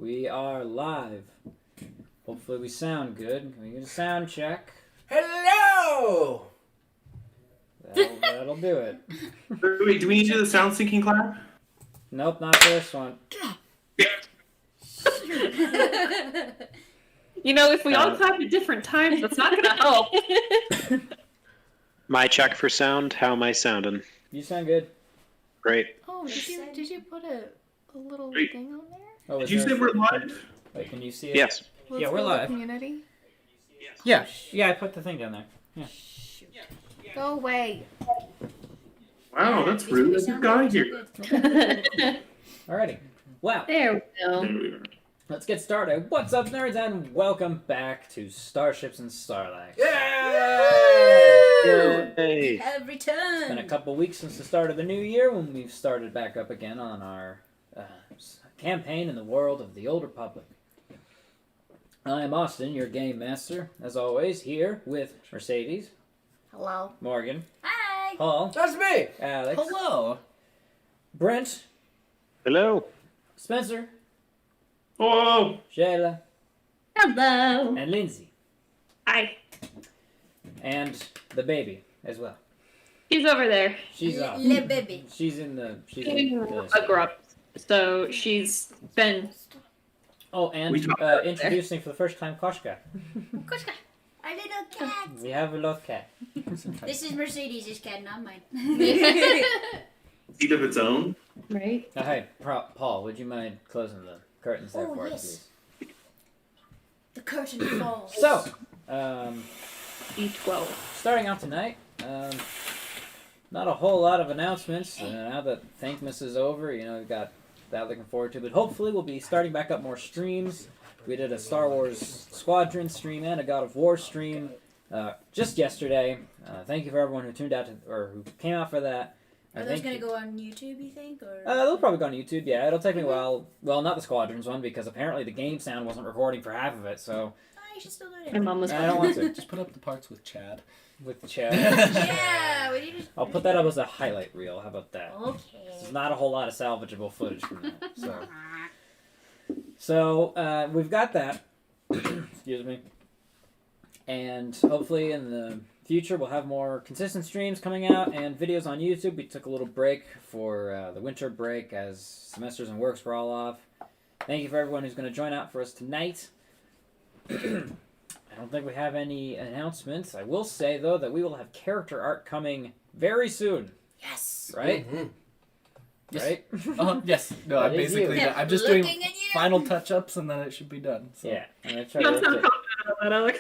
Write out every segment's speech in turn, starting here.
We are live. Hopefully we sound good. Can we get a sound check? Hello! That'll do it. Wait, do we need to do the sound syncing clap? Nope, not this one. You know, if we all clap at different times, that's not going to help. My check for sound. How am I sounding? You sound good. Great. Oh, did you put a little Wait. thing on there? Oh, Did you say we're live? Wait, can you see it? Yes. Yeah, we're live. Community. Yeah, I put the thing down there. Yeah. Go away. Wow, that's rude. There's a guy here. Alrighty. Wow. There we go. There we are. Let's get started. What's up, nerds, and welcome back to Starships and Starlaccs. Yay! Have It's been a returned. couple weeks since the start of the new year when we've started back up again on our campaign in the world of the Old Republic. I'm Austin, your game master, as always, here with Mercedes, Hello. Morgan, Hi. Paul, That's me! Alex, Hello! Brent, Hello. Spencer, Oh, Shayla, Hello. and Lindsay, Hi. and the baby as well. She's over there. She's off. Le baby. She's in the. A grub. So she's been... Oh, and We talked introducing for the first time Koshka. Koshka, our little cat. We have a love cat. This is Mercedes' cat, not mine. seat of its own. Right? Hey, Paul, would you mind closing the curtains there Oh, for us, yes. please? The curtain falls. So, D12. starting out tonight, not a whole lot of announcements. Now that Thankmas is over, we've got that looking forward to. But hopefully we'll be starting back up more streams. We did a Star Wars Squadron stream and a God of War stream just yesterday. Thank you for everyone who tuned out or who came out for that. Are those going to go on YouTube, you think? Or? They'll probably go on YouTube, yeah. It'll take me a while. Well, not the Squadrons one, because apparently the game sound wasn't recording for half of it, so... Oh, you should still do it. My mom was... I don't want to. Just put up the parts with Chad. With the chat. Yeah, we need to... I'll put that up as a highlight reel. How about that? Okay. There's not a whole lot of salvageable footage from that. So we've got that. Excuse me. And hopefully in the future we'll have more consistent streams coming out and videos on YouTube. We took a little break for the winter break as semesters and works were all off. Thank you for everyone who's going to join out for us tonight. I don't think we have any announcements. I will say, though, that we will have character art coming very soon. Yes. Right? Mm-hmm. Right? Yes. No, That I'm is basically you. done. I'm just doing Looking at you. final touch-ups and then it should be done. So. Yeah. I'm going to try You to don't sound rotate. confident about that, Alex.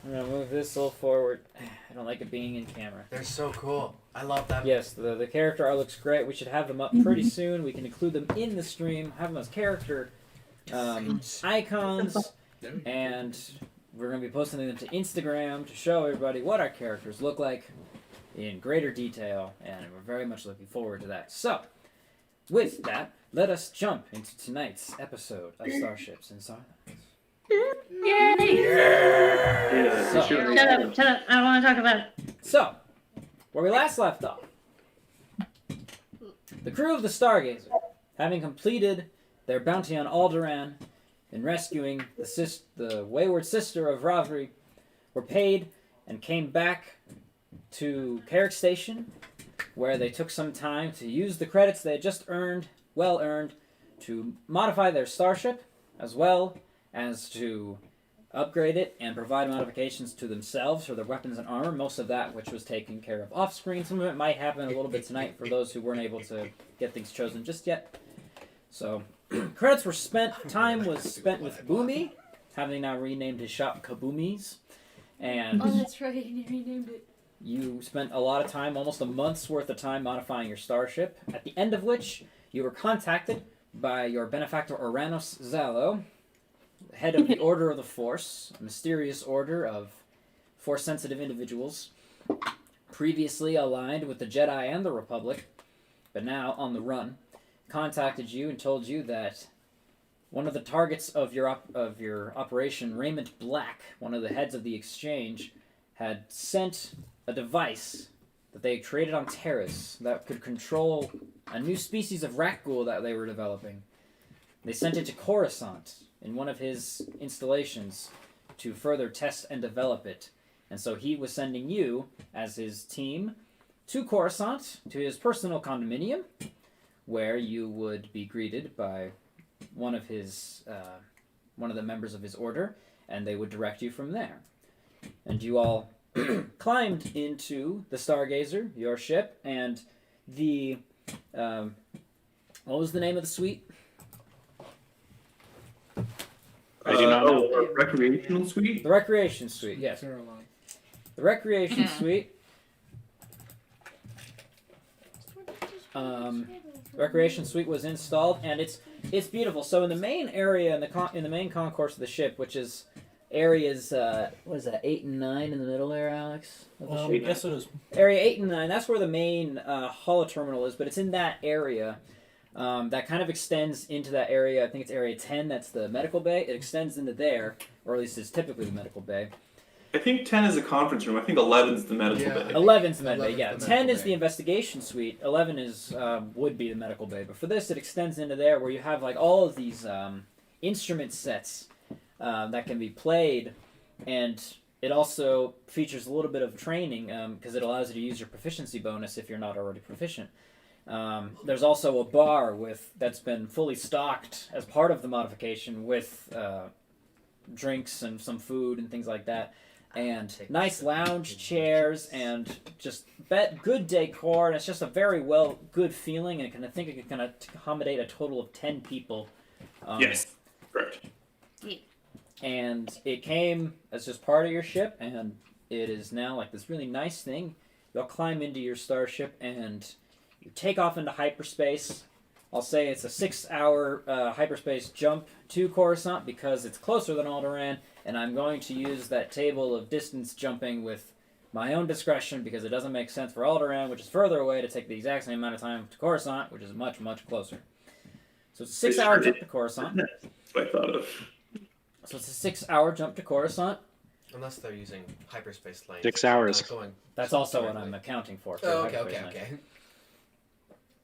I'm going to move this a little forward. I don't like it being in camera. They're so cool. I love them. Yes, the character art looks great. We should have them up pretty soon. We can include them in the stream, have them as character icons, and we're going to be posting them to Instagram to show everybody what our characters look like in greater detail, and we're very much looking forward to that. So, with that, let us jump into tonight's episode of Starships and Sarlaccs. Yay! Yeah, So- sure. Shut up. I don't want to talk about it. So, where we last left off, the crew of the Stargazer, having completed their bounty on Alderaan in rescuing the wayward sister of Ravri, were paid and came back to Carrick Station, where they took some time to use the credits they had just earned, well earned, to modify their starship, as well as to upgrade it and provide modifications to themselves for their weapons and armor. Most of that which was taken care of off screen. Some of it might happen a little bit tonight for those who weren't able to get things chosen just yet. So, credits were spent. Time was spent with Boomy, having now renamed his shop Kaboomies. And Oh, that's right. You renamed it. you spent a lot of time, almost a month's worth of time, modifying your starship, at the end of which you were contacted by your benefactor Sana Zallow, head of the Order of the Force, a mysterious order of Force-sensitive individuals, previously aligned with the Jedi and the Republic, but now on the run, contacted you and told you that one of the targets of your operation, Raymont Black, one of the heads of the Exchange, had sent a device that they created on Terrace that could control a new species of rat ghoul that they were developing. They sent it to Coruscant in one of his installations to further test and develop it. And so he was sending you, as his team, to Coruscant, to his personal condominium, where you would be greeted by one of the members of his order, and they would direct you from there. And you all climbed into the Stargazer, your ship, and the what was the name of the suite? I do not know. Recreational suite? The recreation suite, yes. The recreation suite. Recreation suite was installed, and it's beautiful. So in the main area, in the main concourse of the ship, which is areas, what is that, 8 and 9 in the middle there, Alex? Yes, it is. Area 8 and 9, that's where the main holo terminal is, but it's in that area. That kind of extends into that area. I think it's area 10, that's the medical bay. It extends into there, or at least it's typically the medical bay. I think 10 is a conference room. I think 11 is the medical bay. 11's the med bay, 11's yeah. the 10 medical is bay. the investigation suite. 11 is would be the medical bay. But for this, it extends into there where you have like all of these instrument sets that can be played, and it also features a little bit of training because it allows you to use your proficiency bonus if you're not already proficient. There's also a bar that's been fully stocked as part of the modification with drinks and some food and things like that. And nice lounge chairs and just good decor, and it's just a very good feeling, and I think it can accommodate a total of 10 people. Yes, correct. And it came as just part of your ship, and it is now like this really nice thing. You'll climb into your starship, and you take off into hyperspace. I'll say it's a 6-hour hyperspace jump to Coruscant because it's closer than Alderaan, and I'm going to use that table of distance jumping with my own discretion because it doesn't make sense for Alderaan, which is further away, to take the exact same amount of time to Coruscant, which is much, much closer. So it's a 6-hour jump to Coruscant. That's what I thought of. So it's a 6-hour jump to Coruscant. Unless they're using hyperspace lanes. 6 hours. Not going That's also what I'm accounting for. Oh, hyperspace lane. okay.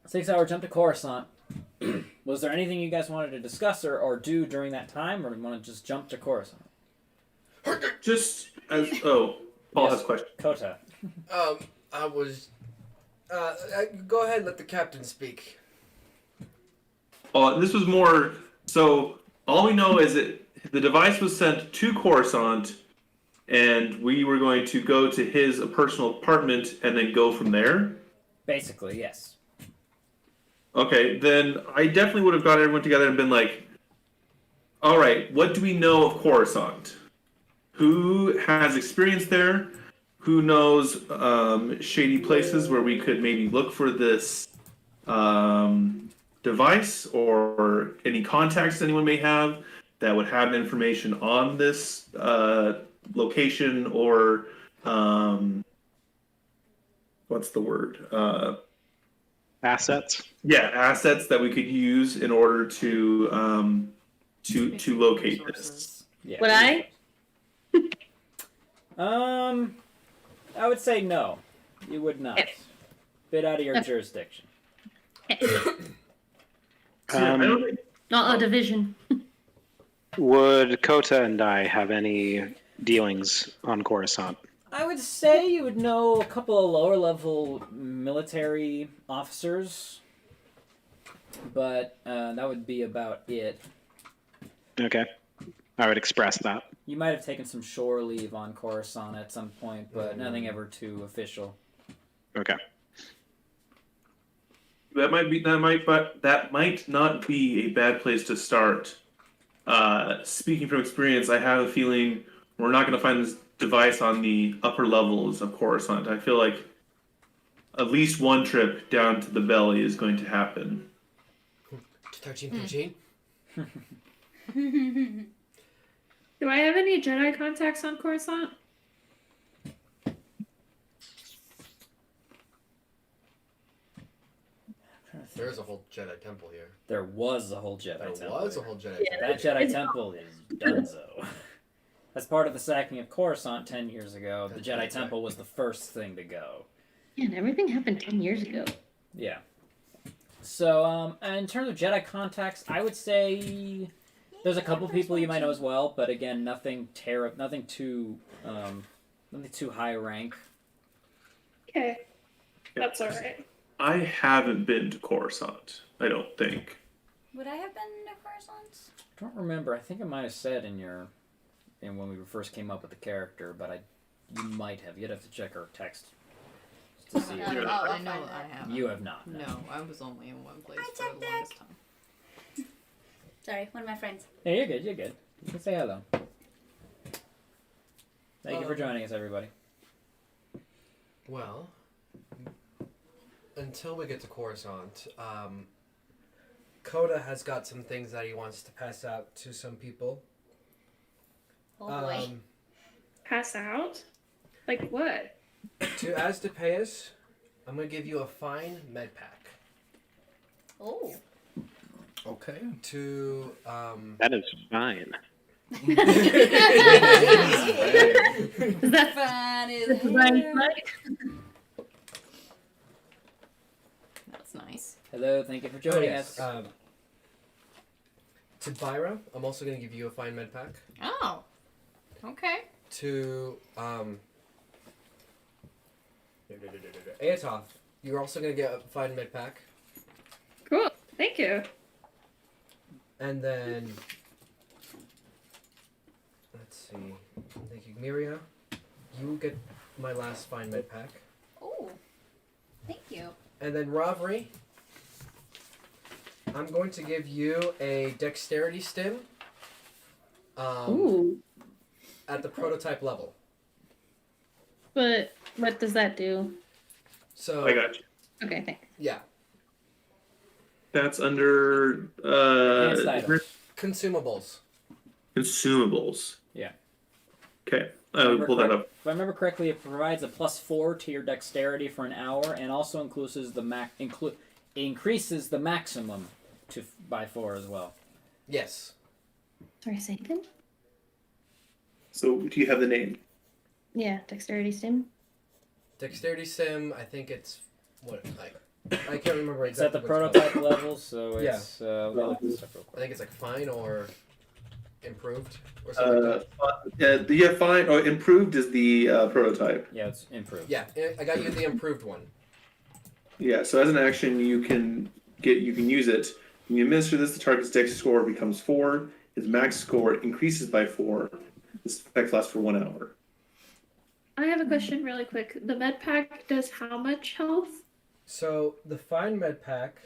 6-hour jump to Coruscant. Was there anything you guys wanted to discuss or do during that time, or do you want to just jump to Coruscant? Just as Paul has a question. Kota. I was. Go ahead and let the captain speak. This was more. So all we know is that the device was sent to Coruscant, and we were going to go to his personal apartment and then go from there. Basically, yes. Okay, then I definitely would have got everyone together and been like, all right, what do we know of Coruscant? Who has experience there? Who knows shady places where we could maybe look for this device, or any contacts anyone may have that would have information on this location, or what's the word? Assets. Yeah, assets that we could use in order to locate this. Yeah. Would I? I would say no. You would not. Bit out of your jurisdiction. So, yeah, I don't think Not a division. Would Kota and I have any dealings on Coruscant? I would say you would know a couple of lower-level military officers, but that would be about it. Okay. I would express that. You might have taken some shore leave on Coruscant at some point, but nothing ever too official. Okay. that might not be a bad place to start. Speaking from experience, I have a feeling we're not going to find this device on the upper levels of Coruscant. I feel like at least one trip down to the belly is going to happen. 13. Do I have any Jedi contacts on Coruscant? There's a whole Jedi temple here. There was a whole Jedi There temple. was a whole Jedi Yeah. temple. That Jedi temple is donezo. As part of the sacking of Coruscant 10 years ago, the Jedi That's right. temple was the first thing to go. Man, everything happened 10 years ago. Yeah. So, in terms of Jedi contacts, I would say there's a couple people you might know as well, but again, nothing too high rank. Okay. That's alright. I haven't been to Coruscant. I don't think. Would I have been to Coruscant? I don't remember. I think it might have said in when we first came up with the character, but you might have. You'd have to check our text to see. I know I have. You have not. No, I was only in one place Hi, for the Tech Deck. longest time. Sorry, one of my friends. Hey, you're good. You're good. You can say hello. Thank you for joining us, everybody. Well, until we get to Coruscant, Coda has got some things that he wants to pass out to some people. Oh boy. Pass out? Like what? As to pay us, I'm gonna give you a fine med pack. Oh. Okay. To That is fine. Is that Fun is That's nice. Hello. Thank you for joining us. To Byra, I'm also gonna give you a fine med pack. Oh. Okay. To Aetoth, you're also gonna get a fine med pack. Cool. Thank you. And then let's see. Thank you, Miria. You get my last fine med pack. Oh. Thank you. And then Ravri, I'm going to give you a dexterity stim. Ooh. At the prototype level. But what does that do? So I got you. Okay, thanks. yeah, That's under Advanced items. consumables. consumables. Yeah. Okay, I will pull that up. If I remember correctly, it provides a +4 to your dexterity for an hour, and also increases the maximum by 4 as well. Yes. Sorry, say it again? So, do you have the name? Yeah, dexterity stim. Dexterity sim. I think it's what like I can't remember It's at exactly. the what it's called. prototype level, so it's we'll look this up real I quick. think it's like fine or improved or something like that. Yeah, fine. Oh, improved is the prototype. Yeah, it's improved. Yeah, I got you the improved one. Yeah. So as an action, you can use it. When you administer this, the target's dex score becomes 4. Its max score increases by 4. This effect lasts for 1 hour. I have a question really quick. The med pack does how much health? So the fine med pack.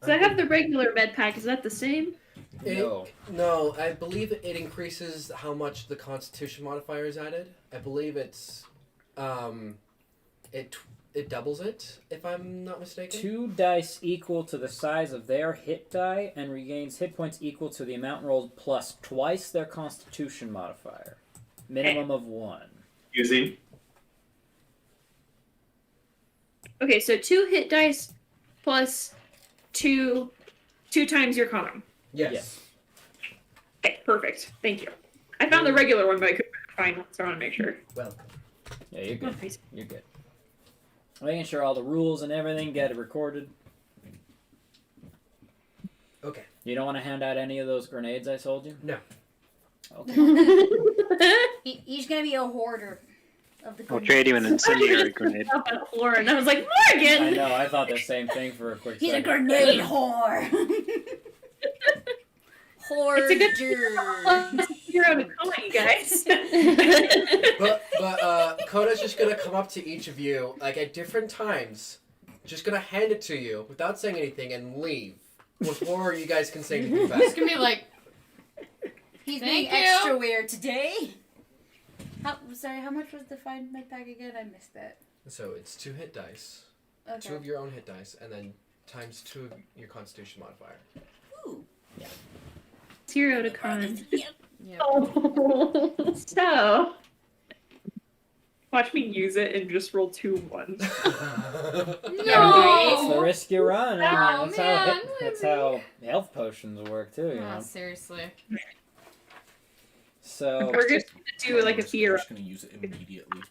So I have the regular med pack. Is that the same? No, I believe it increases how much the Constitution modifier is added. I believe it's, it doubles it if I'm not mistaken. 2 dice equal to the size of their hit die, and regains hit points equal to the amount rolled plus twice their Constitution modifier. Minimum of 1. Using. Okay, so 2 hit dice plus 2 times your con. Yes. Okay, perfect. Thank you. I found the regular one, but I couldn't find one, so I want to make sure. Welcome. Yeah, you're good. Nice. You're good. Making sure all the rules and everything get recorded. Okay. You don't want to hand out any of those grenades I sold you? No. Okay. He's gonna be a hoarder of the I'll grenades. trade you an incendiary grenade. Up on the floor, and I was like, I Morgan! know, I thought the same thing for a quick He's a second. grenade whore. Hoarder. It's a good hero to coin, guys. But Coda's just gonna come up to each of you like at different times, just gonna hand it to you without saying anything and leave before you guys can say anything back. It's gonna be like, He's Thank being you. extra weird today. How much was the fine med pack again? I missed that. So it's 2 hit dice, Okay. 2 of your own hit dice, and then times 2 of your Constitution modifier. Ooh. Hero to con. yeah. Oh, so watch me use it and just roll 2 ones. It's the risk you run. I mean, Oh, man, that's how health potions work too, you know. Oh, seriously. So We're just gonna do like a fear. I'm just gonna use it immediately.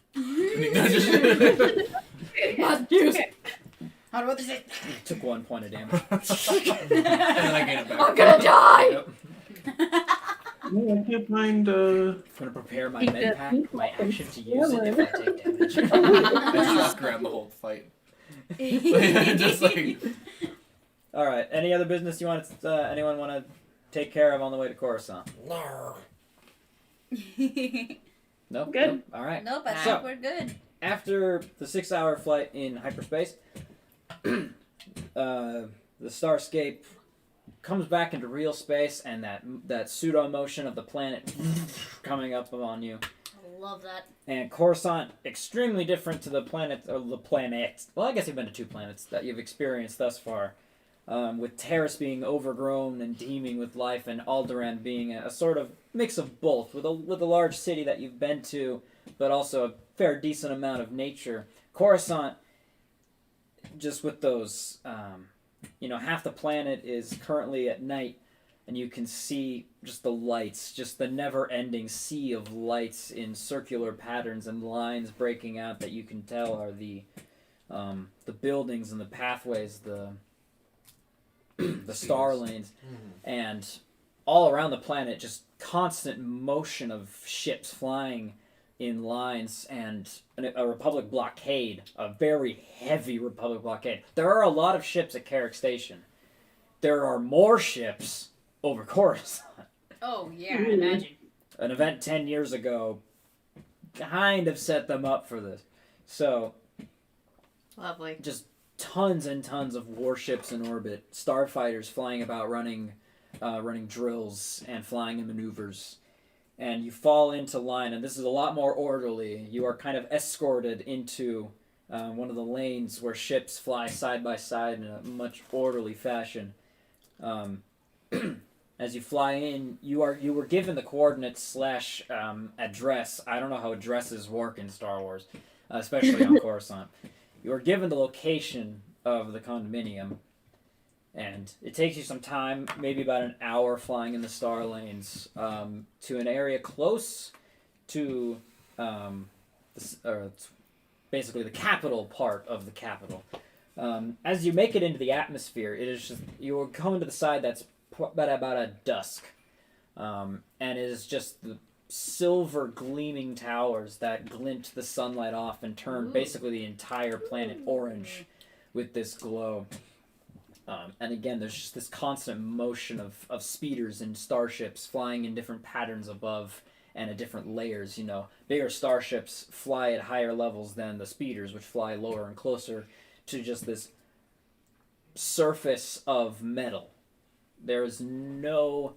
Okay. How do others say? Took 1 point of damage. And then I gain it back. I'm gonna die! Yep. No, I can't find. I'm gonna prepare my med pack, my action to use it if I take damage. I just grab the whole fight. Just like. All right. Any other business you want? Anyone want to take care of on the way to Coruscant? No. No. Good. Nope. All right. Nope, I So- think we're good. After the 6-hour flight in hyperspace, the Starscape comes back into real space, and that pseudo motion of the planet coming up on you. I love that. And Coruscant, extremely different to the planet. Well, I guess you've been to 2 planets that you've experienced thus far. With Terrace being overgrown and teeming with life, and Alderaan being a sort of mix of both, with a large city that you've been to, but also a fair decent amount of nature. Coruscant, just with those, half the planet is currently at night, and you can see just the lights, just the never-ending sea of lights in circular patterns and lines breaking out that you can tell are the buildings and the pathways, the star lanes, and all around the planet, just constant motion of ships flying in lines, and a Republic blockade, a very heavy Republic blockade. There are a lot of ships at Carrick Station. There are more ships over Coruscant. Oh, yeah, I imagine. An event 10 years ago kind of set them up for this. So, Lovely. just tons and tons of warships in orbit, starfighters flying about, running drills and flying in maneuvers, and you fall into line. And this is a lot more orderly. You are kind of escorted into one of the lanes where ships fly side by side in a much orderly fashion. As you fly in, you were given the coordinates / address. I don't know how addresses work in Star Wars, especially on Coruscant. You are given the location of the condominium, and it takes you some time, maybe about an hour flying in the star lanes, to an area close to basically the capital part of the capital. As you make it into the atmosphere, it is just, you are going to the side that's about at dusk, and it is just the silver gleaming towers that glint the sunlight off and turn basically the entire planet orange with this glow. And again, there's just this constant motion of speeders and starships flying in different patterns above and at different layers. Bigger starships fly at higher levels than the speeders, which fly lower and closer to just this surface of metal. There is no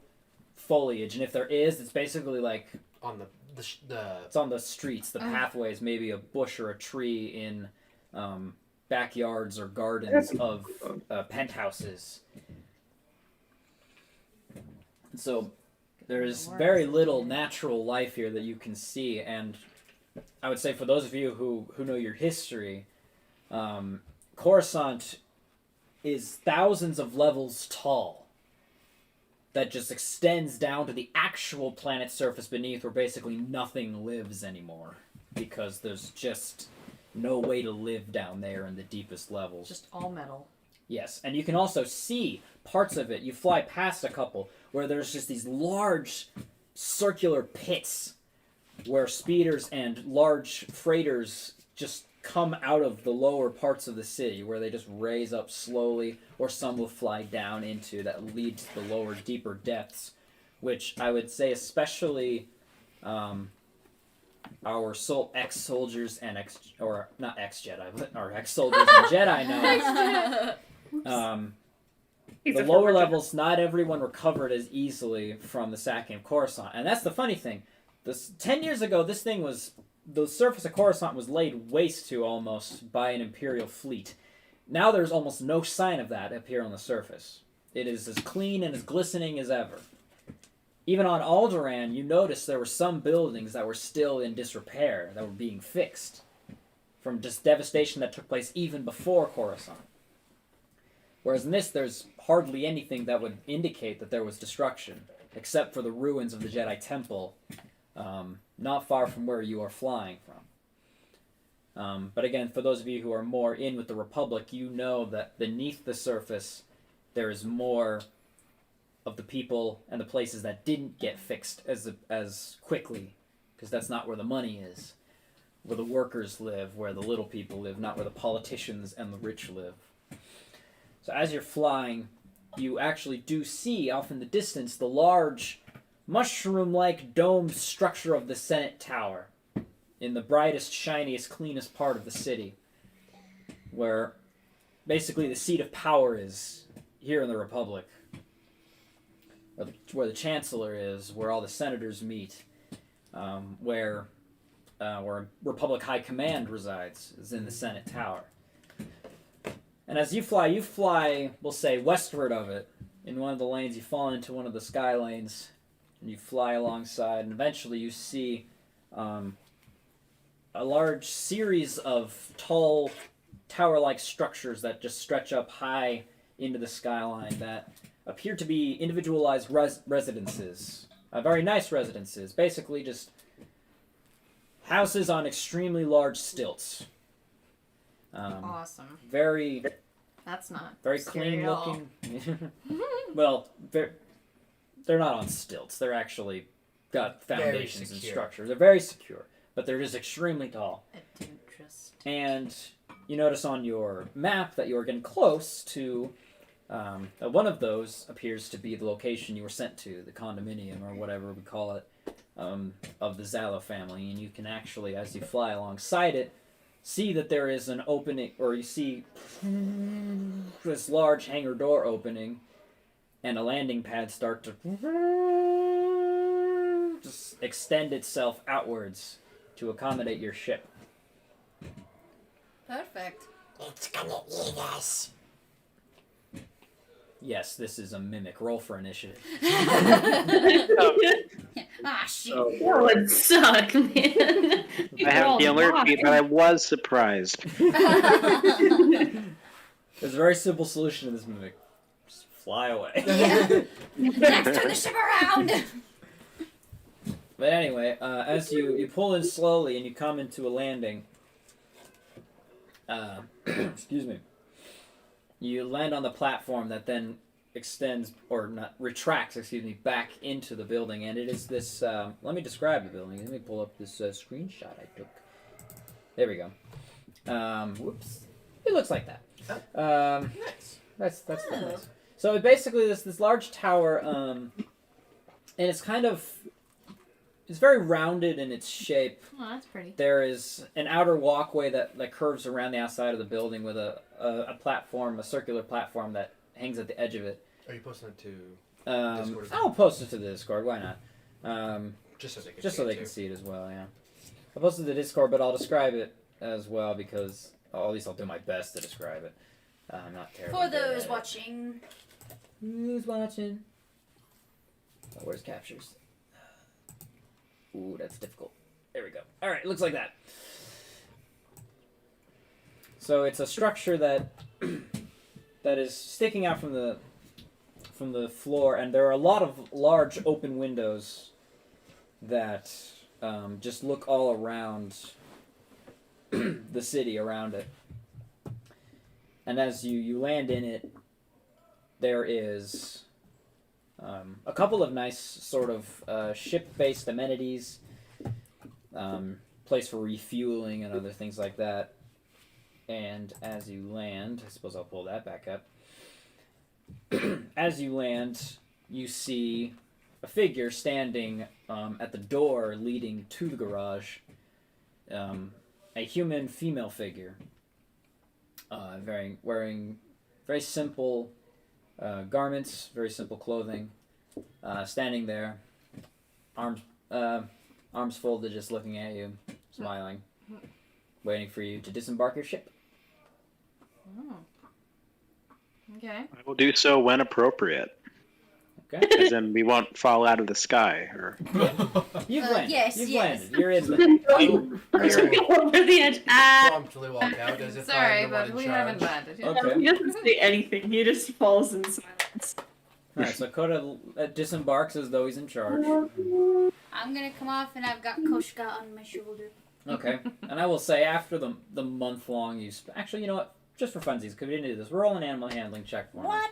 foliage, and if there is, it's basically like On the it's on the streets, the pathways, maybe a bush or a tree in backyards or gardens of penthouses. So there's very little natural life here that you can see, and I would say for those of you who know your history, Coruscant is thousands of levels tall. That just extends down to the actual planet surface beneath, where basically nothing lives anymore, because there's just no way to live down there in the deepest levels. Just all metal. Yes, and you can also see parts of it. You fly past a couple where there's just these large circular pits where speeders and large freighters just come out of the lower parts of the city, where they just raise up slowly, or some will fly down into that lead to the lower, deeper depths, which I would say especially our ex-soldiers and not ex-Jedi, but our ex-soldiers and Jedi know. The lower levels, not everyone recovered as easily from the sacking of Coruscant. And that's the funny thing. 10 years ago, the surface of Coruscant was laid waste to almost by an Imperial fleet. Now there's almost no sign of that up here on the surface. It is as clean and as glistening as ever. Even on Alderaan, you notice there were some buildings that were still in disrepair, that were being fixed, from just devastation that took place even before Coruscant. Whereas in this, there's hardly anything that would indicate that there was destruction, except for the ruins of the Jedi Temple, not far from where you are flying from. But again, for those of you who are more in with the Republic, you know that beneath the surface, there is more of the people and the places that didn't get fixed as quickly, because that's not where the money is. Where the workers live, where the little people live, not where the politicians and the rich live. So as you're flying, you actually do see off in the distance the large mushroom-like domed structure of the Senate Tower in the brightest, shiniest, cleanest part of the city, where basically the seat of power is here in the Republic, where the Chancellor is, where all the senators meet, where Republic High Command resides, is in the Senate Tower. And as you fly, we'll say, westward of it. In one of the lanes, you fall into one of the sky lanes, and you fly alongside, and eventually you see a large series of tall, tower-like structures that just stretch up high into the skyline that appear to be individualized residences. Very nice residences. Basically just houses on extremely large stilts. Awesome. Very That's not very scary clean at all. looking. Well, they're not on stilts. They're actually got foundations and secure. structures. They're very secure, but they're just extremely tall. I do just. And you notice on your map that you are getting close to one of those appears to be the location you were sent to, the condominium or whatever we call it, of the Zallow family. And you can actually, as you fly alongside it, see that there is an opening, or you see this large hangar door opening and a landing pad start to just extend itself outwards to accommodate your ship. Perfect. It's gonna eat us. Yes, this is a mimic. Roll for initiative. Ah, shit. That would suck, man. I have the alert feed, but I was surprised. There's a very simple solution to this mimic. Just fly away. Next, turn the ship around. But anyway, as you pull in slowly and you come into a landing, excuse me, you land on the platform that then extends, or not, retracts, excuse me, back into the building. And it is this, let me describe the building. Let me pull up this screenshot I took. There we go. Whoops. It looks like that. Nice. That's nice. So it basically this large tower, and it's kind of, it's very rounded in its shape. Oh, that's pretty. There is an outer walkway that curves around the outside of the building with a platform, a circular platform that hangs at the edge of it. Are you posting it to Discord? I'll post it to the Discord. Why not? Just so they can Just see so they it can too. see it as well. Yeah, I'll post it to the Discord, but I'll describe it as well because at least I'll do my best to describe it. I'm not terrible. For those watching. Who's watching? Oh, where's captures? Ooh, that's difficult. There we go. All right, looks like that. So it's a structure that that is sticking out from the floor, and there are a lot of large open windows that just look all around the city around it. And as you land in it, there is a couple of nice sort of ship-based amenities, place for refueling and other things like that. And as you land, I suppose I'll pull that back up. As you land, you see a figure standing at the door leading to the garage. A human female figure, wearing very simple garments, very simple clothing, standing there, arms folded, just looking at you, smiling, waiting for you to disembark your ship. Oh. Okay. I will do so when appropriate, Okay, as in we won't fall out of the sky. Or you've landed. yes, You've yes. landed. You're in the. Over the edge. Ah. Promptly walk out as if Sorry, I'm the one but in we charge. haven't landed yet. Okay. He doesn't say anything. He just falls in silence. All right, so Coda disembarks as though he's in charge. I'm gonna come off and I've got Koshka on my shoulder. Okay. And I will say after the month long you actually, you know what? Just for funsies, could we do this? Roll an animal handling check for me. What?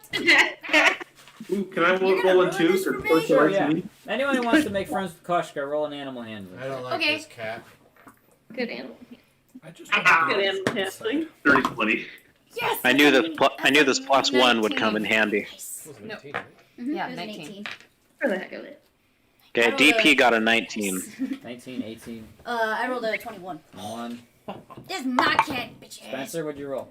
Ooh, can I You're gonna roll in ruin too? this So for me? close to Sure, like yeah. me? Anyone who wants to make friends with Koshka, roll an animal handling. I don't like Okay. this cat. Good animal. I just Good animal handling. 30-20. Yes. I knew this. That's I knew this a plus one would come in 19. handy. Nice. It was No. 19, right? Yeah, It was an 19. 18. For the heck of it. Okay, I rolled a- DP got a 19. 19, 18, I rolled a 21. 1. This is my cat, bitch. Spencer, what'd you roll?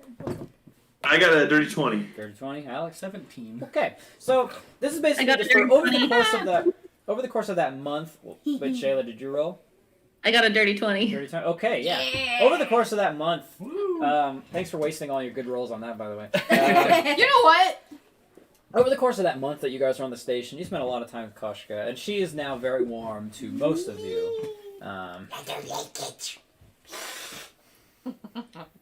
I got a dirty 20. 30, 20. Alex? 17. Okay, so this is basically got just a for dirty over the 20. course of that month. Wait, Shayla, did you roll? I got a dirty 20. 30, 20? Okay, yeah. Yeah. Over the course of that month, Woo! thanks for wasting all your good rolls on that, by the way. You know what? Over the course of that month that you guys were on the station, you spent a lot of time with Koshka, and she is now very warm to most of you. I don't like it.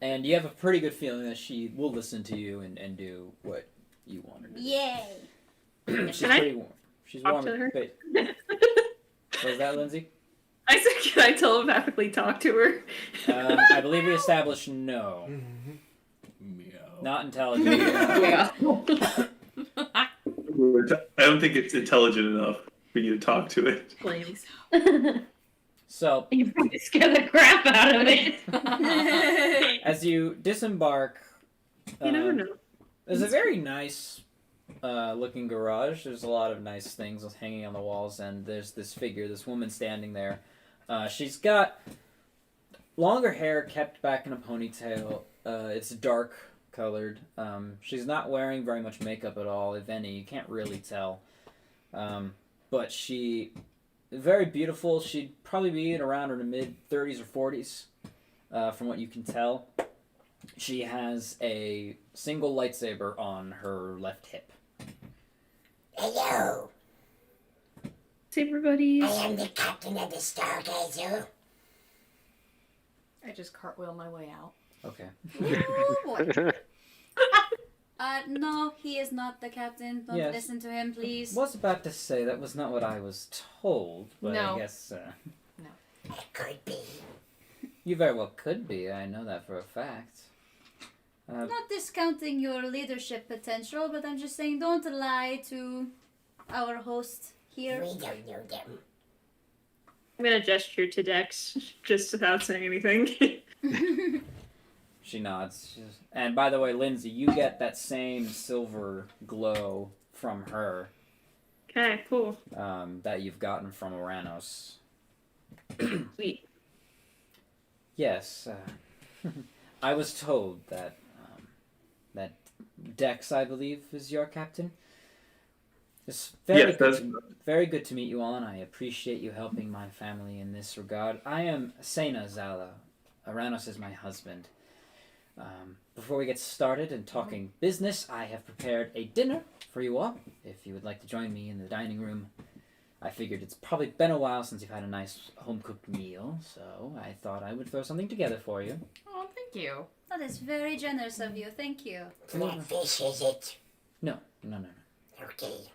And you have a pretty good feeling that she will listen to you and do what you want her to do. Yay. She's Can I pretty warm. She's talk warm. to her? Wait, was that Lindsay? I said, can I telepathically talk to her? I believe we established no. Meow. Not intelligent. Yeah. I don't think it's intelligent enough for you to talk to it. Flames. So, You probably scare the crap out of it. as you disembark, You never know. there's a very nice looking garage. There's a lot of nice things hanging on the walls, and there's this figure, this woman standing there. She's got longer hair kept back in a ponytail. It's dark colored. She's not wearing very much makeup at all, if any. You can't really tell. But she, very beautiful. She'd probably be in around her mid 30s or 40s, from what you can tell. She has a single lightsaber on her left hip. Hello. Saber buddies. I am the captain of the Stargazer. I just cartwheel my way out. Okay. Ooh. No, he is not the captain. Don't Yes. listen to him, please. Was about to say that was not what I was told, but No. I guess It could be. you very well could be. I know that for a fact. Not discounting your leadership potential, but I'm just saying don't lie to our host here. We don't know them. I'm gonna gesture to Dex just without saying anything. She nods. And by the way, Lindsay, you get that same silver glow from her Okay, cool. that you've gotten from Oranous. Sweet. Yes, I was told that that Dex, I believe, is your captain. It's very Yes, good that's- very good to meet you all, and I appreciate you helping my family in this regard. I am Sana Zallow. Oranous is my husband. Before we get started and talking business, I have prepared a dinner for you all. If you would like to join me in the dining room, I figured it's probably been a while since you've had a nice home-cooked meal, so I thought I would throw something together for you. Oh, thank you. That is very generous of you. Thank you. That fish, is it? No. Okay.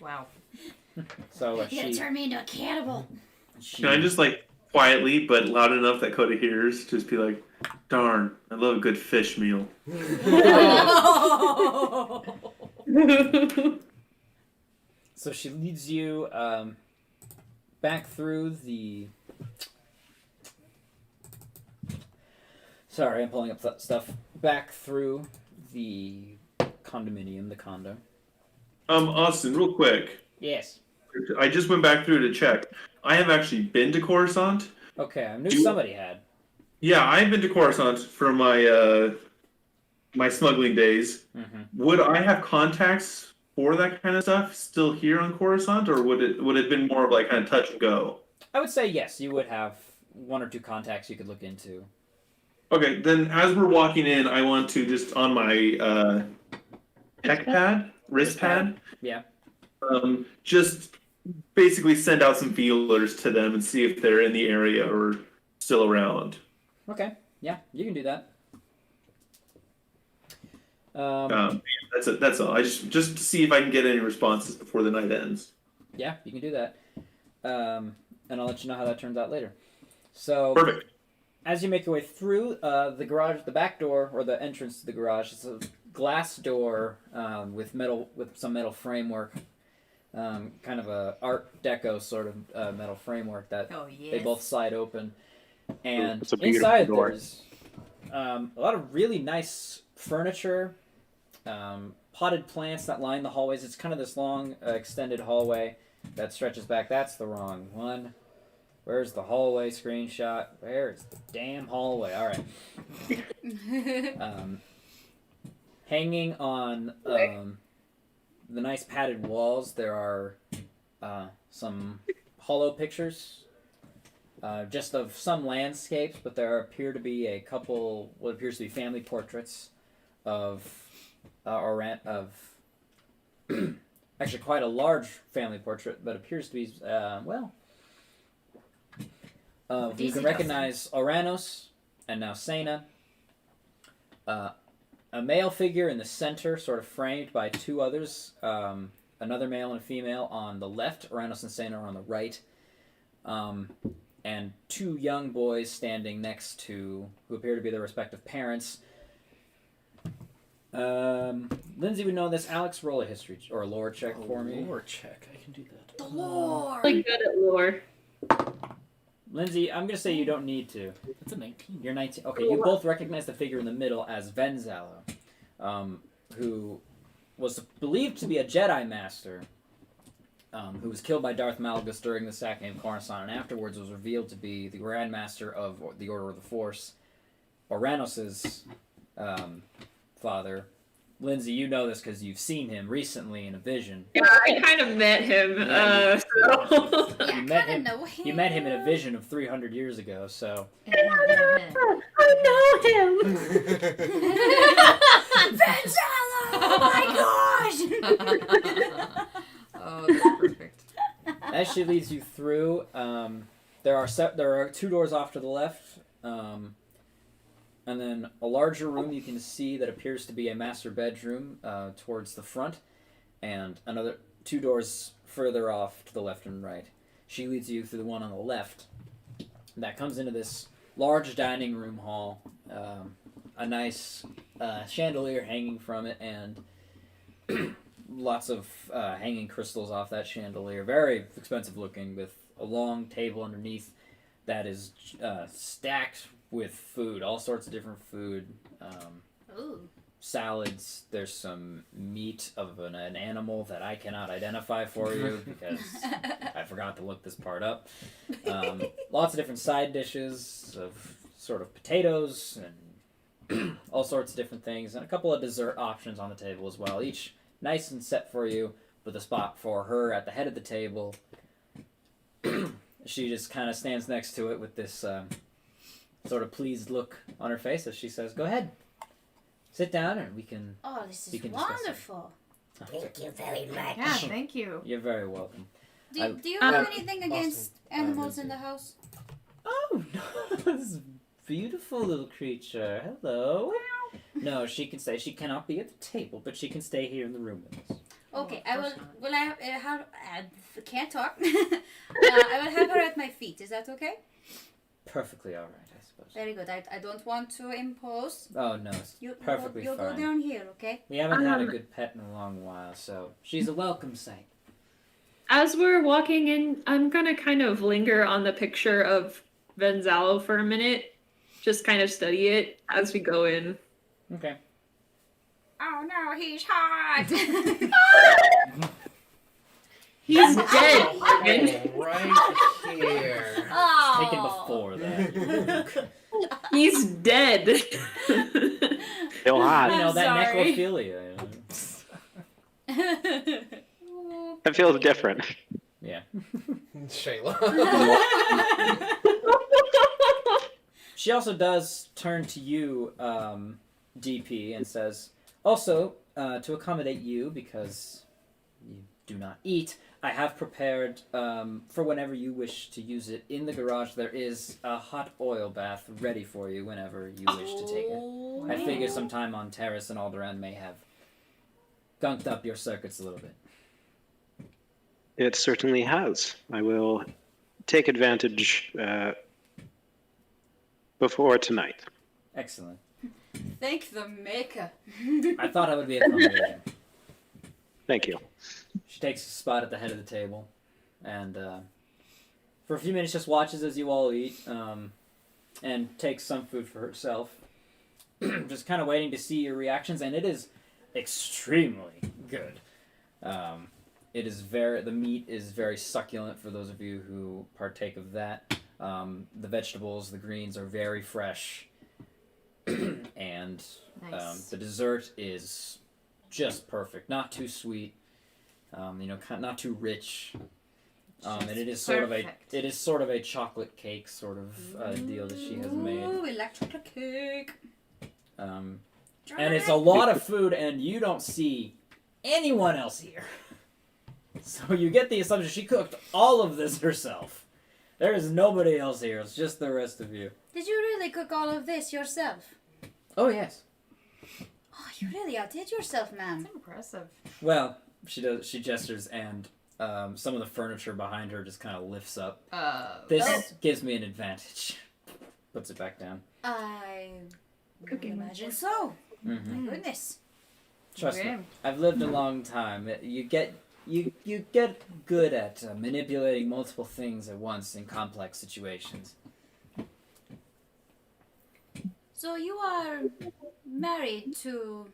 Wow. So You turn me into a cannibal. Can I just like quietly but loud enough that Coda hears just be like, darn, I love a good fish meal. So she leads you back through the. Sorry, I'm pulling up stuff. Back through the condominium, the condo. Austin, real quick. Yes. I just went back through to check. I have actually been to Coruscant. Okay, I knew Do- somebody had. Yeah, I've been to Coruscant for my my smuggling days. Mm-hmm. Would I have contacts for that kind of stuff still here on Coruscant, or would it have been more of like kind of touch and go? I would say yes. You would have one or two contacts you could look into. Okay, then as we're walking in, I want to just on my wrist pad, Yeah. just basically send out some feelers to them and see if they're in the area or still around. Okay. Yeah, you can do that. That's all. I just to see if I can get any responses before the night ends. Yeah, you can do that. And I'll let you know how that turns out later. So, Perfect. as you make your way through the garage, the back door or the entrance to the garage, it's a glass door with some metal framework, kind of a Art Deco sort of metal framework that Oh yes. they both slide open, and It's a beautiful inside door. there's a lot of really nice furniture, potted plants that line the hallways. It's kind of this long extended hallway that stretches back. That's the wrong one. Where's the hallway screenshot? Where's the damn hallway? All right. Hanging on the nice padded walls, there are some hollow pictures, just of some landscapes, but there appear to be a couple what appears to be family portraits of actually quite a large family portrait, but appears to be you can recognize Oranous and now Sana. A male figure in the center, sort of framed by two others, another male and a female on the left. Oranous and Sana are on the right. And two young boys standing next to, who appear to be their respective parents. Lindsay would know this. Alex, roll a history or a lore check for me. Lore check. I can do that. The Lord. Like good at lore. Lindsay, I'm going to say you don't need to. That's a 19. You're 19. Okay, you both recognize the figure in the middle as Zallow, who was believed to be a Jedi Master, who was killed by Darth Malgus during the sacking of Coruscant, and afterwards was revealed to be the Grand Master of the Order of the Force, Oranous' father. Lindsay, you know this because you've seen him recently in a vision. Yeah, I kind of met him. Yeah, So. Yeah, You met kinda him. know him. You met him in a vision of 300 years ago, so... I know him. Zallow! Oh my gosh! Oh, that's perfect. As she leads you through, there are two doors off to the left, and then a larger room you can see that appears to be a master bedroom towards the front, and another two doors further off to the left and right. She leads you through the one on the left. That comes into this large dining room hall, a nice chandelier hanging from it, and lots of hanging crystals off that chandelier. Very expensive looking, with a long table underneath that is stacked with food, all sorts of different food. Ooh. Salads. There's some meat of an animal that I cannot identify for you because I forgot to look this part up. Lots of different side dishes of sort of potatoes and all sorts of different things, and a couple of dessert options on the table as well. Each nice and set for you, with a spot for her at the head of the table. She just kind of stands next to it with this sort of pleased look on her face as she says, "Go ahead. Sit down and we can..." Oh, this We is can discuss it. wonderful. Thank you very much. Yeah, thank you. You're very welcome. Do you have anything against animals in the house? Oh, no, this beautiful little creature. Hello. No, she can stay. She cannot be at the table, but she can stay here in the room with us. Okay, of I will. course not. Will I can't talk. I will have her at my feet. Is that okay? Perfectly all right, I suppose. Very good. I don't want to impose. Oh, no, it's perfectly You'll go fine. down here, okay? We haven't had a good pet in a long while, so she's a welcome sight. As we're walking in, I'm gonna kind of linger on the picture of Zallow for a minute. Just kind of study it as we go in. Okay. Oh no, he's hot. He's dead. Oh, right here. Oh. Taken before that. He's dead. Still hot. You know, I'm that sorry. necrophilia. That feels different. Yeah. Shayla. She also does turn to you, DP, and says, also, to accommodate you, because you do not eat, I have prepared, for whenever you wish to use it, in the garage there is a hot oil bath ready for you whenever you wish to take it. Oh, I figure some time on Terrace and Alderaan may have gunked up your circuits a little bit. It certainly has. I will take advantage before tonight. Excellent. Thank the maker. I thought I would be accommodating. Thank you. She takes a spot at the head of the table, and for a few minutes just watches as you all eat, and takes some food for herself. Just kind of waiting to see your reactions, and it is extremely good. The meat is very succulent for those of you who partake of that. The vegetables, the greens are very fresh, and Nice. the dessert is just perfect. Not too sweet, not too rich. And it is sort of a chocolate cake sort of deal that she has made. Ooh, electric cake. And it's a lot of food, and you don't see anyone else here. So you get the assumption she cooked all of this herself. There is nobody else here. It's just the rest of you. Did you really cook all of this yourself? Oh, yes. Oh, you really outdid yourself, ma'am. That's impressive. Well, she does. She gestures, and some of the furniture behind her just kind of lifts up. This gives me an advantage. Puts it back down. I would Cooking imagine so. Mm-hmm. My goodness. Trust Okay. me, I've lived a long time. You get good at manipulating multiple things at once in complex situations. So you are married to...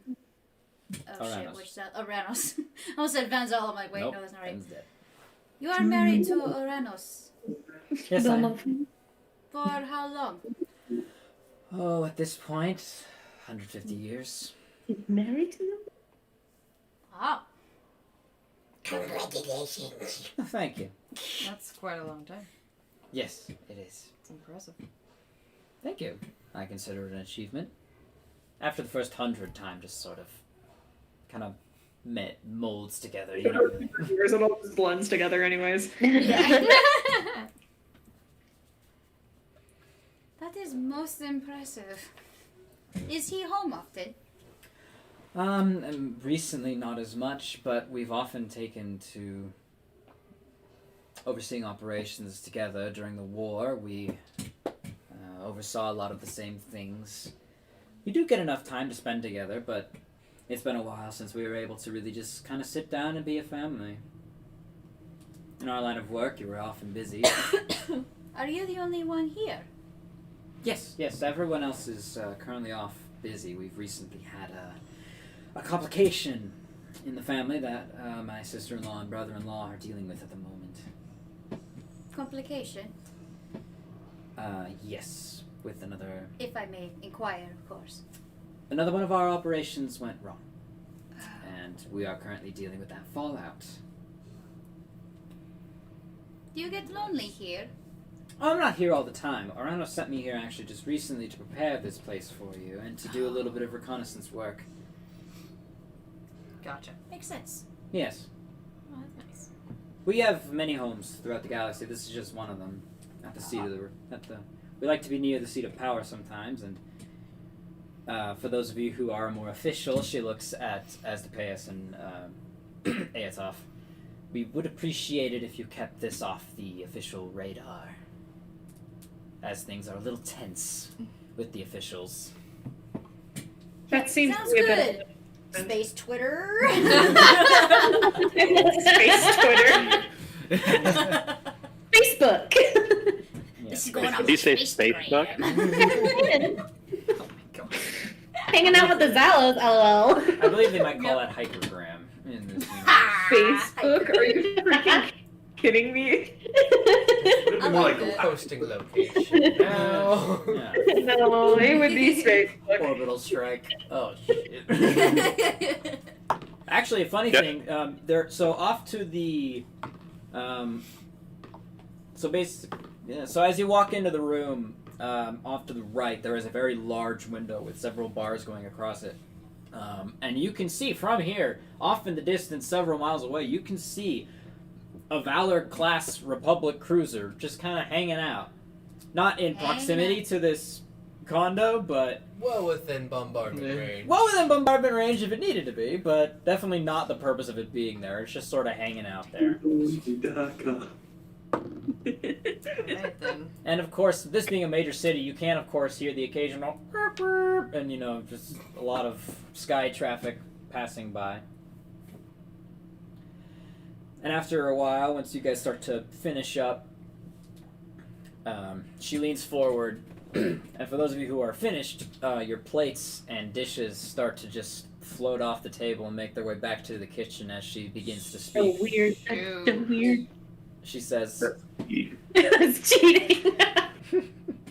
Oh shit, Oranous. which that? Oranous. I almost said Van Zallow. I'm like, wait, Nope, no, that's not right. Ben's dead. You are married to Oranous. Yes, I am. For how long? Oh, at this point, 150 years. Married to them? Wow. Congratulations. Oh, thank you. That's quite a long time. Yes, it is. It's impressive. Thank you. I consider it an achievement. After the first 100 time, just sort of, kind of molds together, you know. Years it all just blends together, anyways. That is most impressive. Is he home often? And recently not as much, but we've often taken to overseeing operations together during the war. We oversaw a lot of the same things. We do get enough time to spend together, but it's been a while since we were able to really just kind of sit down and be a family. In our line of work, you were often busy. Are you the only one here? Yes, everyone else is currently off busy. We've recently had a complication in the family that my sister-in-law and brother-in-law are dealing with at the moment. Complication? Yes, with another If I may inquire, of course. one of our operations went wrong. And we are currently dealing with that fallout. Do you get lonely here? I'm not here all the time. Oranous sent me here actually just recently to prepare this place for you and to do a little bit of reconnaissance work. Gotcha. Makes sense. Yes. Oh, that's nice. We have many homes throughout the galaxy. This is just one of them. At the seat of we like to be near the seat of power sometimes, and for those of you who are more official, she looks at Asdepeus and Aetov. We would appreciate it if you kept this off the official radar, as things are a little tense with the officials. That seems Sounds to be a good. bit Space Twitter. Space Twitter. Facebook. This is going on Did you say Space Facebook? Oh my god. Hanging out with the Zallows, lol. I believe they might call that hypergram in this universe. Facebook? Are you freaking kidding me? I More like like it. Posting location now. Yeah. No, it would be Facebook. Orbital strike. Oh shit. Actually, a funny Yep. thing. So off to the. So as you walk into the room, off to the right, there is a very large window with several bars going across it. And you can see from here, off in the distance, several miles away, you can see a Valor-class Republic cruiser just kind of hanging out. Not in proximity to this condo, but Well within bombardment range. well within bombardment range if it needed to be, but definitely not the purpose of it being there. It's just sort of hanging out there. Alright then. And of course, this being a major city, you can of course hear the occasional and just a lot of sky traffic passing by. And after a while, once you guys start to finish up, she leans forward, and for those of you who are finished, your plates and dishes start to just float off the table and make their way back to the kitchen as she begins to speak. So weird. That's so weird. She says, That's cheating.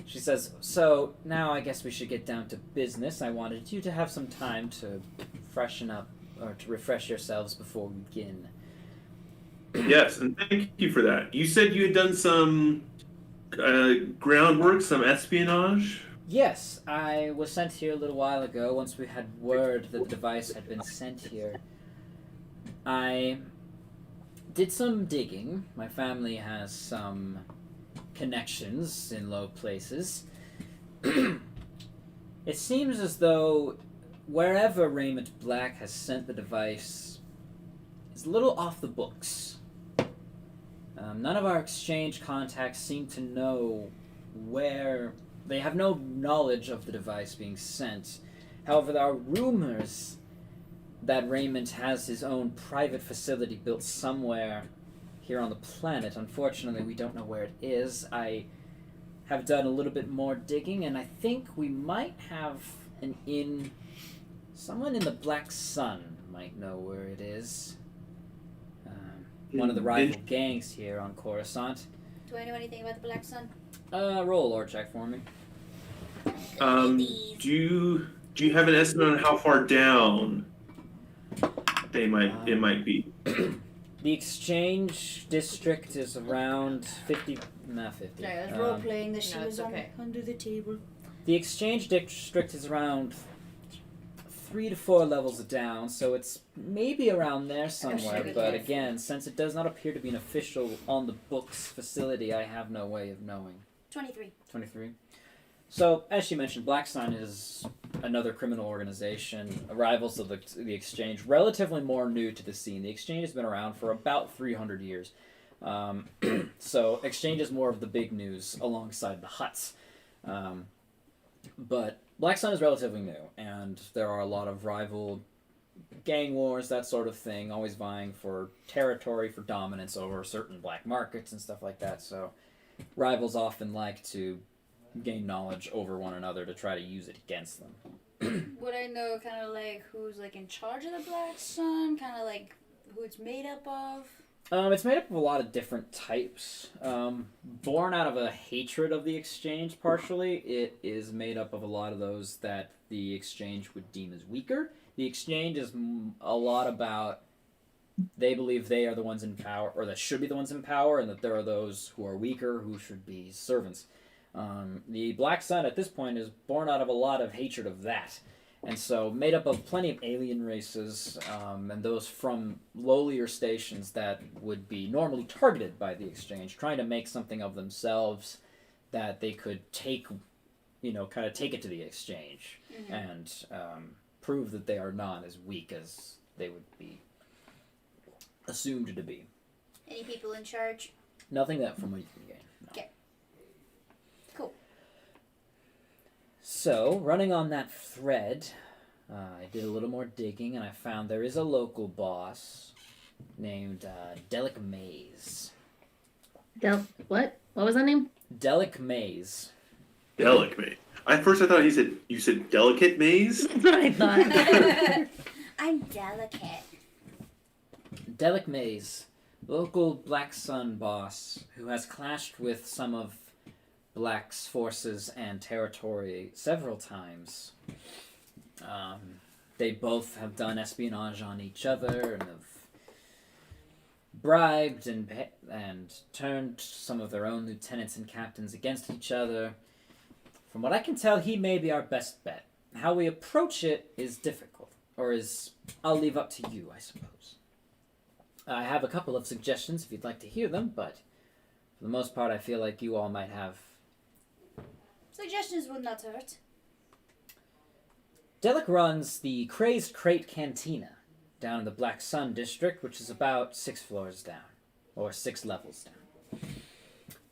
She says, so now I guess we should get down to business. I wanted you to have some time to freshen up or to refresh yourselves before we begin. Yes, and thank you for that. You said you had done some groundwork, some espionage? Yes, I was sent here a little while ago once we had word that the device had been sent here. I did some digging. My family has some connections in low places. It seems as though wherever Raymont Black has sent the device is a little off the books. None of our exchange contacts seem to know where... They have no knowledge of the device being sent. However, there are rumors that Raymond has his own private facility built somewhere here on the planet. Unfortunately, we don't know where it is. I have done a little bit more digging, and I think we might have an inn. Someone in the Black Sun might know where it is. One of the rival gangs here on Coruscant. Do I know anything about the Black Sun? Roll a lore check for me. Do you have an estimate on how far down it might be? The exchange district is around 50. Not 50. Sorry, I was role playing that she no, was it's okay. under the table. The exchange district is around 3 to 4 levels down, so it's maybe around there somewhere. good But guess. again, since it does not appear to be an official on the books facility, I have no way of knowing. 23. 23. So, as she mentioned, Black Sun is another criminal organization, rivals of the Exchange, relatively more new to the scene. The Exchange has been around for about 300 years. So, Exchange is more of the big news alongside the Hutts. But Black Sun is relatively new, and there are a lot of rival gang wars, that sort of thing, always vying for territory, for dominance over certain black markets and stuff like that. So, rivals often like to gain knowledge over one another to try to use it against them. Would I know kind of like who's like in charge of the Black Sun? Kind of like who it's made up of? It's made up of a lot of different types. Born out of a hatred of the Exchange, partially, it is made up of a lot of those that the Exchange would deem as weaker. The Exchange is a lot about they believe they are the ones in power, or that should be the ones in power, and that there are those who are weaker who should be servants. The Black Sun at this point is born out of a lot of hatred of that. And so made up of plenty of alien races and those from lowlier stations that would be normally targeted by the Exchange, trying to make something of themselves that they could take, kind of take it to the Exchange and prove that they are not as weak as they would be assumed to be. Any people in charge? Nothing that from what you can gain. No. Okay. Cool. So, running on that thread, I did a little more digging, and I found there is a local boss named Delic Maze. What? What was that name? Delic Maze. Delicate maze. At first I thought you said delicate maze. That's what I thought. I'm delicate. Delic Maze, local Black Sun boss who has clashed with some of Black's forces and territory several times. They both have done espionage on each other and have bribed and turned some of their own lieutenants and captains against each other. From what I can tell, he may be our best bet. How we approach it is difficult, I'll leave up to you, I suppose. I have a couple of suggestions if you'd like to hear them, but for the most part, I feel like you all might have. Suggestions would not hurt. Delic runs the Crazed Krayt Cantina down in the Black Sun district, which is about 6 floors down, or 6 levels down.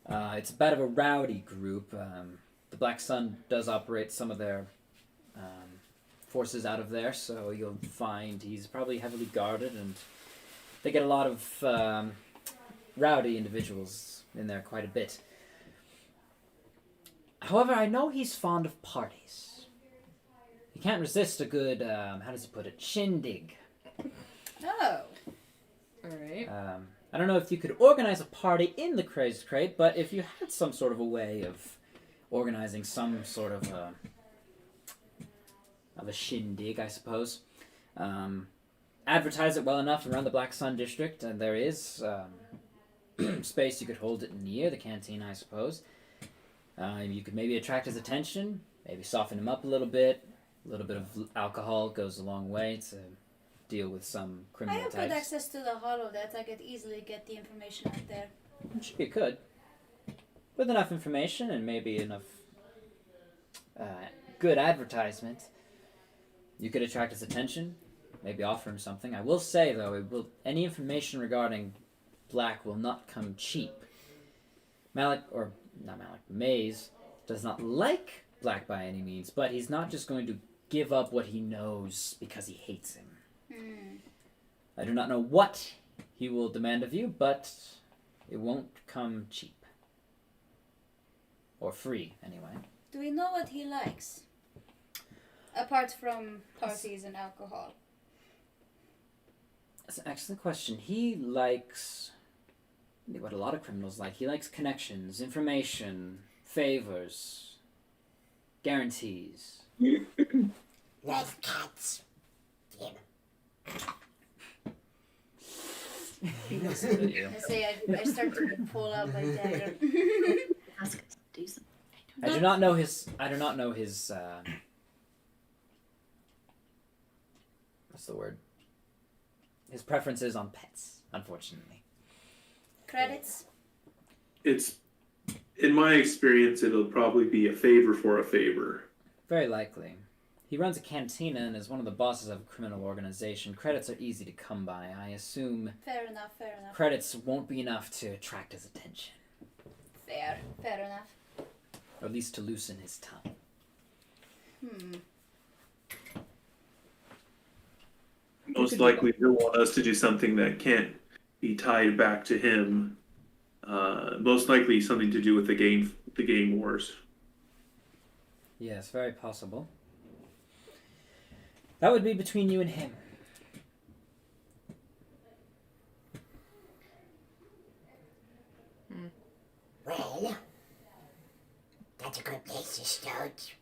It's a bit of a rowdy group. The Black Sun does operate some of their forces out of there, so you'll find he's probably heavily guarded, and they get a lot of rowdy individuals in there quite a bit. However, I know he's fond of parties. He can't resist a good, how does he put it, shindig. Oh. Alright. I don't know if you could organize a party in the Crazed Krayt, but if you had some sort of a way of organizing some sort of a shindig, I suppose, advertise it well enough around the Black Sun district, and there is space you could hold it near the canteen, I suppose. You could maybe attract his attention, maybe soften him up a little bit. A little bit of alcohol goes a long way to deal with some I criminal have types. good access to the hollow that I could easily get the information out there. You could. With enough information and maybe enough good advertisement, you could attract his attention, maybe offer him something. I will say, though, any information regarding Black will not come cheap. Maze does not like Black by any means, but he's not just going to give up what he knows because he hates him. I do not know what he will demand of you, but it won't come cheap. Or free, anyway. Do we know what he likes? Apart from parties and alcohol. That's an excellent question. He likes what a lot of criminals like. He likes connections, information, favors, guarantees. Nice cats. Jim. I say, I start to pull out my dagger. Ask us to do something. I do not know his. What's the word? His preferences on pets, unfortunately. Credits? It's, in my experience, it'll probably be a favor for a favor. Very likely. He runs a cantina and is one of the bosses of a criminal organization. Credits are easy to come by. I assume Fair enough. credits won't be enough to attract his attention. Fair enough. Or at least to loosen his tongue. Most likely he'll want us to do something that can't be tied back to him. Most likely something to do with the game wars. Yes, very possible. That would be between you and him. Well, that's a good place to start.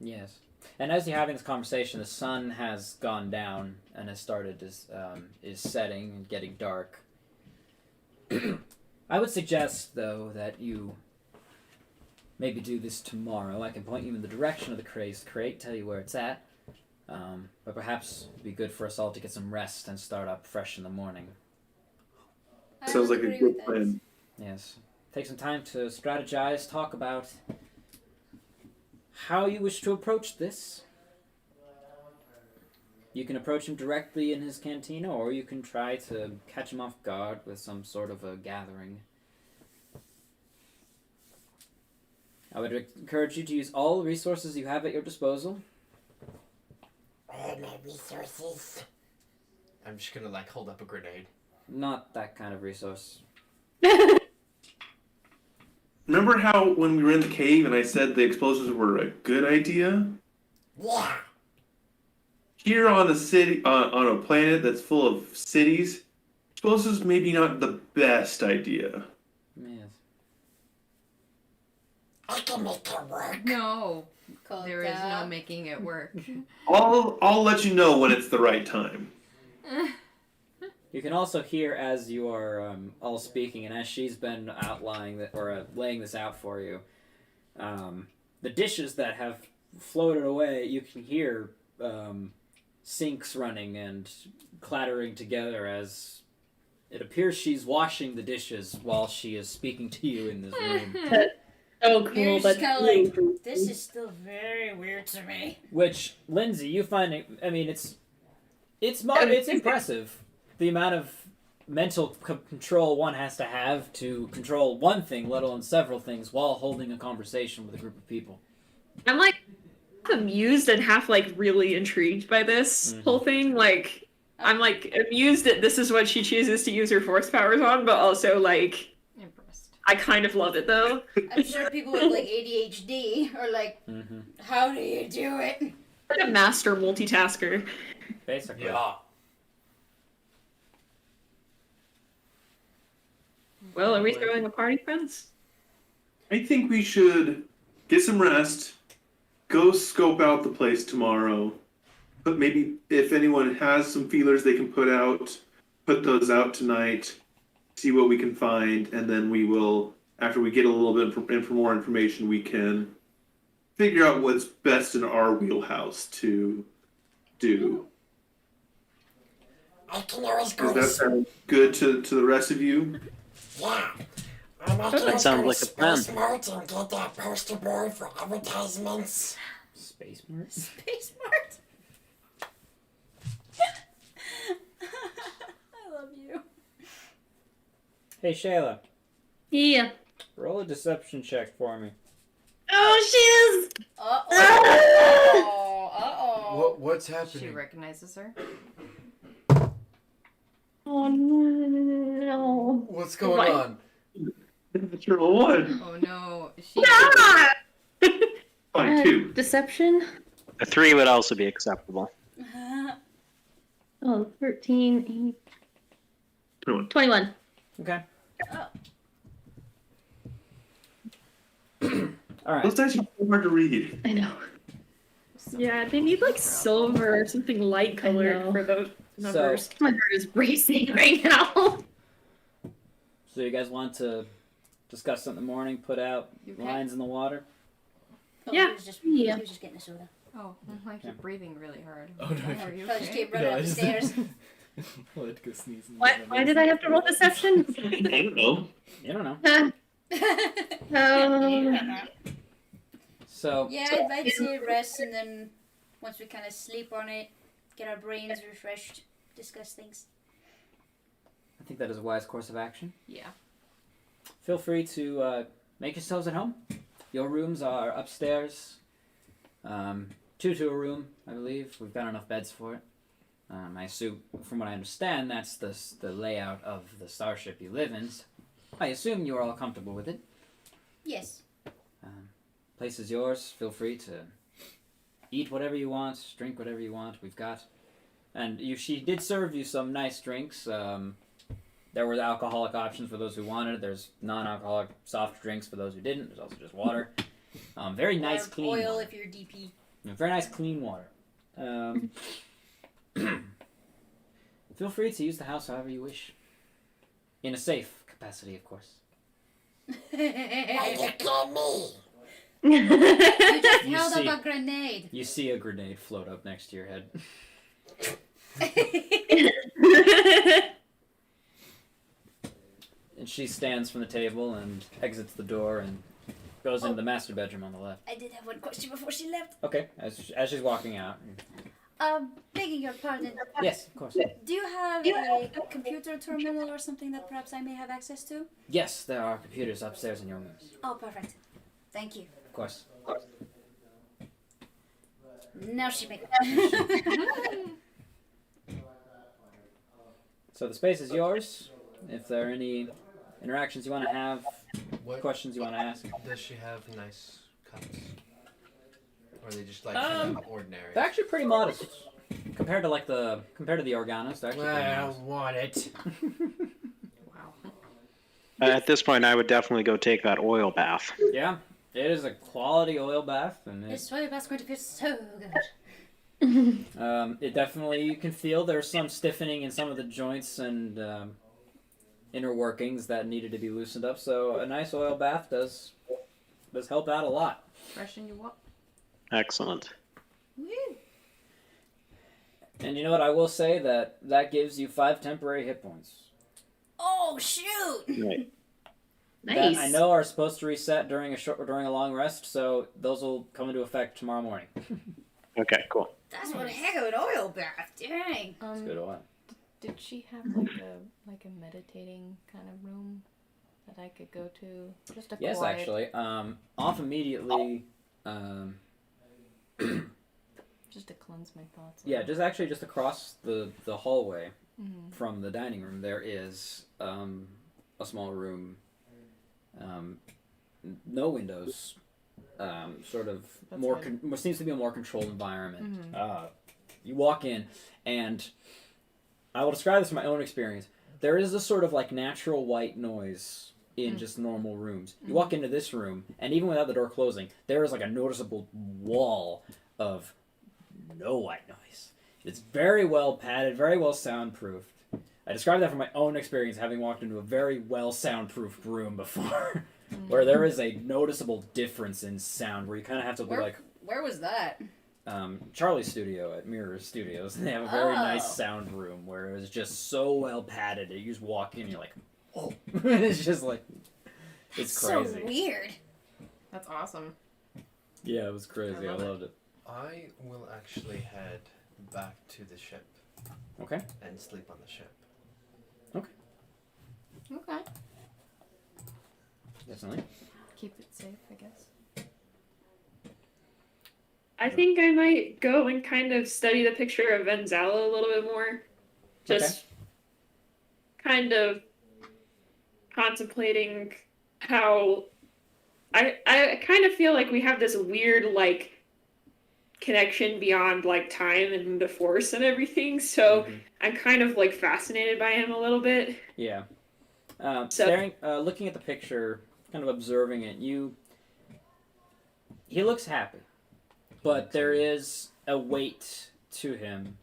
Yes. And as you're having this conversation, the sun has gone down and has started is setting and getting dark. I would suggest, though, that you maybe do this tomorrow. I can point you in the direction of the Crazed Krayt, tell you where it's at. But perhaps it'd be good for us all to get some rest and start up fresh in the morning. Sounds like a good plan. Yes. Take some time to strategize, talk about how you wish to approach this. You can approach him directly in his cantina, or you can try to catch him off guard with some sort of a gathering. I would encourage you to use all the resources you have at your disposal. What are my resources? I'm just gonna hold up a grenade. Not that kind of resource. Remember how when we were in the cave and I said the explosives were a good idea? Yeah. Here on on a planet that's full of cities, explosives maybe not the best idea. Yes. I can make it work. No, Call there it is no out. making it work. I'll let you know when it's the right time. You can also hear as you are all speaking, and as she's been outlining laying this out for you, the dishes that have floated away. You can hear sinks running and clattering together as it appears she's washing the dishes while she is speaking to you in this room. So cool, You're but just kind of like, this is still very weird to me. Which, Lindsay, you find it. I mean, it's impressive the amount of mental control one has to have to control one thing, let alone several things, while holding a conversation with a group of people. I'm like amused and half like really intrigued by this whole thing. Like, I'm like amused that this is what she chooses to use her force powers on, but also like Impressed. I kind of love it though. I'm sure people with like ADHD are like, how do you do it? Like a master multitasker. Basically. Yeah. Well, are we throwing a party, friends? I think we should get some rest, go scope out the place tomorrow, but maybe if anyone has some feelers they can put those out tonight, see what we can find, and then we will, after we get a little bit more information, we can figure out what's best in our wheelhouse to do. I can always go Does to that sound good to the rest of you? Yeah. I can always sounds go like to a plan. Space Mart and get that poster board for advertisements. Space Mart? Space Mart. I love you. Hey, Shayla. Yeah. Roll a deception check for me. Oh, she is. Uh-oh. What's She happening? recognizes her. Oh no. What's going What? on? Natural one. Oh no. She. Ah! Fine, two. Deception. A 3 would also be acceptable. Oh, 13, 8, 21. Okay. Oh. All right. Those dice are so hard to read. I know. Yeah, they need like silver or something light colored for those numbers. My heart is racing right now. So you guys want to discuss it in the morning, put out Okay. lines in the water? Oh, Yeah. He was just getting a soda. Oh, I keep breathing really hard. Oh, no. Are you Probably just okay? keep running up the stairs. Let go sneeze. Why did I have to roll deception? I don't know. You don't know. So Yeah, I'd say rest, and then once we kind of sleep on it, get our brains refreshed, discuss things. I think that is a wise course of action. Yeah. Feel free to make yourselves at home. Your rooms are upstairs. 2 to a room, I believe. We've got enough beds for it. I assume, from what I understand, that's the layout of the starship you live in. I assume you're all comfortable with it. Yes. Place is yours. Feel free to eat whatever you want, drink whatever you want. We've got, and she did serve you some nice drinks. There were alcoholic options for those who wanted. There's non-alcoholic soft drinks for those who didn't. There's also just water. Very nice, Or clean oil water. if you're DP. Very nice, clean water. Feel free to use the house however you wish. In a safe capacity, of course. Why you kill me? You just You held see. up a grenade. You see a grenade float up next to your head. And she stands from the table and exits the door and goes into the master bedroom on the left. I did have one question before she left. Okay, as she's walking out. Begging your pardon. Yes, of course. Do you have a computer terminal or something that perhaps I may have access to? Yes, there are computers upstairs in your rooms. Oh, perfect. Thank you. Of course. Now she makes. So the space is yours. If there are any interactions you want to have, What questions you want to ask. does she have? Nice cups, or are they just like kind of ordinary? They're actually pretty modest compared to the Organos. They're actually pretty I modest. don't want it. Wow. At this point, I would definitely go take that oil bath. Yeah, it is a quality oil bath, and This soy bath's going to feel so good. it definitely, you can feel there's some stiffening in some of the joints and inner workings that needed to be loosened up. So a nice oil bath does help out a lot. Freshen you up. Excellent. Woo. And you know what? I will say that gives you 5 temporary hit points. Oh shoot! Right. Nice. That I know are supposed to reset during a long rest, so those will come into effect tomorrow morning. Okay, cool. That's one heck of an oil bath. Dang. It's good oil. Did she have like a meditating kind of room that I could go to? Just a Yes, quiet... actually. Off immediately. Just to cleanse my thoughts. Yeah, just across the hallway Mm-hmm. from the dining room, there is a small room. No windows. Sort of That's more good. seems to be a more controlled environment. Mm-hmm. You walk in, and I will describe this from my own experience. There is a sort of like natural white noise in just normal rooms. You walk into this room, and even without the door closing, there is like a noticeable wall of no white noise. It's very well padded, very well soundproofed. I describe that from my own experience, having walked into a very well soundproofed room before, where there is a noticeable difference in sound, where you kind of have to be like, Where was that? Charlie's studio at Mirror Studios. They have a very nice sound room where it was just so well padded that you just walk in and you're like, oh. It's just like, it's crazy. So weird. That's awesome. Yeah, it was crazy. I love it. loved it. I will actually head back to the ship Okay. and sleep on the ship. Okay. Definitely. Keep it safe, I guess. I think I might go and kind of study the picture of Ben Zallow a little bit more. Just kind of contemplating how I kind of feel like we have this weird like connection beyond like time and the force and everything. So I'm kind of like fascinated by him a little bit. Yeah. So- Looking at the picture, kind of observing it, he looks happy, but there is a weight to him.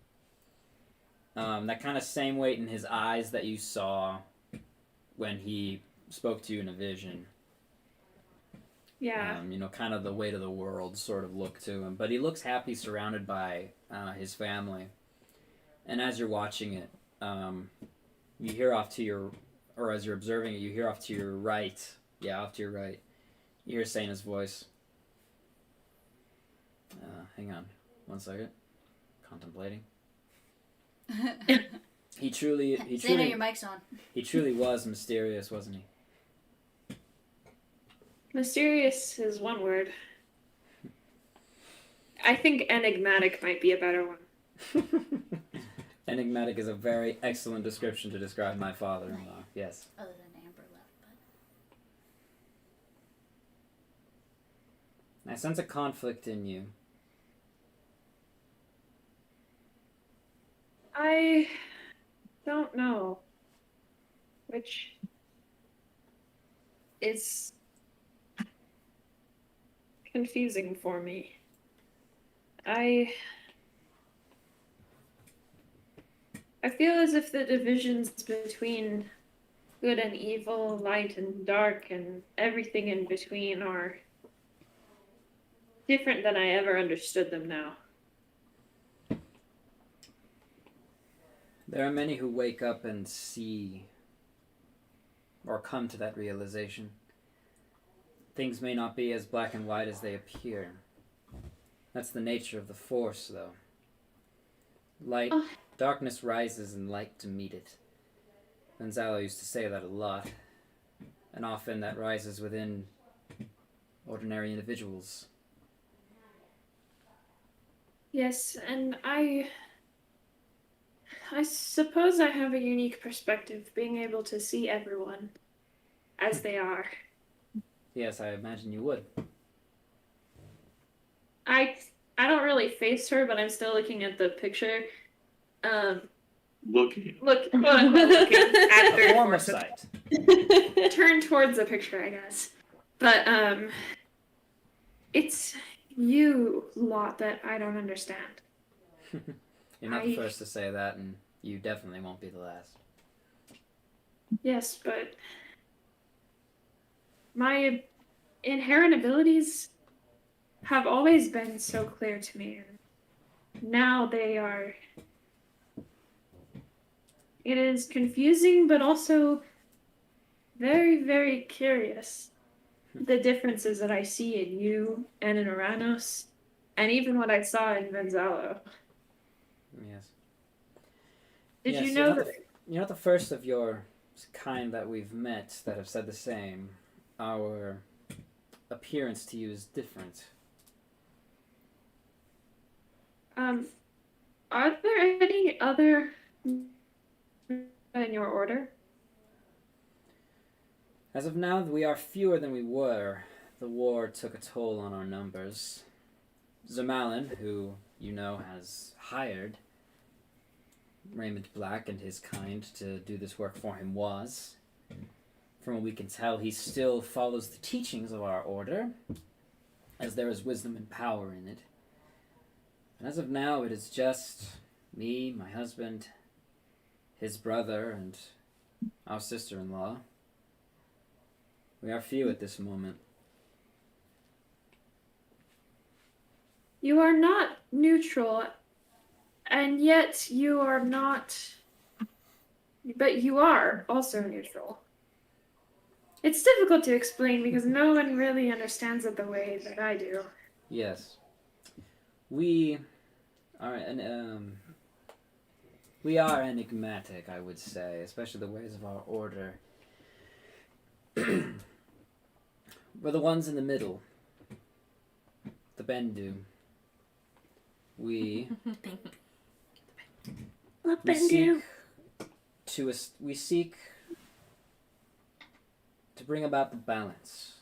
That kind of same weight in his eyes that you saw when he spoke to you in a vision. Yeah. Kind of the weight of the world sort of look to him, but he looks happy, surrounded by his family. And as you're watching it, you hear off to your, or as you're observing it, you hear off to your right. Yeah, off to your right. You hear Sana's voice. Hang on, 1 second. Contemplating. He truly, Sana, your mic's on. he truly was mysterious, wasn't he? Mysterious is one word. I think enigmatic might be a better one. Enigmatic is a very excellent description to describe my father-in-law. Yes. Other than Amber left, but I sense a conflict in you. I don't know. Which is confusing for me. I feel as if the divisions between good and evil, light and dark, and everything in between are different than I ever understood them now. There are many who wake up and see or come to that realization. Things may not be as black and white as they appear. That's the nature of the Force, though. Darkness rises and light to meet it. Ben Zallow used to say that a lot. And often that rises within ordinary individuals. Yes, and I suppose I have a unique perspective, being able to see everyone as they are. Yes, I imagine you would. I don't really face her, but I'm still looking at the picture. Looking. Look, quote unquote, looking at A her. form of sight. Turn towards the picture, I guess. But it's you lot that I don't understand. You're not the first to say that, and you definitely won't be the last. Yes, but my inherent abilities have always been so clear to me, and now they are. It is confusing, but also very, very curious. The differences that I see in you and in Oranous, and even what I saw in Ben Zallow. Yes. Did Yes, you know that? You're not the first of your kind that we've met that have said the same. Our appearance to you is different. Are there any other in your order? As of now, we are fewer than we were. The war took a toll on our numbers. Zermalin, who you know has hired Raymont Black and his kind to do this work for him, was. From what we can tell, he still follows the teachings of our order, as there is wisdom and power in it. And as of now, it is just me, my husband, his brother, and our sister-in-law. We are few at this moment. You are not neutral, and yet you are not. But you are also neutral. It's difficult to explain because no one really understands it the way that I do. Yes. We are we are enigmatic, I would say, especially the ways of our order. We're the ones in the middle. The Bendu. We seek to bring about the balance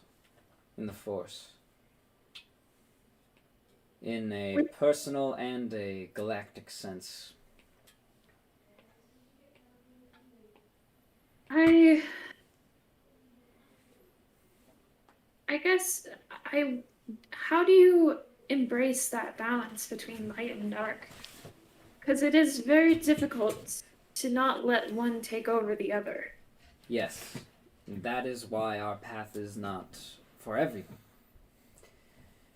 in the Force. In a personal and a galactic sense. I guess how do you embrace that balance between light and dark? Because it is very difficult to not let one take over the other. Yes, that is why our path is not for everyone.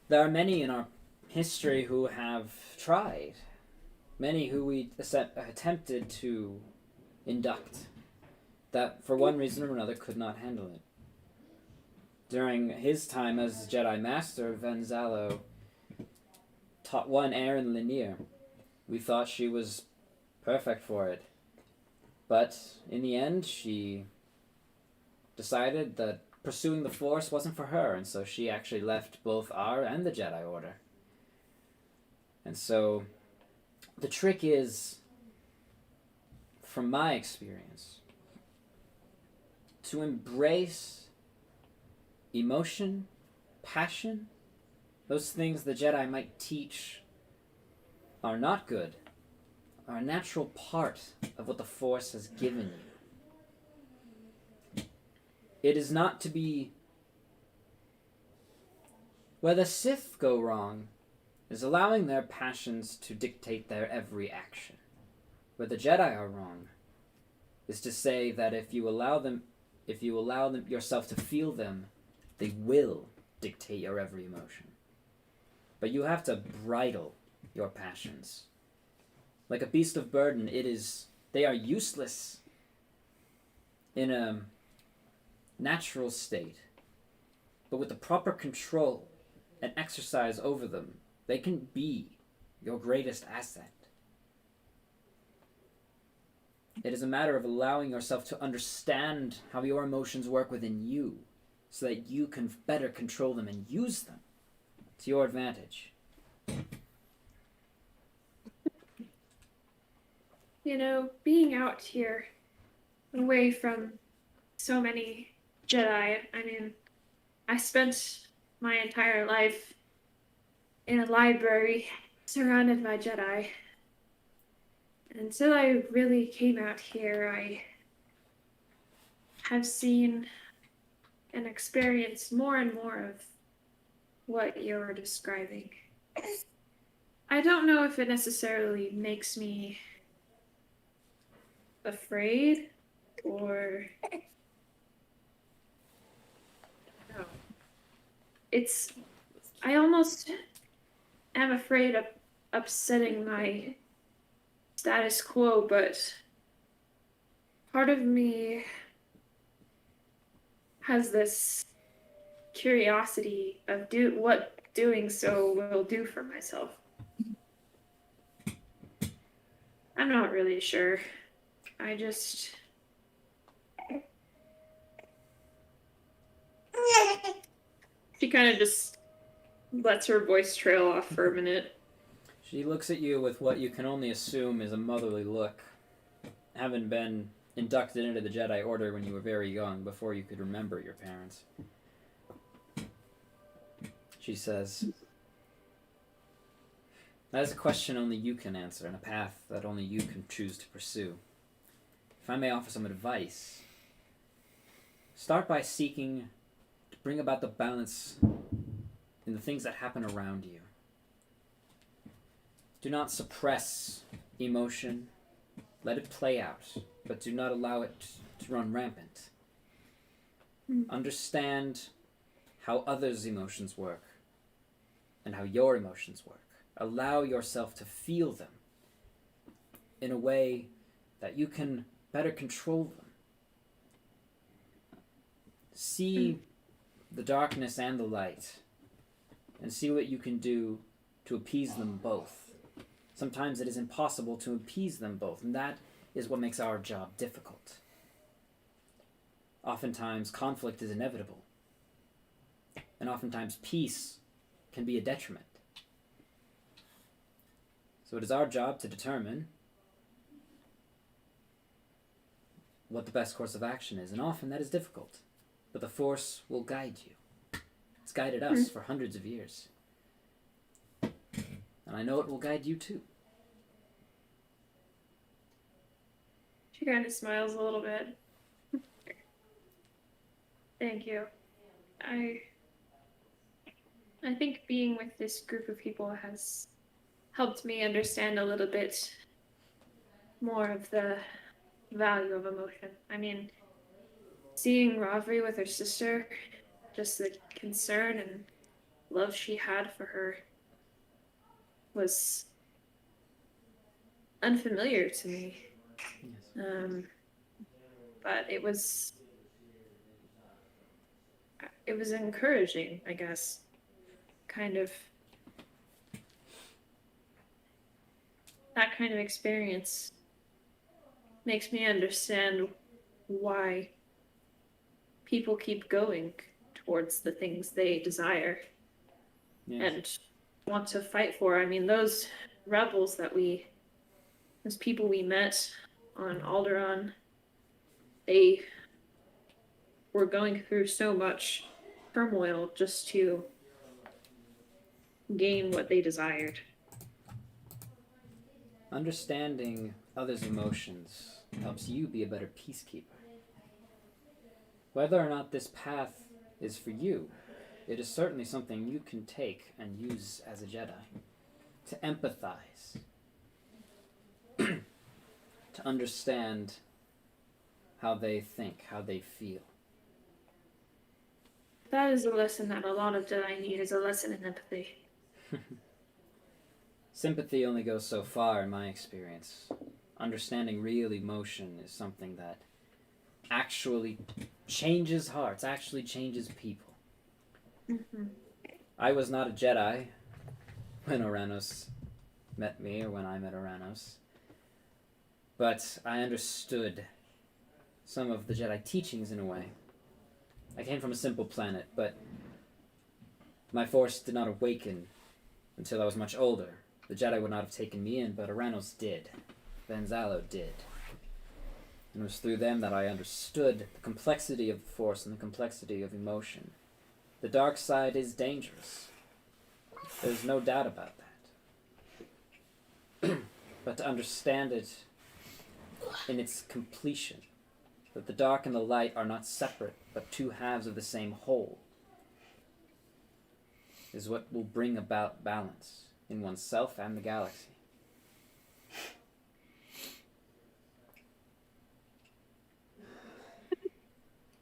There are many in our history who have tried, many who we attempted to induct, that for one reason or another could not handle it. During his time as Jedi Master, Van Zallow taught one Aaron Lanier. We thought she was perfect for it. But in the end, she decided that pursuing the Force wasn't for her, and so she actually left both our and the Jedi Order. And so the trick is, from my experience, to embrace emotion, passion, those things the Jedi might teach are not good, are a natural part of what the Force has given you. It is not to be... Where the Sith go wrong is allowing their passions to dictate their every action. Where the Jedi are wrong is to say that if you allow them yourself to feel them, they will dictate your every emotion. But you have to bridle your passions. Like a beast of burden, they are useless in a natural state. But with the proper control and exercise over them, they can be your greatest asset. It is a matter of allowing yourself to understand how your emotions work within you, so that you can better control them and use them to your advantage. You know, being out here, away from so many Jedi, I mean, I spent my entire life in a library surrounded by Jedi. Until I really came out here, I have seen and experienced more and more of what you're describing. I don't know if it necessarily makes me afraid or no. I almost am afraid of upsetting my status quo, but part of me has this curiosity of what doing so will do for myself. I'm not really sure. I just... She kind of just lets her voice trail off for a minute. She looks at you with what you can only assume is a motherly look, having been inducted into the Jedi Order when you were very young, before you could remember your parents. She says, "That is a question only you can answer, and a path that only you can choose to pursue. If I may offer some advice, start by seeking to bring about the balance in the things that happen around you. Do not suppress emotion. Let it play out, but do not allow it to run rampant. Understand how others' emotions work and how your emotions work. Allow yourself to feel them in a way that you can better control them. See the darkness and the light, and see what you can do to appease them both. Sometimes it is impossible to appease them both, and that is what makes our job difficult. Oftentimes, conflict is inevitable, and oftentimes peace can be a detriment. So it is our job to determine what the best course of action is, and often that is difficult, but the Force will guide you. It's guided us for hundreds of years. And I know it will guide you too." She kind of smiles a little bit. Thank you. I think being with this group of people has helped me understand a little bit more of the value of emotion. I mean, seeing Ravri with her sister, just the concern and love she had for her was unfamiliar to me. Yes. But it was encouraging, I guess. Kind of that kind of experience makes me understand why people keep going towards the things they desire and want to fight for. I mean, those rebels those people we met on Alderaan, they were going through so much turmoil just to gain what they desired. Understanding others' emotions helps you be a better peacekeeper. Whether or not this path is for you, it is certainly something you can take and use as a Jedi. To empathize. To understand how they think, how they feel. That is a lesson that a lot of Jedi need, is a lesson in empathy. Sympathy only goes so far in my experience. Understanding real emotion is something that actually changes hearts, actually changes people. I was not a Jedi when Oranous met me, or when I met Oranous, but I understood some of the Jedi teachings in a way. I came from a simple planet, but my Force did not awaken until I was much older. The Jedi would not have taken me in, but Oranous did. Ben Zallow did. And it was through them that I understood the complexity of the Force and the complexity of emotion. The dark side is dangerous. There's no doubt about that. But to understand it in its completion, that the dark and the light are not separate, but two halves of the same whole, is what will bring about balance in oneself and the galaxy.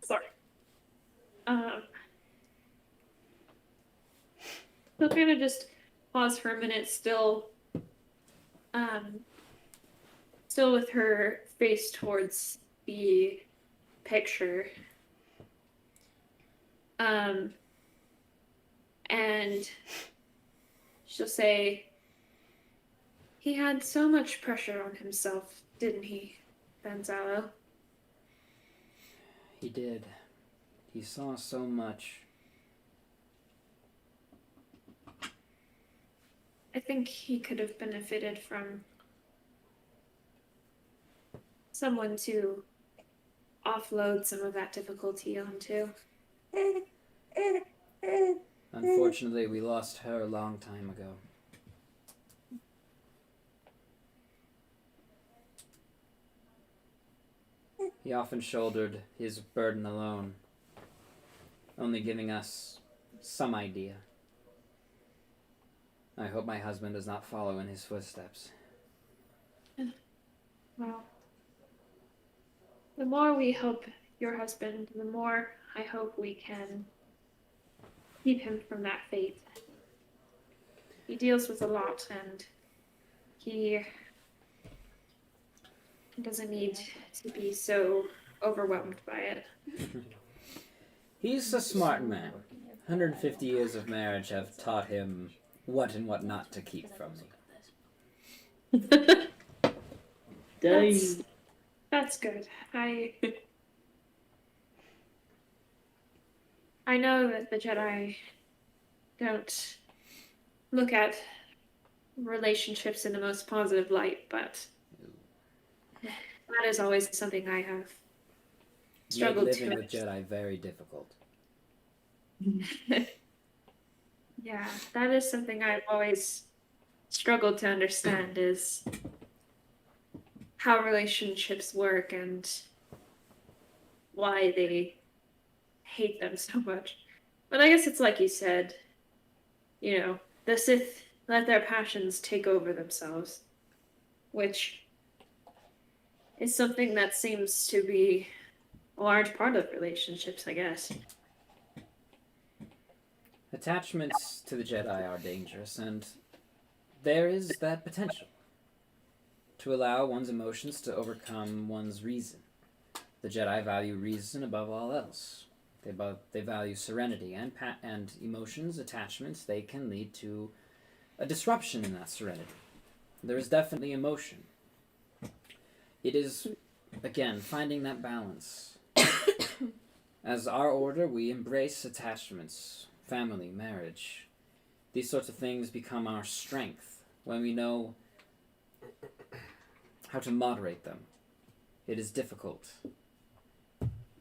Sorry. He'll kind of just pause for a minute, still with her face towards the picture. And she'll say, "He had so much pressure on himself, didn't he? Ben Zallow. He did. He saw so much. I think he could have benefited from someone to offload some of that difficulty onto. Unfortunately, we lost her a long time ago. He often shouldered his burden alone, only giving us some idea. I hope my husband does not follow in his footsteps. Well, the more we help your husband, the more I hope we can keep him from that fate. He deals with a lot, and he doesn't need to be so overwhelmed by it. He's a smart man. 150 years of marriage have taught him what and what not to keep from me. That's good. I know that the Jedi don't look at relationships in the most positive light, but that is always something I have struggled Made to living with Jedi very difficult. Yeah, that is something I've always struggled to understand is how relationships work and why they hate them so much. But I guess it's like you said, you know, the Sith let their passions take over themselves, which is something that seems to be a large part of relationships, I guess. Attachments to the Jedi are dangerous, and there is that potential to allow one's emotions to overcome one's reason. The Jedi value reason above all else. They value serenity and emotions, attachments. They can lead to a disruption in that serenity. There is definitely emotion. It is, again, finding that balance. As our order, we embrace attachments, family, marriage. These sorts of things become our strength when we know how to moderate them. It is difficult.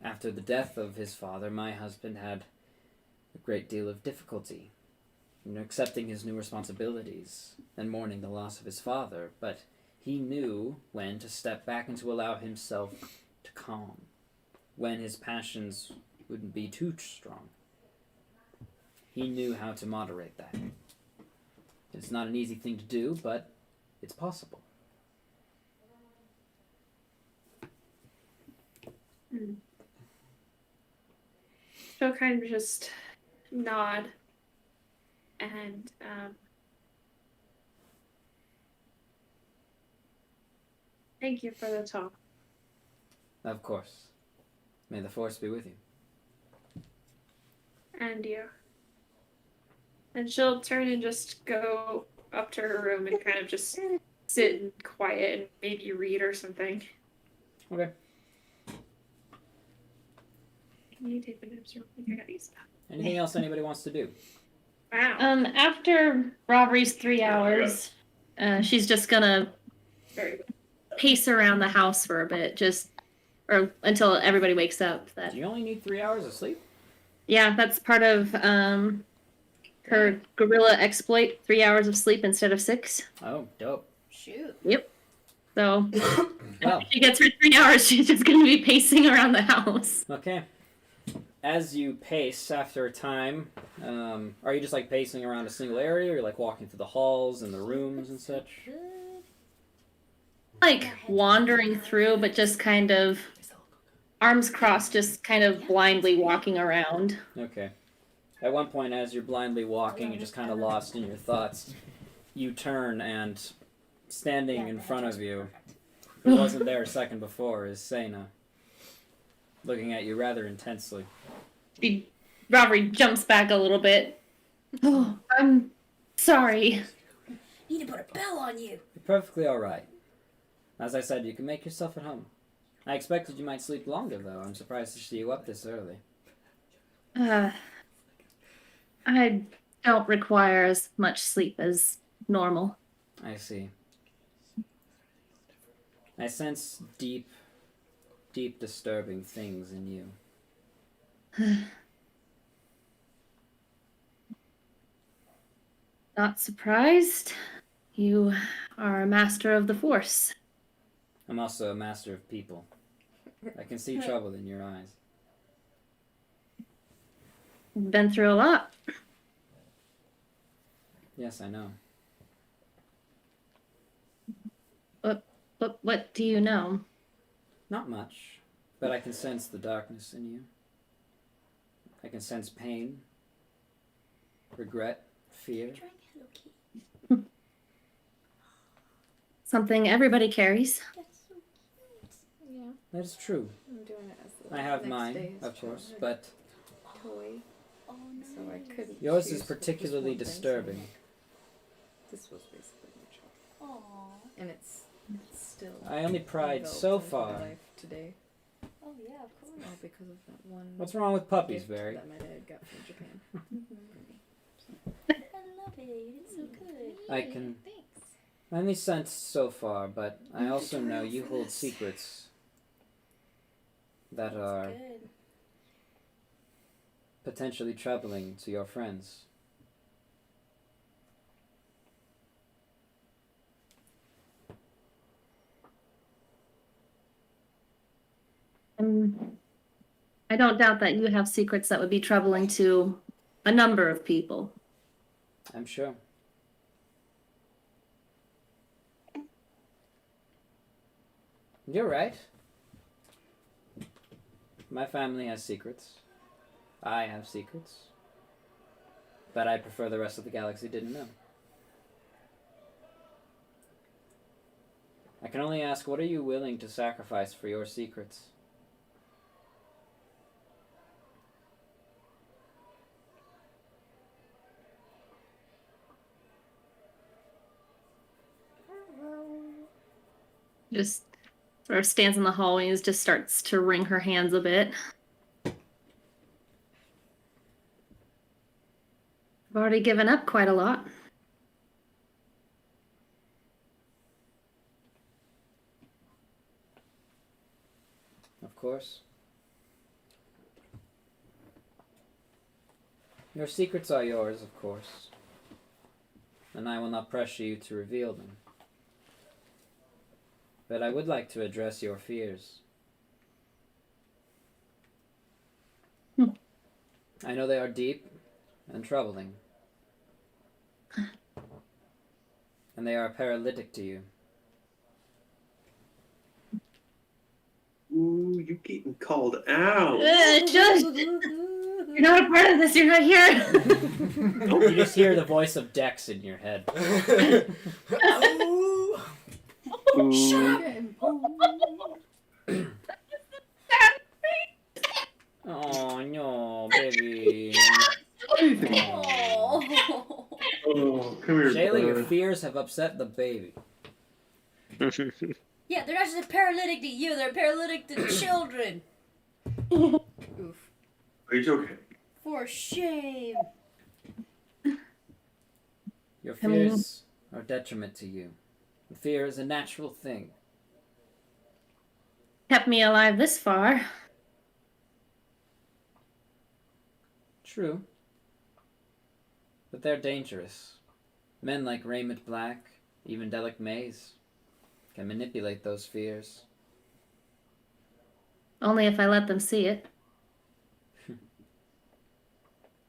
After the death of his father, my husband had a great deal of difficulty in accepting his new responsibilities and mourning the loss of his father, but he knew when to step back and to allow himself to calm, when his passions wouldn't be too strong. He knew how to moderate that. It's not an easy thing to do, but it's possible. So kind of just nod and thank you for the talk. Of course. May the Force be with you. And you. And she'll turn and just go up to her room and kind of just sit and quiet and maybe read or something. Okay. Can you take the notes real quick? I got these. Anything else anybody wants to do? Wow. After Robbery's 3 hours, she's just gonna Very good. pace around the house for a bit, or until everybody wakes up. Do you only need 3 hours of sleep? Yeah, that's part of her gorilla exploit. 3 hours of sleep instead of 6. Oh, dope. Shoot. Yep. So Well, if she gets her 3 hours, she's just gonna be pacing around the house. okay. As you pace after a time, are you just like pacing around a single area, or you're like walking through the halls and the rooms and such? Like wandering through, but just kind of arms crossed, just kind of blindly walking around. Okay. At one point, as you're blindly walking and just kind of lost in your thoughts, you turn and standing in front of you, who wasn't there a second before, is Sana, looking at you rather intensely. Robbery jumps back a little bit. Oh, I'm sorry. Need to put a bell on you. You're perfectly alright. As I said, you can make yourself at home. I expected you might sleep longer, though. I'm surprised to see you up this early. I don't require as much sleep as normal. I see. I sense deep, disturbing things in you. Not surprised. You are a master of the Force. I'm also a master of people. I can see trouble in your eyes. Been through a lot. Yes, I know. What do you know? Not much, but I can sense the darkness in you. I can sense pain, regret, fear. Something everybody carries. Yeah, That is true. I'm doing it as the I have next mine, day's of course, childhood but toy. Oh, no. So I couldn't. yours choose is just particularly one thing, so disturbing. This was basically my child, Aww. and it's still. I only pried enveloped so into my far. life today, Oh, yeah, of course. all because of that one. What's wrong with puppies, gift Barry? that my dad got from Japan. I love it. It's so good. I can Thanks. I only sensed so far, but I also know you hold secrets that are Good. potentially troubling to your friends. I don't doubt that you have secrets that would be troubling to a number of people. I'm sure. You're right. My family has secrets. I have secrets. But I prefer the rest of the galaxy didn't know. I can only ask, what are you willing to sacrifice for your secrets? Just sort of stands in the hallway and just starts to wring her hands a bit. I've already given up quite a lot. Of course. Your secrets are yours, of course. And I will not pressure you to reveal them. But I would like to address your fears. I know they are deep and troubling. And they are paralytic to you. Ooh, you getting called out. Just, you're not a part of this, you're not here. You just hear the voice of Dex in your head. Oh no, baby. Oh. Oh, come here. Shayla, your bud. fears have upset the baby. Yeah, they're not just paralytic to you, they're paralytic to children. Oof. Are you okay? For shame. Your fears are detriment to you. Fear is a natural thing. Kept me alive this far. True. But they're dangerous. Men like Raymont Black, even Delic Maze, can manipulate those fears. Only if I let them see it.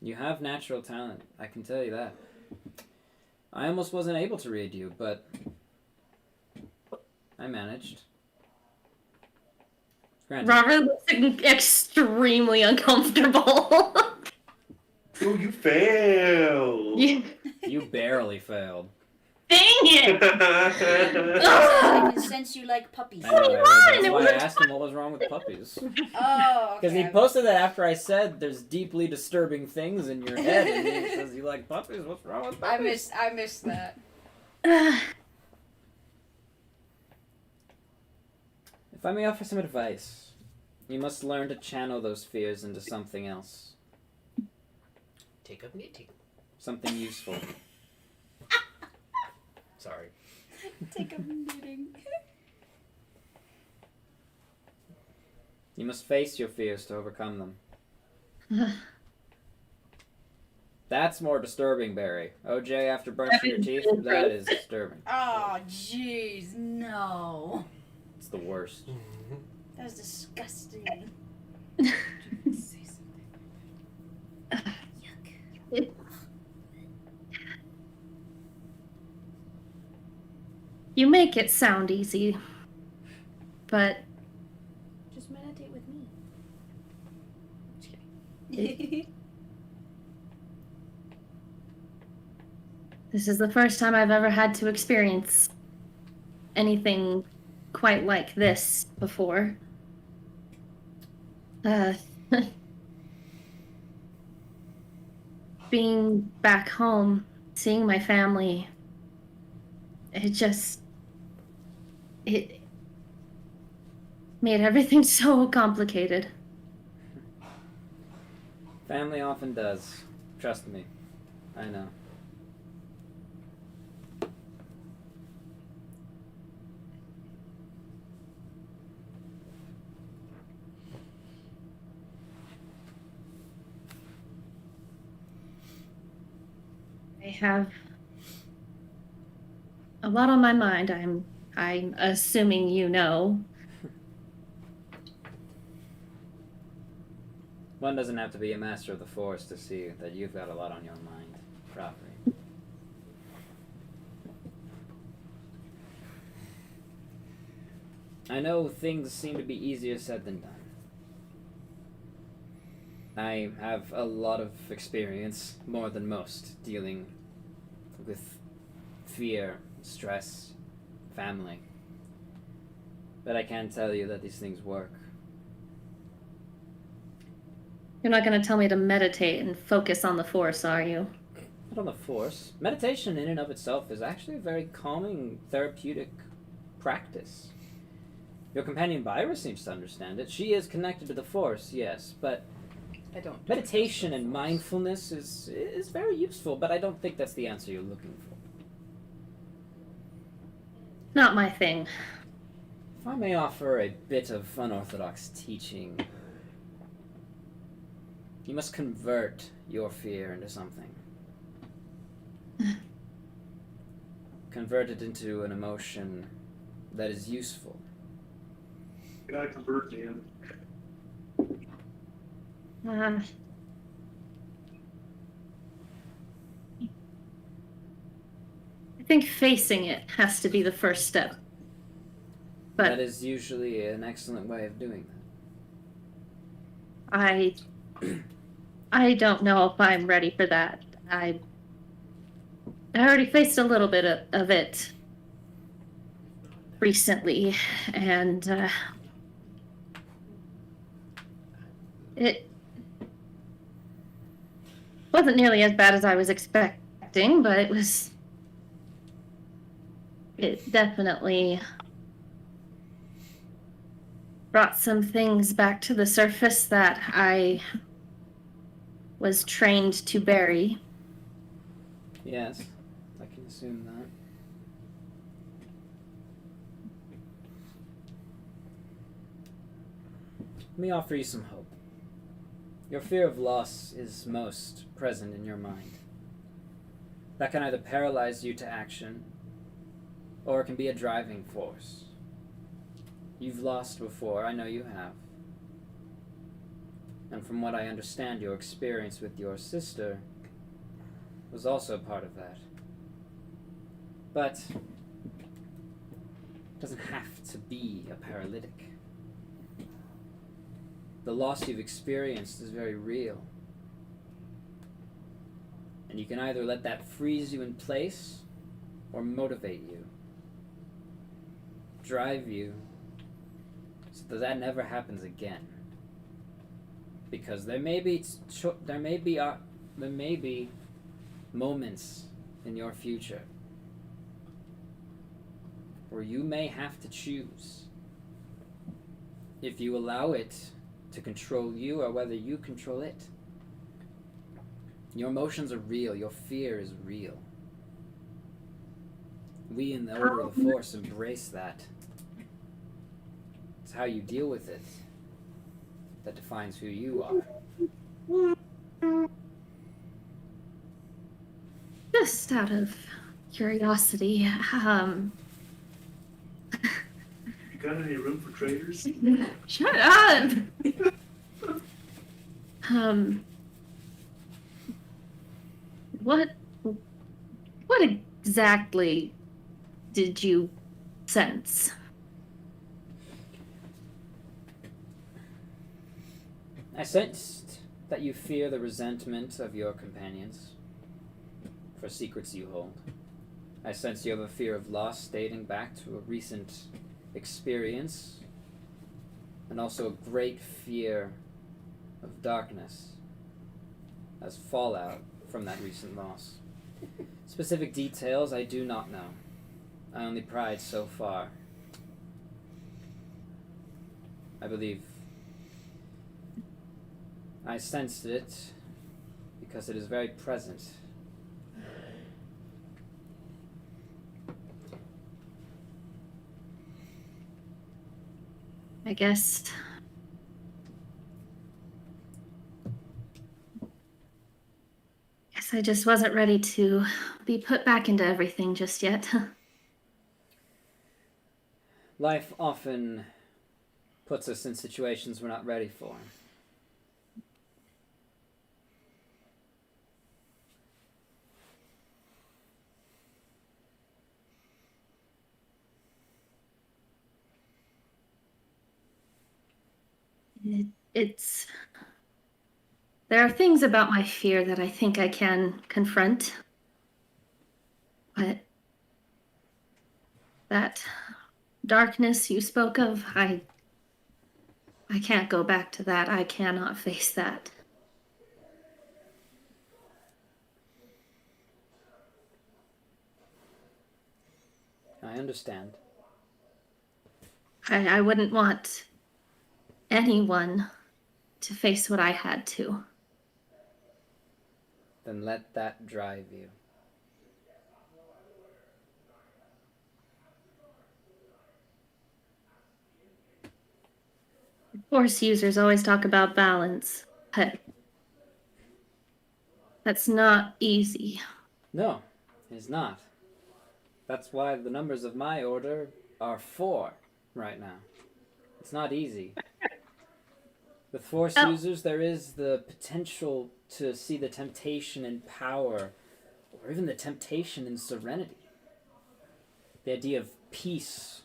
You have natural talent, I can tell you that. I almost wasn't able to read you, but I managed. Granted, Robert looks extremely uncomfortable. Oh, you failed. you barely failed. Dang it! I can sense you like puppies. I know, you that's on? It why I wasn't- asked him what was wrong with puppies. Oh, Because he okay. posted that after I said there's deeply disturbing things in your head, and he says you like puppies. What's wrong with puppies? I missed that. If I may offer some advice, you must learn to channel those fears into something else. Take up knitting. Something useful. Sorry. Take a meeting. You must face your fears to overcome them. That's more disturbing, Barry. OJ, after brushing your teeth, that is disturbing. Oh, jeez, no. It's the worst. That was disgusting. Yuck. You make it sound easy, but Just meditate with me. Just kidding. This is the first time I've ever had to experience anything quite like this before. Being back home, seeing my family, it made everything so complicated. Family often does. Trust me. I know. I have a lot on my mind. I'm assuming you know. One doesn't have to be a master of the Force to see that you've got a lot on your mind, Ravi. I know things seem to be easier said than done. I have a lot of experience, more than most, dealing with fear, stress, family. But I can tell you that these things work. You're not going to tell me to meditate and focus on the Force, are you? Not on the Force. Meditation in and of itself is actually a very calming, therapeutic practice. Your companion Byra seems to understand it. She is connected to the Force, yes, but I don't. meditation and mindfulness is very useful, but I don't think that's the answer you're looking for. Not my thing. If I may offer a bit of unorthodox teaching, you must convert your fear into something. Convert it into an emotion that is useful. Gotta convert, man. I think facing it has to be the first step. But That is usually an excellent way of doing that. I don't know if I'm ready for that. I already faced a little bit of it recently, and it wasn't nearly as bad as I was expecting, but it definitely brought some things back to the surface that I was trained to bury. Yes, I can assume that. Let me offer you some hope. Your fear of loss is most present in your mind. That can either paralyze you to action, or it can be a driving force. You've lost before, I know you have. And from what I understand, your experience with your sister was also part of that. But it doesn't have to be a paralytic. The loss you've experienced is very real. And you can either let that freeze you in place or motivate you, drive you, so that never happens again. Because there may be moments in your future where you may have to choose if you allow it to control you or whether you control it. Your emotions are real. Your fear is real. We in the Order of the Force embrace that. It's how you deal with it that defines who you are. Just out of curiosity, You got any room for traders? shut up. What exactly did you sense? I sensed that you fear the resentment of your companions for secrets you hold. I sense you have a fear of loss dating back to a recent experience, and also a great fear of darkness as fallout from that recent loss. Specific details I do not know. I only pried so far. I believe I sensed it because it is very present. I guess I just wasn't ready to be put back into everything just yet. Life often puts us in situations we're not ready for. There are things about my fear that I think I can confront. But that darkness you spoke of, I can't go back to that. I cannot face that. I understand. I wouldn't want anyone to face what I had to. Then let that drive you. Force users always talk about balance, but that's not easy. No, it's not. That's why the numbers of my order are 4 right now. It's not easy. With Force users, there is the potential to see the temptation in power, or even the temptation in serenity. The idea of peace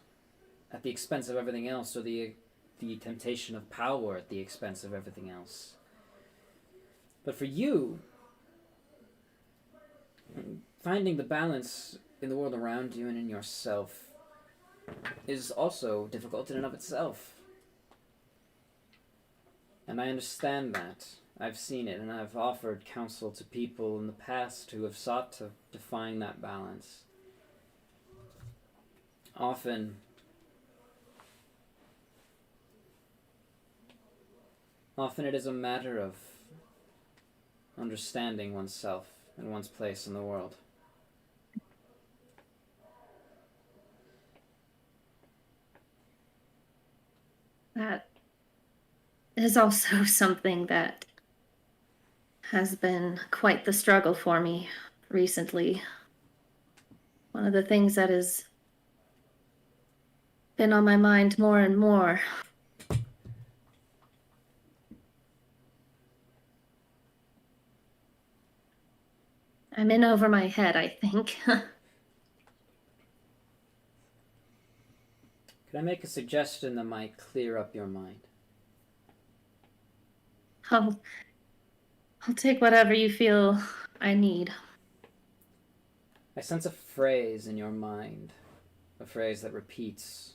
at the expense of everything else, or the temptation of power at the expense of everything else. But for you, finding the balance in the world around you and in yourself is also difficult in and of itself. And I understand that. I've seen it, and I've offered counsel to people in the past who have sought to define that balance. Often it is a matter of understanding oneself and one's place in the world. That is also something that has been quite the struggle for me recently. One of the things that has been on my mind more and more. I'm in over my head, I think. Could I make a suggestion that might clear up your mind? I'll take whatever you feel I need. I sense a phrase in your mind, a phrase that repeats,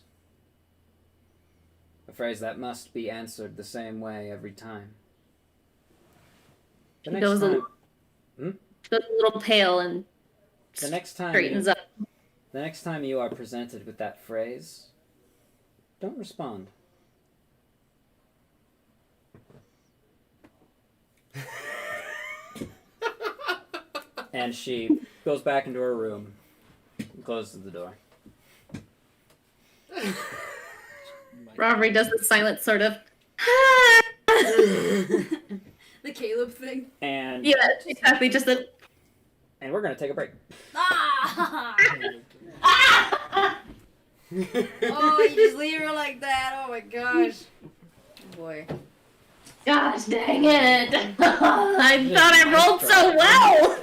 a phrase that must be answered the same way every time. It goes a little pale and the next time straightens up. The next time you are presented with that phrase, don't respond. And she goes back into her room and closes the door. Robbery does the silent sort of. The Caleb thing. And Yeah, exactly. Just a. and we're gonna take a break. Ah! Oh, you just leave her like that. Oh my gosh. Boy. Gosh dang it! I thought I rolled so well.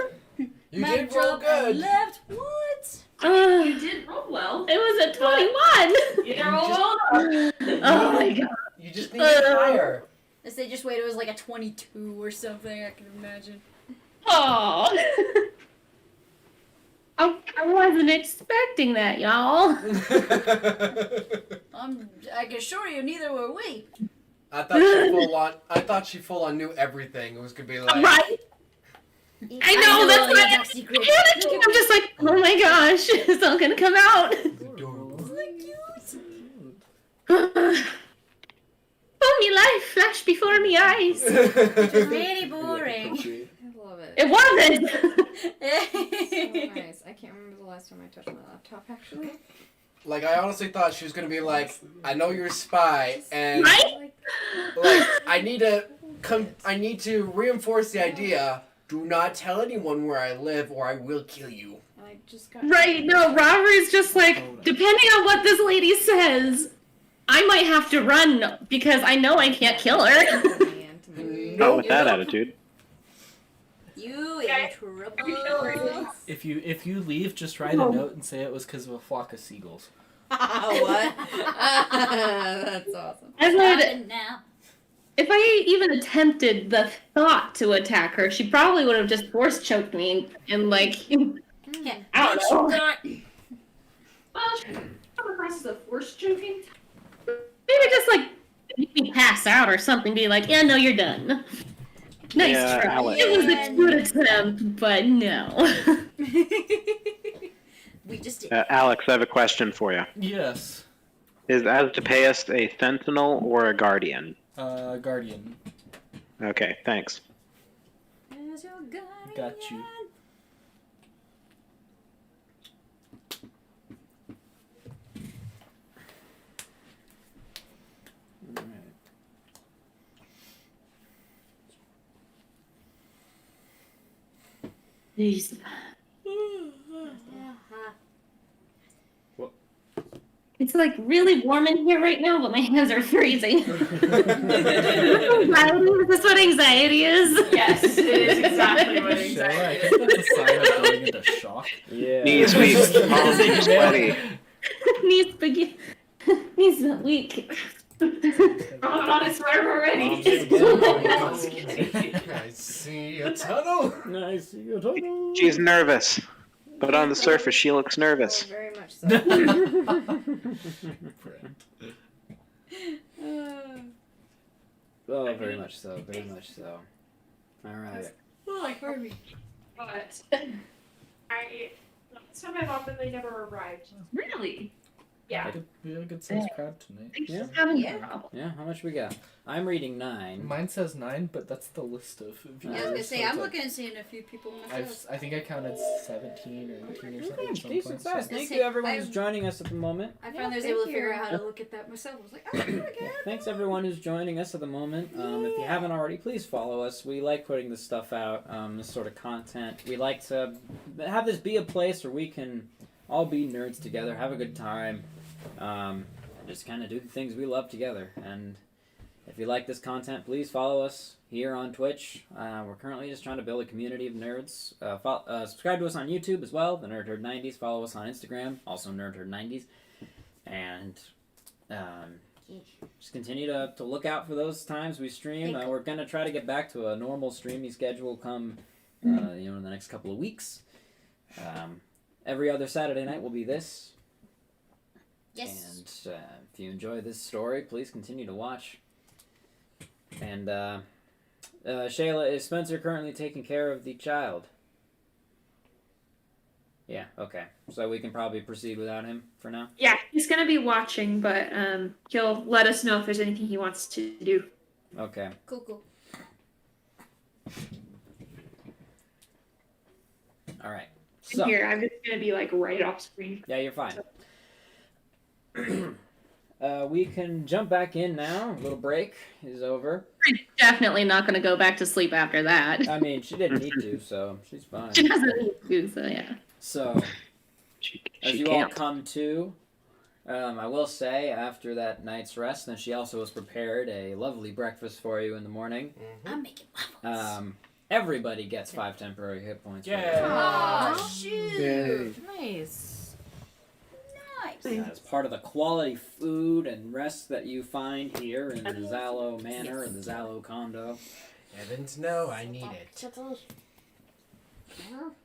You Mic did roll drop and good. left. What? You did roll well. It was a 21. You did roll well. Oh my god. You just need it higher. If they just wait, it was like a 22 or something. I can imagine. Oh. I wasn't expecting that, y'all. I can assure you, neither were we. I thought she full on knew everything. It was gonna be like. Right. I know, that's what I'm just like, oh my gosh, it's all gonna come out. Oh, me life flashed before me eyes. It was really boring. I love it. It wasn't. So nice. I can't remember the last time I touched my laptop, actually. Like, I honestly thought she was gonna be like, I know you're a spy, and Right? like, I need to reinforce the idea. Do not tell anyone where I live, or I will kill you. And I just got Right, no, Robbery's just like, depending on what this lady says, I might have to run because I know I can't kill her. Not with that attitude. You in trouble. If you leave, just write a note and say it was because of a flock of seagulls. What? That's awesome. I Stop would, it now. if I even attempted the thought to attack her, she probably would have just force choked me and like, Yeah. I don't know. Well, she sacrifices a force choking. Maybe just like make me pass out or something. Be like, yeah, no, you're done. Nice Yeah, try. Alex. It was a good attempt, but no. We just did. Alex, I have a question for you. Yes. Is Asclepius a sentinel or a guardian? Guardian. Okay, thanks. As your guardian. Got you. Jeez. It's like really warm in here right now, but my hands are freezing. Is this what anxiety is? Yes, it is exactly what Shall I think that's a sign of going into shock. Yeah. Knees weak, palms sweaty. Knees spaghetti. Knees weak. I'm on a sweater already. I see a tunnel. Nice. You go. She's nervous, but on the surface she looks nervous. Very much so. Oh, very much so. Very much so. All right. Well, like Harvey. But last time I bought them, they never arrived. Really? Yeah. We had a good sized crowd tonight. Yeah. Yeah. Yeah. How much we got? I'm reading 9. Mine says 9, but that's the list of viewers. Yeah, I was gonna say, so I'm it's looking at seeing a few people myself. I think I counted 17 or 18 or something. at some Decent point, size. so- Thank you, everyone who's joining us at the moment. I finally was able to figure out how to look at that myself. I was like, oh, okay. Thanks, everyone who's joining us at the moment. If you haven't already, please follow us. We like putting this stuff out, this sort of content. We like to have this be a place where we can all be nerds together, have a good time, and just kind of do the things we love together. And if you like this content, please follow us here on Twitch. We're currently just trying to build a community of nerds. Subscribe to us on YouTube as well, the NerdHerd90s. Follow us on Instagram, also NerdHerd90s. And just continue to look out for those times we stream. We're going to try to get back to a normal streaming schedule come in the next couple of weeks. Every other Saturday night will be this. Yes. And if you enjoy this story, please continue to watch. And Shayla, is Spencer currently taking care of the child? Yeah, okay. So we can probably proceed without him for now? Yeah, he's gonna be watching, but he'll let us know if there's anything he wants to do. Okay. Cool. All right. So Here, I'm just gonna be like right off screen. yeah, you're fine. We can jump back in now. A little break is over. Definitely not going to go back to sleep after that. I mean, she didn't need to, so she's fine. She doesn't need to, so yeah. So, She as you all can't. come to, I will say, after that night's rest, then she also has prepared a lovely breakfast for you in the morning. I'm making waffles. Everybody gets 5 temporary hit points. for Yeah. that. Oh, shoot. Nice. Nice. As part of the quality food and rest that you find here in the Zallow Manor and the Zallow Condo. Heavens no, I need it.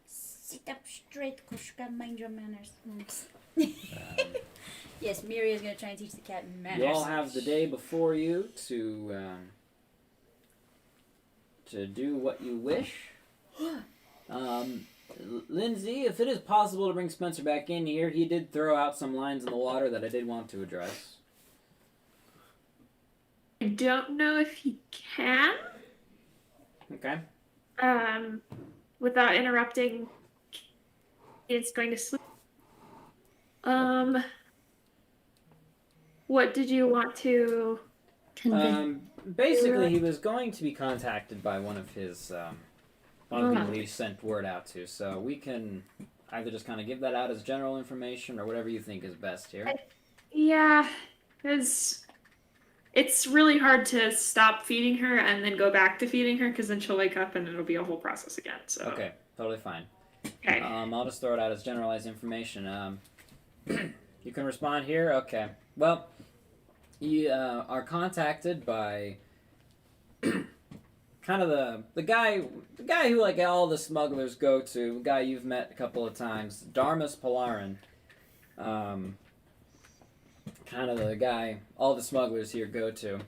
Sit up straight, Kushka, mind your manners. Yes, Miria's gonna try and teach the cat manners. You all have the day before you to do what you wish. Lindsay, if it is possible to bring Spencer back in here, he did throw out some lines in the water that I did want to address. I don't know if he can. Okay. Without interrupting, it's going to sleep. What did you want to? Basically, he was going to be contacted by one of his people he sent word out to, so we can either just kind of give that out as general information or whatever you think is best here. Yeah, because it's really hard to stop feeding her and then go back to feeding her, because then she'll wake up and it'll be a whole process again. So Okay, totally fine. Okay. I'll just throw it out as generalized information. You can respond here? Okay. Well, you are contacted by kind of the guy who like all the smugglers go to, the guy you've met a couple of times, Darmus Polarin. Kind of the guy all the smugglers here go to.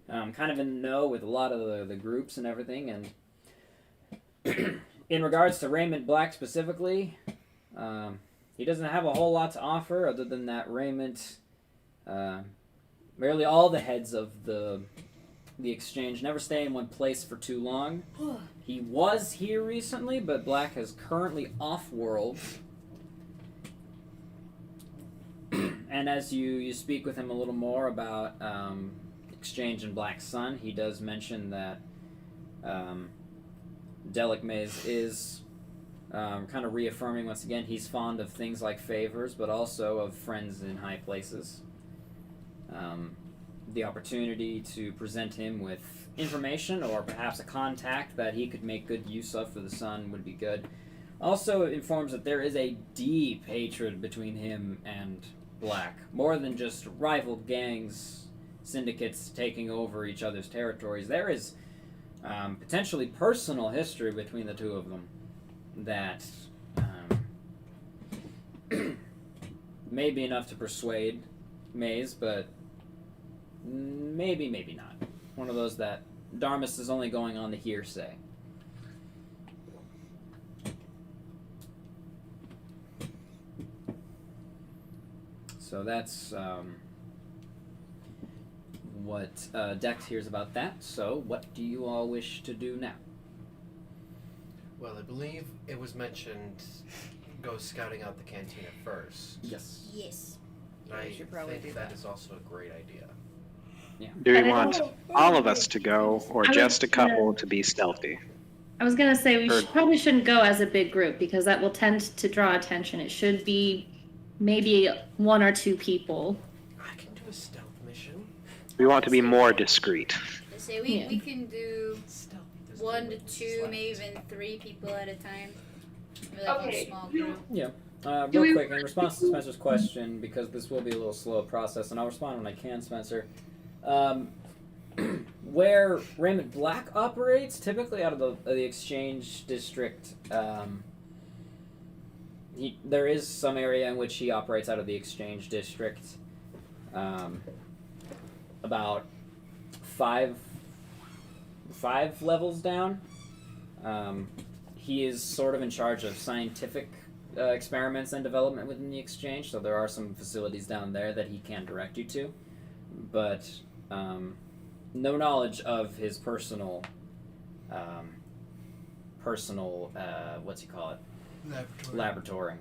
Kind of in the know with a lot of the groups and everything, and in regards to Raymont Black specifically, he doesn't have a whole lot to offer other than that Raymont, merely all the heads of the exchange never stay in one place for too long. He was here recently, but Black is currently off-world. And as you speak with him a little more about exchange and Black's son, he does mention that Delic Maze is kind of reaffirming once again he's fond of things like favors, but also of friends in high places. The opportunity to present him with information or perhaps a contact that he could make good use of for the son would be good. Also, it informs that there is a deep hatred between him and Black, more than just rival gangs, syndicates taking over each other's territories. There is potentially personal history between the two of them that may be enough to persuade Maze, but maybe not. One of those that Darmus is only going on the hearsay. So that's what Dex hears about that. So what do you all wish to do now? Well, I believe it was mentioned go scouting out the cantina first. Yes. Yes. And I should probably think do that that. is also a great idea. Do you And I want don't- all of us to go, or I was just a couple gonna- to be stealthy? I was gonna say we Or- probably shouldn't go as a big group because that will tend to draw attention. It should be maybe 1 or 2 people. I can do a stealth mission. We want to be more discreet. Let's say we, Yeah. we can do Stealthy doesn't 1 to mean 2, slack. maybe even 3 people at a time. Maybe like Okay. a small group. Yeah. Do Real we- quick, in response to Spencer's question, because this will be a little slow process, and I'll respond when I can, Spencer. Where Raymond Black operates, typically out of the exchange district, there is some area in which he operates out of the exchange district. About five levels down. He is sort of in charge of scientific experiments and development within the exchange, so there are some facilities down there that he can direct you to, but no knowledge of his personal what's he call it, laboratory.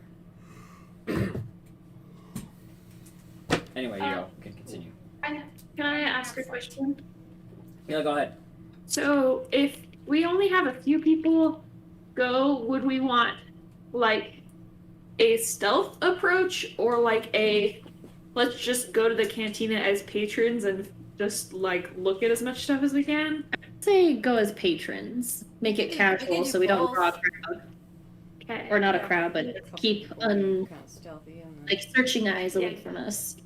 Anyway, you can continue. Can I ask a question? Yeah, go ahead. So, if we only have a few people go, would we want, like, a stealth approach or, like, let's just go to the cantina as patrons and just, like, look at as much stuff as we can? Say go as patrons. Make it casual so we don't draw a crowd. Okay. Or not a crowd, but keep Stealthy and like searching eyes away from us.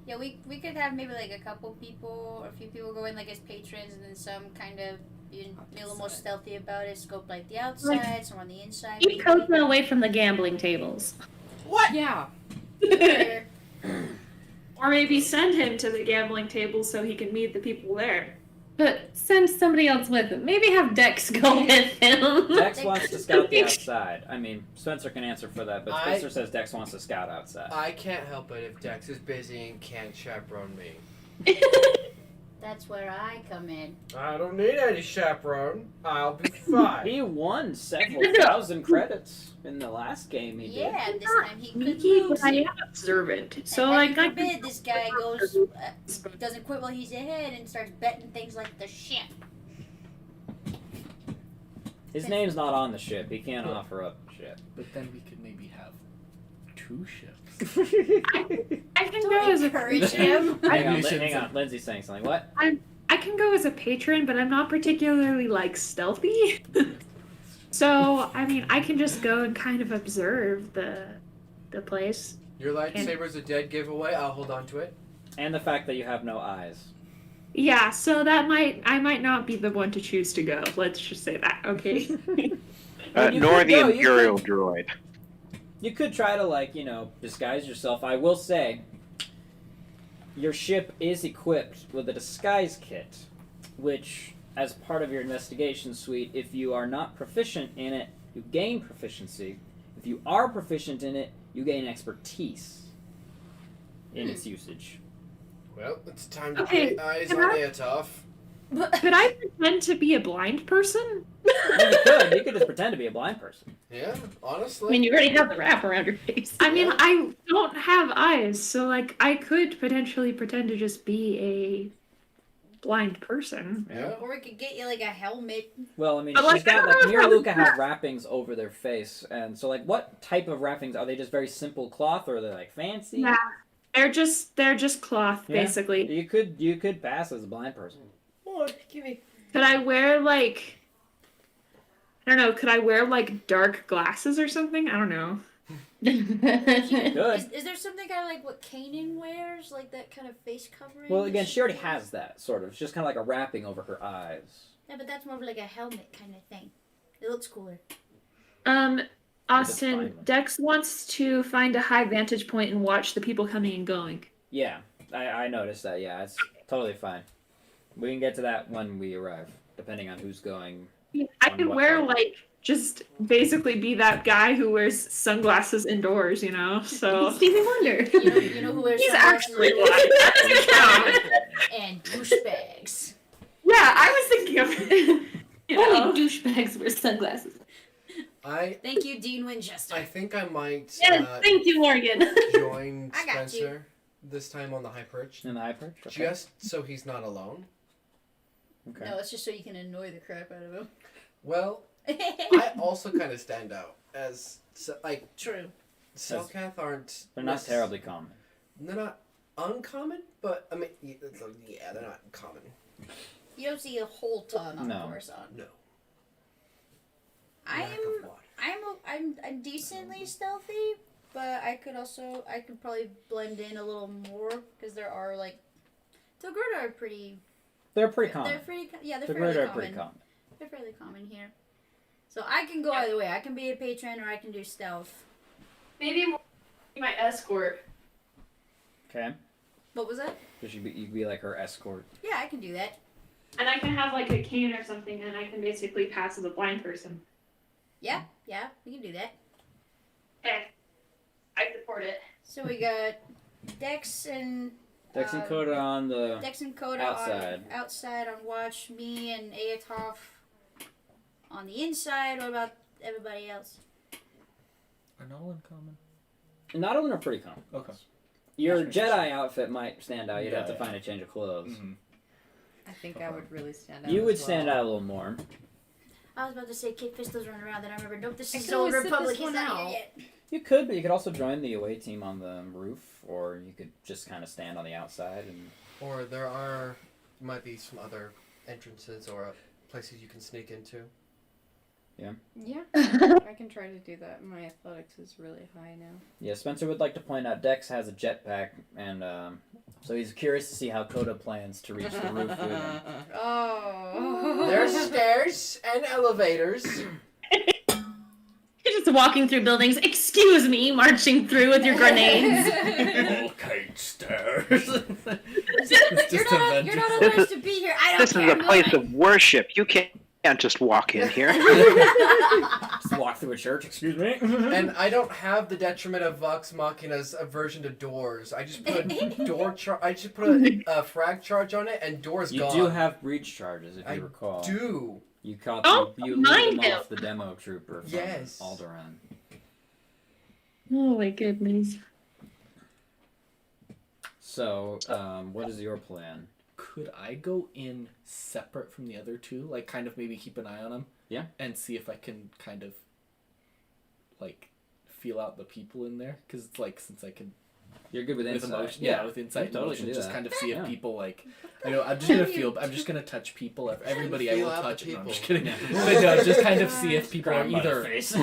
Yeah, we could have maybe like a couple people or a few people go in like as patrons, and then some kind of be a little more stealthy about it. Scope like the outside, some on the inside. Keep Kota away from the gambling tables. What? Yeah. Or maybe send him to the gambling table so he can meet the people there. But send somebody else with him. Maybe have Dex go with him. Dex wants to scout the outside. I mean, Spencer can answer for that, but Spencer says Dex wants to scout outside. I can't help it if Dex is busy and can't chaperone me. That's where I come in. I don't need any chaperone. I'll be fine. He won several thousand credits in the last game he did. Yeah, this time he could Sneaky, lose. but I am observant. So, And like, heaven forbid this guy goes, doesn't quit while he's ahead and starts betting things like the ship. His name's not on the ship. He can't offer up a ship. But then we could maybe have 2 ships. I can go as a Encourage him. Hang on. Lindsay's saying something. What? I can go as a patron, but I'm not particularly, like, stealthy. So, I mean, I can just go and kind of observe the place. Your lightsaber's a dead giveaway. I'll hold on to it. And the fact that you have no eyes. Yeah, so I might not be the one to choose to go. Let's just say that, okay? Nor the Imperial droid. You could try to, like, disguise yourself. I will say, your ship is equipped with a disguise kit, which, as part of your investigation suite, if you are not proficient in it, you gain proficiency. If you are proficient in it, you gain expertise in its usage. Well, it's time to Okay, get eyes can on I- Aetoff. Could I pretend to be a blind person? You could just pretend to be a blind person. Yeah, honestly. I mean, you already have the wrap around your face. I mean, I don't have eyes, so, like, I could potentially pretend to just be a blind person. Yeah. Or we could get you like a helmet. Well, I mean, But, she's like, I got, don't like, know Mira if Luca I- have wrappings over their face, and so, like, what type of wrappings? Are they just very simple cloth, or are they, like, fancy? Yeah. They're just cloth, Yeah. basically. You could pass as a blind person. Oh, give me. Could I wear, like, I don't know, could I wear, like, dark glasses or something? I don't know. Good. Is there something kind of like what Kanan wears, like that kind of face covering? Well, that again, she already has wears? that, sort of. It's just kind of like a wrapping over her eyes. Yeah, but that's more of like a helmet kind of thing. It looks cooler. Austin, fine. Dex wants to find a high vantage point and watch the people coming and going. Yeah, I noticed that, yeah. It's totally fine. We can get to that when we arrive, depending on who's going. I On can what wear, part? like, just basically be that guy who wears sunglasses indoors, you know? So. Stevie Wonder. You know who wears He's sunglasses? actually blind. That doesn't count. And douchebags. Yeah, I was thinking of you know. Only douchebags wear sunglasses. Thank you, Dean Winchester. I think I might Yes, thank you, Morgan. join I got you. Spencer this time on the high perch. In the high perch? Okay. Just so he's not alone. Okay. No, it's just so you can annoy the crap out of him. Well, I also kind of stand out as like True. Selkath aren't. They're not terribly common. They're not uncommon, but I mean, yeah, they're not common. You don't see a whole ton on No. Coruscant. No. I'm decently stealthy, but I could probably blend in a little more because there are like Togruta are pretty. They're pretty common. They're pretty. Yeah, they're The fairly Grid are common. pretty common. They're fairly common here. So I can go either way. I can be a patron or I can do stealth. Maybe my escort. Okay. What was that? So you'd be like her escort. Yeah, I can do that. And I can have, like, a cane or something, and I can basically pass as a blind person. Yeah, we can do that. Okay. I support it. So we got Dex and Dex and Coda on the Dex and Coda outside. outside on watch. Me and Aetoff on the inside. What about everybody else? Are not all uncommon? Not all are pretty common. Okay. Your That's pretty Jedi outfit might stand out. You'd have to Yeah, find a change of clothes. Mm-hmm. I think I would really stand out. You would as stand well. out a little more. I was about to say Kit Fisto's running around, and I remember, nope, this I is could Old always sit Republic. this He's one not out. here yet. You could, but you could also join the away team on the roof, or you could just kind of stand on the outside and. Or might be some other entrances or places you can sneak into. Yeah, I can try to do that. My athletics is really high now. Yeah, Spencer would like to point out Dex has a jetpack, and so he's curious to see how Coda plans to reach the roof with him. Oh. There's stairs and elevators. You're just walking through buildings. Excuse me, marching through with your grenades. Okay, stairs. You're not authorized to be here. I don't This care. is a place of worship. You can't just walk in here. Just walk through a church, excuse me. And I don't have the detriment of Vox Machina's aversion to doors. I just put a frag charge on it, and doors You gone. do have breach charges, if you I recall. do. You caught Oh, you mind lead them him. off the demo trooper from Yes. Alderaan. Oh my goodness. So, what is your plan? Could I go in separate from the other two? Like, kind of maybe keep an eye on them? Yeah. And see if I can kind of, like, feel out the people in there? Because it's like, since I can... You're good with insight. emotion, yeah, with insight You and totally emotion, can do just that. kind of see if Yeah. people, like... I know, I'm just gonna touch people. Everybody I Feel will out the touch. No, I'm just people. kidding. But no, just kind of see if people are Grab 'em by the either... face.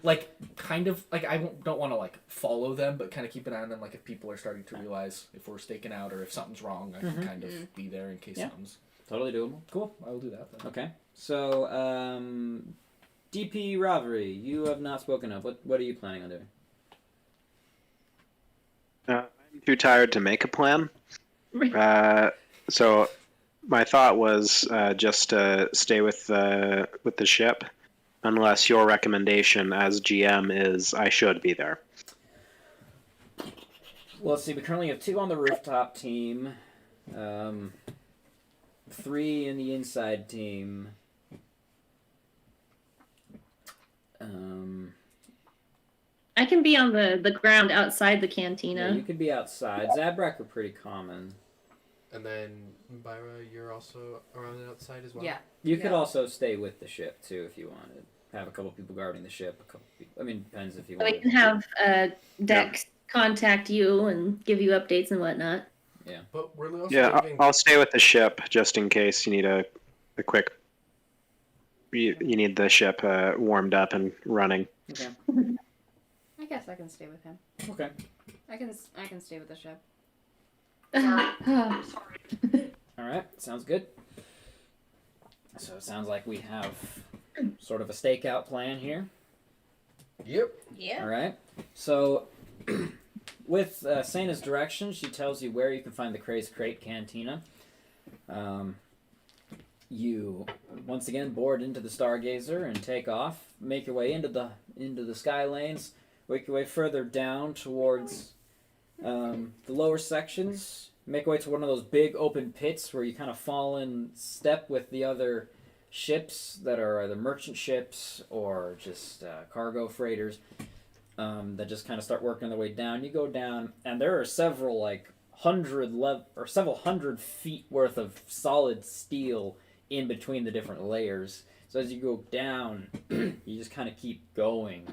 like, kind of... Like, I don't want to, like, follow them, but kind of keep an eye on them. Like, if people are starting to realize if we're staking out or if something's wrong, I can kind of be there in case Yeah. something's... Totally doable. Cool, I will do that then. Okay. So, DP Ravery, you have not spoken up. What are you planning on doing? I'm too tired to make a plan. So my thought was just to stay with the ship, unless your recommendation as GM is I should be there. Well, let's see. We currently have 2 on the rooftop team, 3 in the inside team. I can be on the ground outside the Yeah, cantina. you could be outside. Zabrak are pretty common. And then, Byra, you're also around the outside as well? Yeah. You could Yeah. also stay with the ship too if you wanted. Have a couple people guarding the ship. A couple people. I mean, depends if you So I want. can have Dex contact you and give you updates and whatnot. But we're also Yeah, leaving... I'll stay with the ship just in case you need a quick. You need the ship warmed up and running. Okay. I guess I can stay with him. Okay. I can stay with the ship. All right. Sounds good. So it sounds like we have sort of a stakeout plan here. Yep. Yeah. All right. So, with Sana's direction, she tells you where you can find the Crazed Krayt Cantina. You once again board into the Stargazer and take off. Make your way into the sky lanes. Make your way further down towards the lower sections. Make your way to one of those big open pits where you kind of fall in step with the other ships that are either merchant ships or just cargo freighters that just kind of start working their way down. You go down, and there are several several hundred feet worth of solid steel in between the different layers. So as you go down, you just kind of keep going.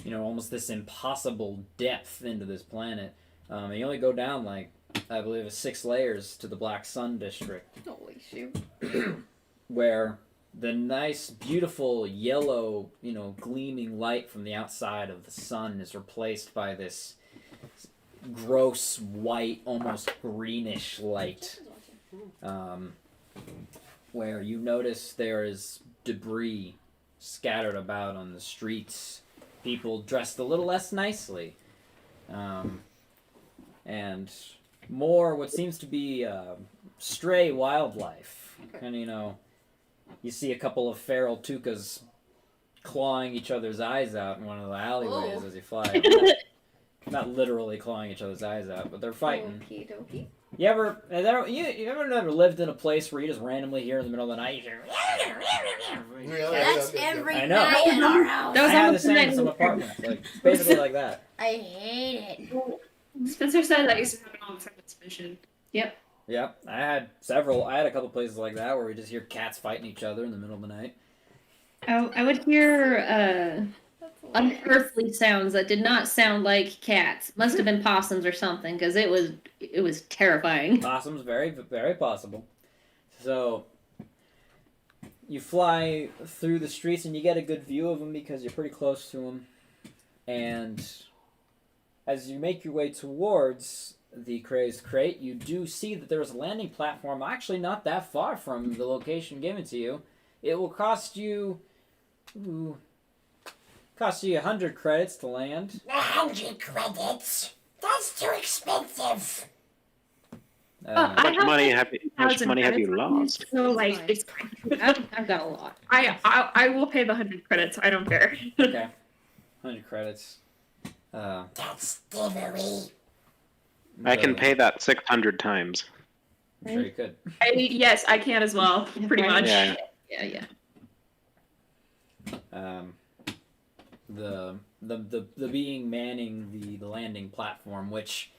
You know, almost this impossible depth into this planet. And you only go down I believe it's 6 layers to the Black Sun District. Holy shoot. Where the nice, beautiful yellow, gleaming light from the outside of the sun is replaced by this gross white, almost greenish light. Where you notice there is debris scattered about on the streets. People dressed a little less nicely. And more what seems to be stray wildlife. And, you see a couple of feral tukas clawing each other's eyes out in one of the alleyways as you fly. Not literally clawing each other's eyes out, but they're fighting. Okie dokie. You ever lived in a place where you just randomly hear in the middle of the night, you That's every I know. night in our house. That was I have the almost the same in night. some apartments. Like, it's basically like that. I hate it. Spencer said that used to happen all the time at this mission. Yep, I had a couple places like that where we just hear cats fighting each other in the middle of the night. I would hear unearthly sounds that did not sound like cats. Must have been possums or something, because it was terrifying. Possums, very, very possible. So, you fly through the streets and you get a good view of them because you're pretty close to them. And as you make your way towards the Crazed Krayt, you do see that there's a landing platform actually not that far from the location given to you. It will cost you 100 credits to land. 100 credits? That's too expensive. I How much money have you 1,000 lost? So like, it's I've got a lot. I will pay the 100 credits. I don't care. Okay. 100 credits. That's thievery. I can pay that 600 times. I'm sure you could. Yes, I can as well. Pretty much. Yeah. Yeah. The being manning the landing platform, which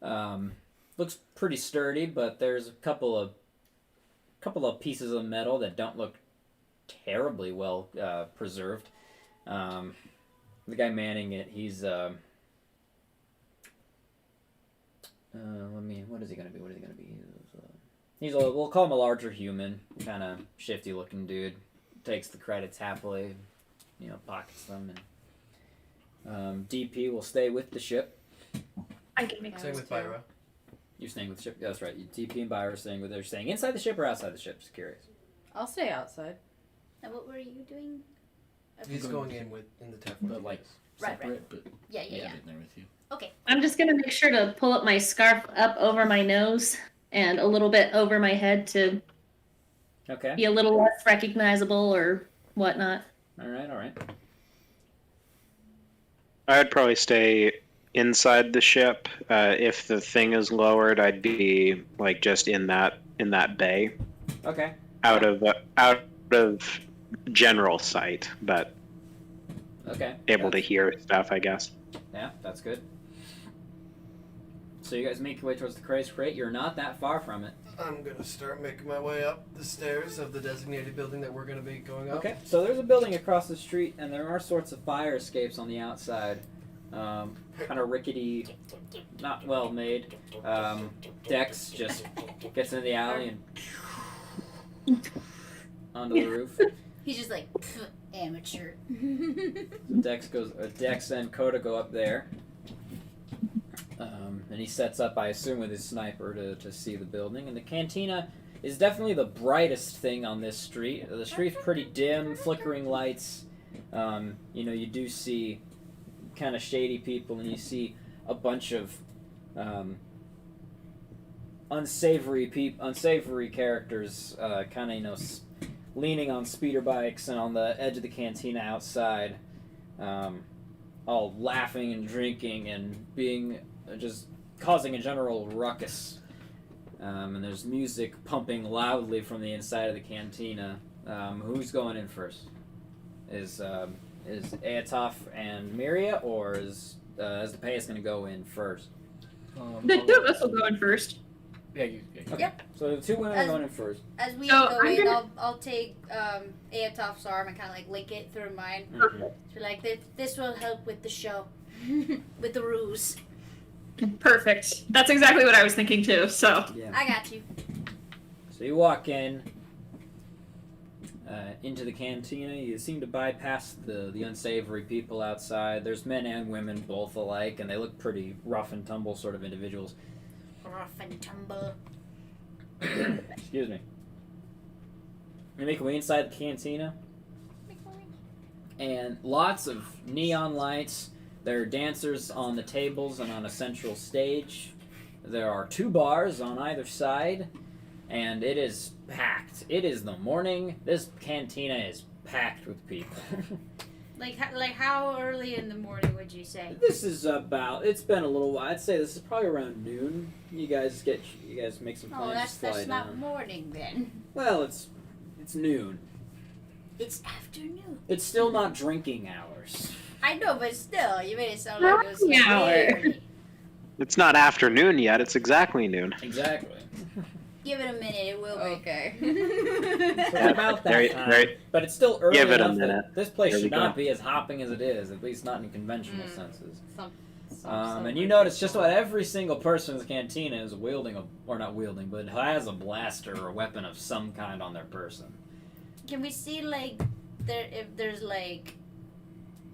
looks pretty sturdy, but there's a couple of pieces of metal that don't look terribly well preserved. The guy manning it, he's what is he gonna be? We'll call him a larger human, kind of shifty looking dude. Takes the credits happily, pockets them, and DP will stay with the ship. I can make Same with Byra. You're staying with the ship. That's right. DP and Byra are staying with. They're staying inside the ship or outside the ship. Just curious. I'll stay outside. And what were you doing? He's going in the tap. But like Right, separate, but Yeah. in there with you. Okay. I'm just gonna make sure to pull up my scarf up over my nose and a little bit over my head to Okay. be a little less recognizable or whatnot. All right. I'd probably stay inside the ship. If the thing is lowered, I'd be like just in that bay, Okay. out of general sight, but Okay. able to hear stuff, I guess. Yeah, that's good. So you guys make your way towards the Crazed Krayt. You're not that far from it. I'm gonna start making my way up the stairs of the designated building that we're gonna be going up. Okay. So there's a building across the street, and there are sorts of fire escapes on the outside. Kind of rickety, not well made. Dex just gets into the alley and onto the roof. He's just like amateur. Dex and Coda go up there. And he sets up, I assume, with his sniper to see the building. And the cantina is definitely the brightest thing on this street. The street's pretty dim, flickering lights. You do see kind of shady people, and you see a bunch of unsavory characters, kind of leaning on speeder bikes and on the edge of the cantina outside, all laughing and drinking and being just causing a general ruckus. And there's music pumping loudly from the inside of the cantina. Who's going in first? Is Aetof and Miria, or is Aztepeus going to go in first? The two of us will go in first. Yeah, you. Okay. Yep. So the two women are going in first. As we So, go I'm in, gonna- I'll take Aetof's arm and kind of like link it through mine. Mm-hmm. So like this will help with the show, with the ruse. Perfect. That's exactly what I was thinking too. So Yeah. I got you. So you walk in into the cantina. You seem to bypass the unsavory people outside. There's men and women both alike, and they look pretty rough and tumble sort of individuals. Rough and tumble. Excuse me. You make your way inside the cantina, and lots of neon lights. There are dancers on the tables and on a central stage. There are 2 bars on either side, and it is packed. It is the morning. This cantina is packed with people. Like how early in the morning would you say? This is it's been a little while. I'd say this is probably around noon. You guys make some plans Oh, to that's fly not down. morning then. Well, it's noon. It's afternoon. It's still not drinking hours. I know, but still, you made it sound like it was Happy hour. weird. It's not afternoon yet. It's exactly noon. Exactly. Give it a minute, it will be. Okay. So it's about that Very- time, very- but it's still early Give it a enough that minute. this place There we should not go. be as hopping as it is, at least not in conventional senses. Some And you notice just about every single person in the cantina is wielding or not wielding, but has a blaster or a weapon of some kind on their person. Can we see, like, if there's, like,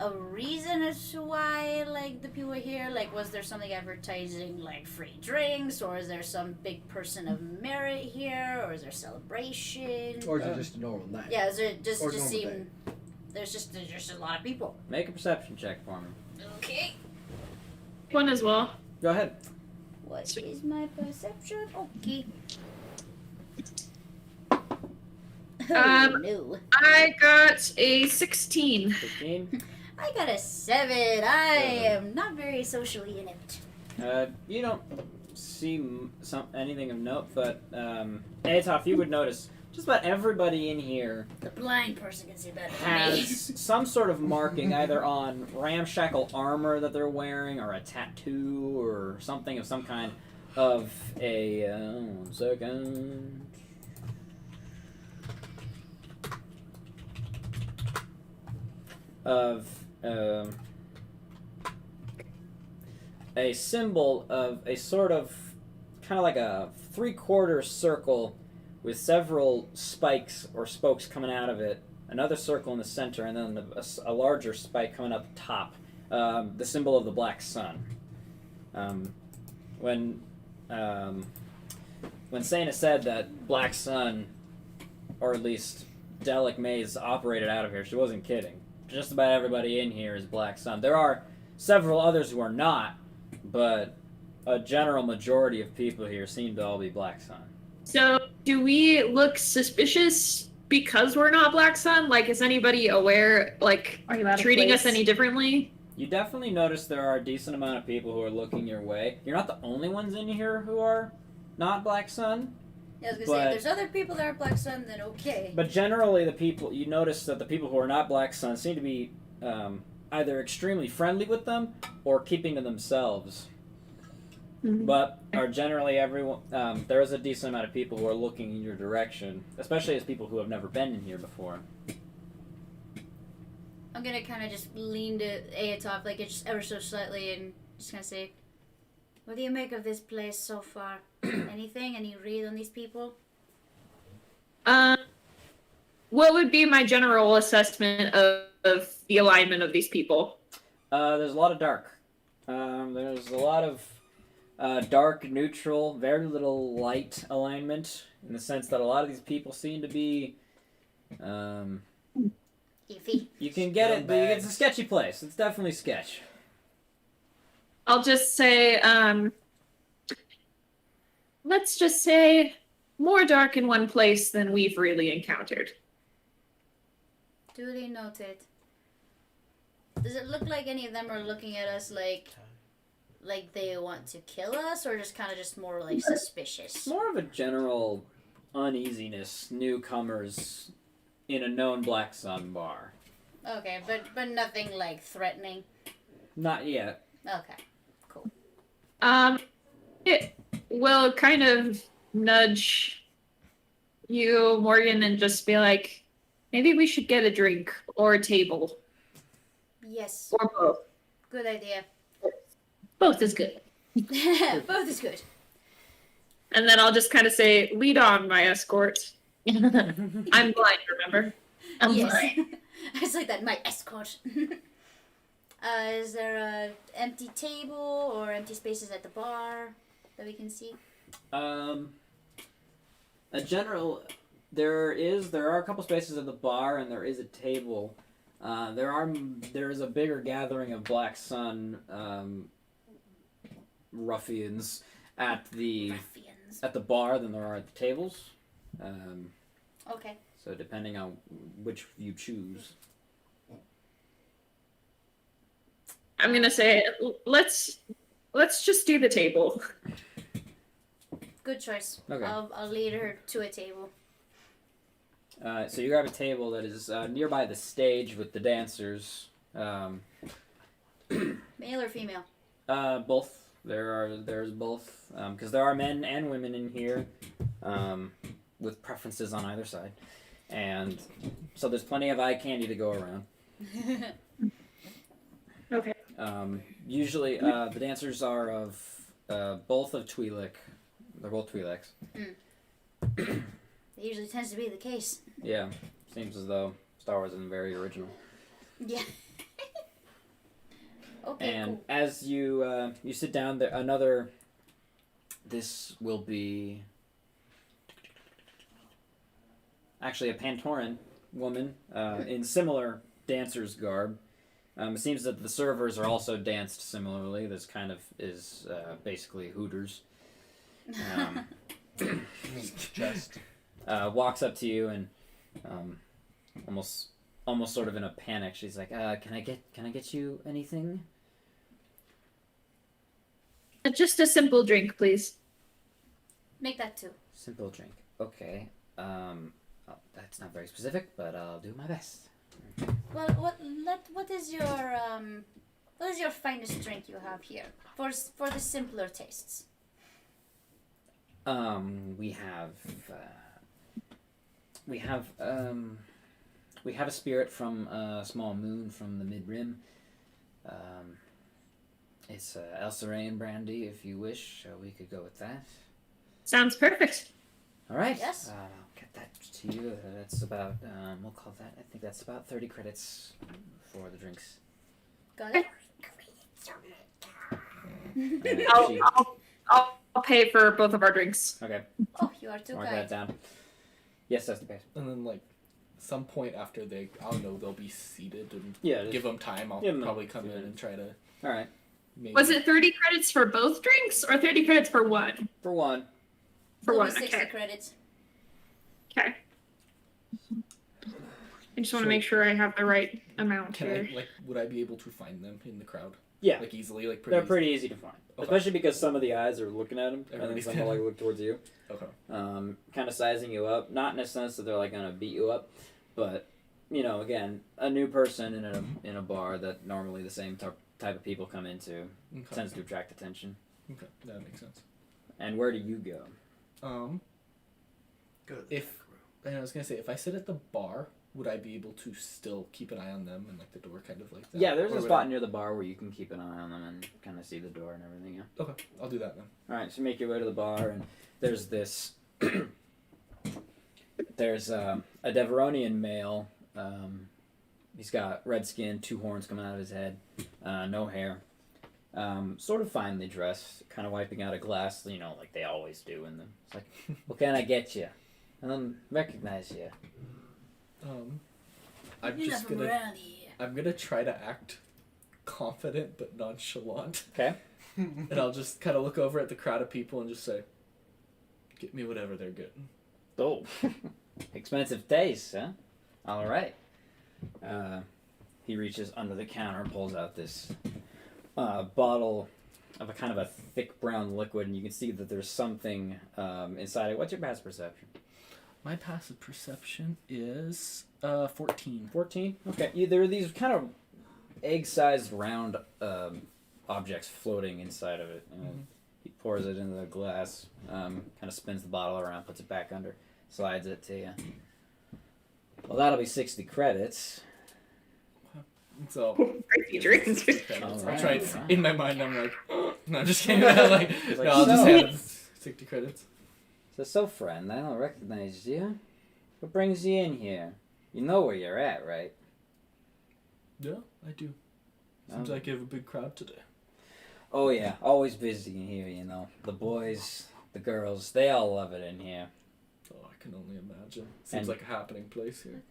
a reason as to why, like, the people are here? Like, was there something advertising, like, free drinks? Or is there some big person of merit here? Or is there celebration? Or is it just a normal night? Yeah, is it just Or to normal seem... day. There's just a lot of people. Make a perception check for me. Okay. One as well. Go ahead. What is my perception? Okay. No. I got a 16. 15. I got a 7. I am not very socially inept. You don't see anything of note, but Aetoff, you would notice just about everybody in here The blind person can see better than me. has some sort of marking either on ramshackle armor that they're wearing or a tattoo or something of some kind of a 1 second. Of a symbol of a sort of kind of like a 3/4 circle with several spikes or spokes coming out of it, another circle in the center, and then a larger spike coming up top. The symbol of the black sun. When Sana said that black sun, or at least Delic Maze operated out of here, she wasn't kidding. Just about everybody in here is black sun. There are several others who are not, but a general majority of people here seem to all be black sun. So, do we look suspicious because we're not Black Sun? Like, is anybody aware, like, Are you out of treating us place? any differently? You definitely notice there are a decent amount of people who are looking your way. You're not the only ones in here who are not black sun, Yeah, I was gonna say, But- if there's other people that are Black Sun, then okay. but generally the people, you notice that the people who are not black sun seem to be either extremely friendly with them or keeping to themselves. But are generally everyone. There is a decent amount of people who are looking in your direction, especially as people who have never been in here before. I'm gonna kind of just lean to Aetop, like it's just ever so slightly, and just kind of say, "What do you make of this place so far? Anything? Any read on these people?" What would be my general assessment of the alignment of these people? There's a lot of dark. There's a lot of dark, neutral, very little light alignment, in the sense that a lot of these people seem to be. Iffy. You can get it, but it's a sketchy place. It's definitely sketch. I'll just say, let's just say, more dark in one place than we've really encountered. Duly noted. Does it look like any of them are looking at us like they want to kill us, or just kind of just more like suspicious? More of a general uneasiness, newcomers in a known Black Sun bar. Okay, but nothing like threatening. Not yet. Okay, cool. It will kind of nudge you, Morgan, and just be like, maybe we should get a drink or a table Yes, or both. good idea. Both is good. Both is good. And then I'll just kind of say, lead on, my escort. I'm blind, remember? I'm Yes. blind. It's like that, my escort. Is there a empty table or empty spaces at the bar that we can see? A general. There are a couple spaces at the bar, and there is a table. There is a bigger gathering of Black Sun ruffians at the bar than there are at the tables. Okay. So depending on which you choose. I'm gonna say, let's just do the table. Good choice. Okay. I'll lead her to a table. So you grab a table that is nearby the stage with the dancers. Male or female? Both. There's both because there are men and women in here, with preferences on either side, and so there's plenty of eye candy to go around. Okay. Usually, the dancers are of both of Twi'lek. They're both Twi'leks. It usually tends to be the case. Yeah, seems as though Star Wars isn't very original. Yeah. Okay, And cool. as you you sit down, this will be actually a Pantoran woman in similar dancer's garb. It seems that the servers are also danced similarly. This kind of is basically Hooters. Just. Walks up to you and almost sort of in a panic. She's like, "Can I get you anything?" Just a simple drink, please. Make that two. Simple drink. Okay. That's not very specific, but I'll do my best. Well, what is your finest drink you have here for the simpler tastes? We have a spirit from a small moon from the mid rim. It's Alderaan brandy, if you wish. We could go with that. Sounds perfect. All right. Yes. I'll get that to you. That's about we'll call that. I think that's about 30 credits for the drinks. Got it. I'll pay for both of our drinks. Okay. Oh, you are too Mark kind. that down. Yes, that's the best. And then like some point after I don't know, they'll be seated and Yeah. give them time. I'll give 'em probably a come few in and minutes. try to. All right. Maybe. Was it 30 credits for both drinks or 30 credits for one? For one. For It'll one, be 60 okay. credits. Okay. I just want to make sure I have the right amount Can here. I would I be able to find them in the crowd? Yeah. Like easily, like They're pretty easy to find, Okay. especially because some of the eyes are looking at him, and then Everybody's some will like look towards you. Okay. Kind of sizing you up, not in a sense that they're like gonna beat you up, but you know, again, a new person in a bar that normally the same type of people come into Okay. tends to attract attention. Okay, that makes sense. And where do you go? Good. And I was gonna say, if I sit at the bar, would I be able to still keep an eye on them and like the door kind of like that? Yeah, there's Or a would spot I- near the bar where you can keep an eye on them and kind of see the door and everything. Yeah. Okay, I'll do that then. All right, so make your way to the bar, and there's this. There's a Deveronian male. He's got red skin, 2 horns coming out of his head, no hair. Sort of finely dressed, kind of wiping out a glass, you know, like they always do in them. It's like, what can I get you? I don't recognize you. I'm You're just not from gonna. around here. I'm gonna try to act confident but nonchalant, Okay. and I'll just kind of look over at the crowd of people and just say, "Get me whatever they're getting." Oh, expensive taste, huh? All right. He reaches under the counter and pulls out this bottle of a kind of a thick brown liquid, and you can see that there's something inside it. What's your passive perception? My passive perception is 14. 14? Okay. There are these kind of egg-sized round objects floating inside of it. He pours it into the glass, kind of spins the bottle around, puts it back under, slides it to you. Well, that'll be 60 credits. So Crazy drinks. I'll Alright. try it. In my mind, I'm like, no, I'm just kidding. like, He's no, like, I'll just "So?" have 60 credits. So, friend, I don't recognize you. What brings you in here? You know where you're at, right? Yeah, I do. Seems Oh. like you have a big crowd today. Oh, yeah. Always busy in here, you know. The boys, the girls, they all love it in here. Oh, I can only imagine. Seems And- like a happening place here.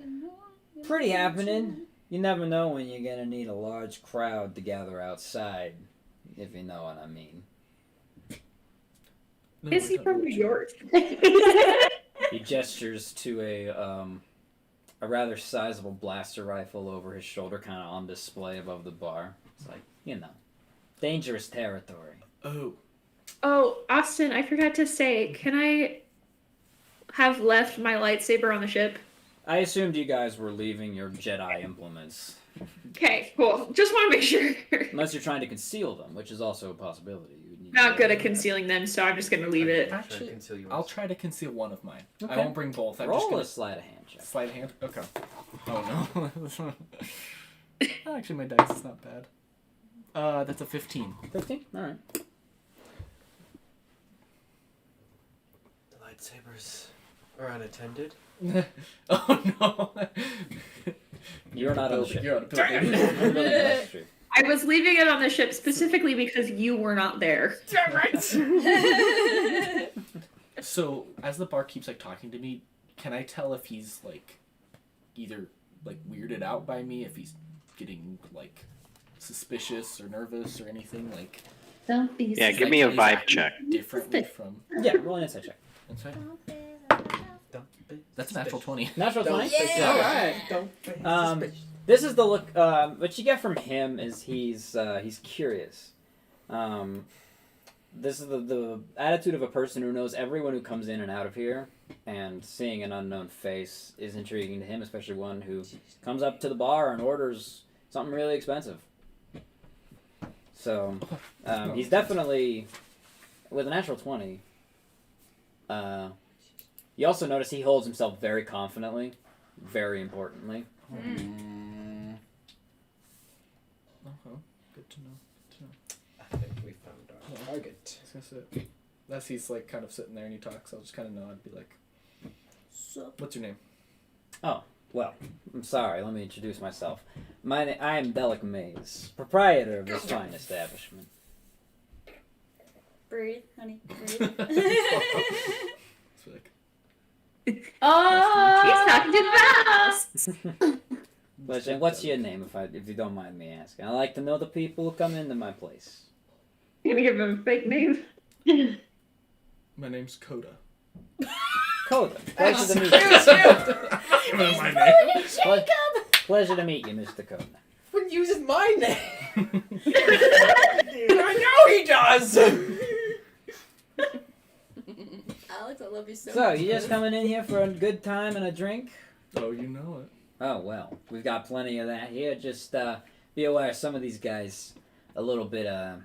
Pretty happening. You never know when you're gonna need a large crowd to gather outside, if you know what I mean. No, Is I he don't from know. New York? He gestures to a rather sizable blaster rifle over his shoulder, kind of on display above the bar. It's like, you know, dangerous territory. Oh, Oh, Austin, I forgot to say, can I have left my lightsaber on the ship? I assumed you guys were leaving your Jedi implements. Okay, cool. Just want to make sure. Unless you're trying to conceal them, which is also a possibility. You would need Not good at concealing them, so I'm just gonna leave it. Actually, I'll try to conceal one of mine. Okay. I won't bring both. I'm just Roll gonna a sleight of hand check. Sleight of hand? Okay. Oh no. Actually, my dice is not bad. That's a 15. 15? Alright. The lightsabers are unattended. Oh no. You're not on the ship. You're on a building. I'm really glad that's true. I was leaving it on the ship specifically because you were not there. So, as the barkeep's like talking to me, can I tell if he's like either like weirded out by me, if he's getting like suspicious or nervous or anything like? Don't be Yeah, give me a vibe check. Differently from. Yeah, roll an insight check. Insight? That's a natural 20. Natural 20? Yeah. Alright. This is the look. What you get from him is he's curious. This is the attitude of a person who knows everyone who comes in and out of here, and seeing an unknown face is intriguing to him, especially one who comes up to the bar and orders something really expensive. So he's definitely with a natural 20. You also notice he holds himself very confidently, very importantly. Okay, good to know. I think we found our target. Unless he's like kind of sitting there and he talks, I'll just kind of nod and be like, "What's your name?" Oh, well, I'm sorry. Let me introduce myself. I am Delic Maze, proprietor of this fine establishment. Breathe, honey. Breathe. So like, He's talking too fast. Listen, what's your name, if you don't mind me asking? I like to know the people who come into my place. Gonna give him a fake name. my name's Coda. Coda. Pleasure to meet you. My name. Pleasure to meet you, Mr. Coda. Wouldn't use my name. I know he does. Alex, I love you so So, much. you just coming in here for a good time and a drink? Oh, you know it. Oh, well, we've got plenty of that here. Just be aware, some of these guys a little bit on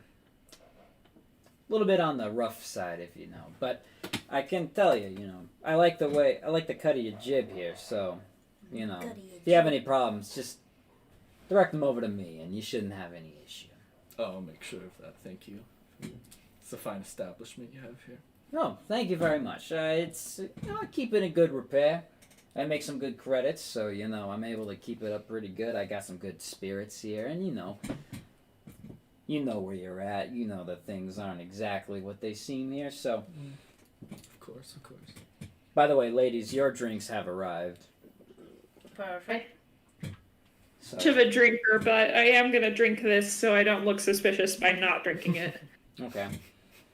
the rough side, if you know. But I can tell you, I like the cut of your jib here. So, if you have any problems, just direct them over to me, and you shouldn't have any issue. Oh, I'll make sure of that. Thank you. It's a fine establishment you have here. No, thank you very much. It's I keep it in good repair. I make some good credits, so I'm able to keep it up pretty good. I got some good spirits here, and you know where you're at. You know that things aren't exactly what they seem here. So, of course. By the way, ladies, your drinks have arrived. Perfect. So, Much of a drinker, but I am gonna drink this so I don't look suspicious by not drinking it. okay.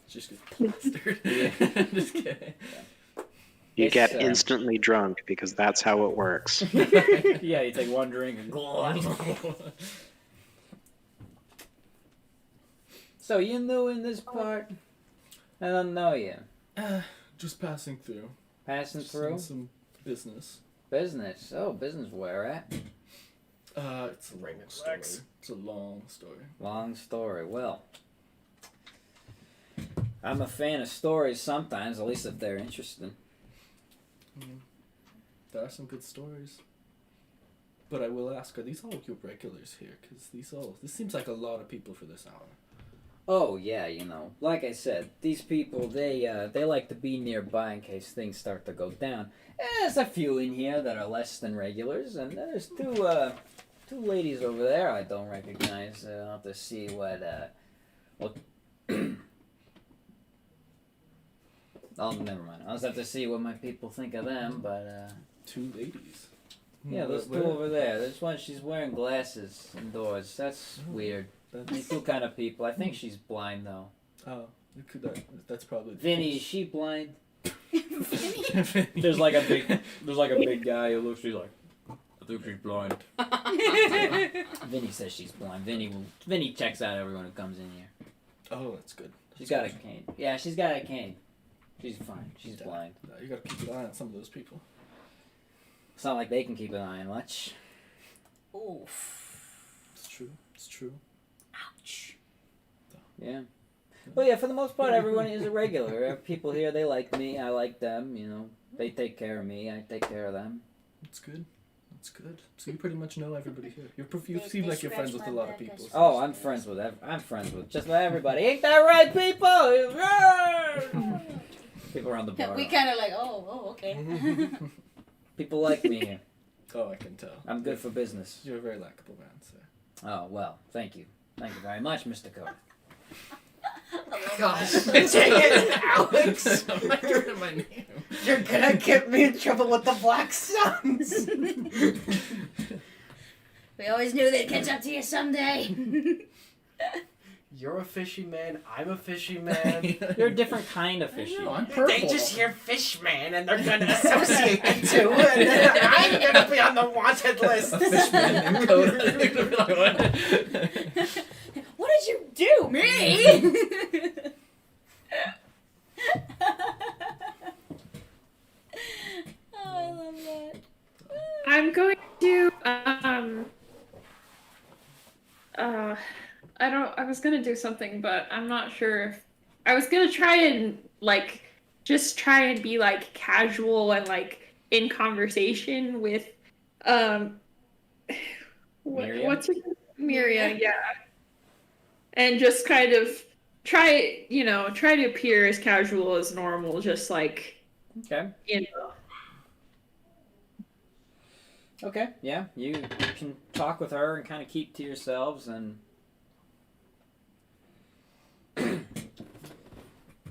Just get plastered. Just kidding. You It's, get instantly drunk because that's how it works. Yeah, you take one drink and So you new in this part? I don't know you. Just passing through. Passing Just through? on some business. Business. Oh, business where at? It's a Raymont story. story. It's a long story. Long story. Well, I'm a fan of stories sometimes, at least if they're interesting. There are some good stories. But I will ask, are these all your regulars here? Because this seems like a lot of people for this hour. Oh yeah, like I said, these people they like to be nearby in case things start to go down. There's a few in here that are less than regulars, and there's two ladies over there I don't recognize. I'll have to see what. Oh, never mind. I'll just have to see what my people think of them, but. Two ladies. Yeah, those two over there. There's one, she's wearing glasses indoors. That's weird. These two kind of people. I think she's blind, though. Oh, that's probably... Vinny, is she blind? There's like a big guy who looks, she's like, I think she's blind. Vinny says she's blind. Vinny checks out everyone who comes in here. Oh, that's good. She's got a cane. Yeah, she's got a cane. She's fine. She's blind. You gotta keep an eye on some of those people. It's not like they can keep an eye on much. Oof. It's true. It's true. Ouch. Yeah. Well, yeah, for the most part, everyone is a regular. People here, they like me. I like them. You know, they take care of me. I take care of them. That's good. That's good. So you pretty much know everybody here. You They- seem they like you're friends scratch with a my lot of back, I people. scratch Oh, I'm friends with just about everybody. Ain't that right, people? People around the bar. We kind of like, oh, okay. People like me here. Oh, I can tell. I'm good for business. You're a very likable man, so. Oh, well, thank you. Thank you very much, Mr. Cody. Gosh, dang it, Alex! I'm not giving my name. You're gonna get me in trouble with the Black Suns! We always knew they'd catch up to you someday. You're a fishy man, I'm a fishy man. You're a different kind of fishy. No, I'm purple. They just hear fish man and they're gonna associate the two, and then I'm gonna be on the wanted list. A fishman in Coda. What did you do, me? Oh, I love that. I'm going to I was gonna do something, but I'm not sure if I was gonna try and like just try and be like casual and like in conversation with Miria? what's her name? Miria, yeah. And just kind of try to appear as casual as normal, just like Okay. Okay, yeah. You can talk with her and kind of keep to yourselves and... Because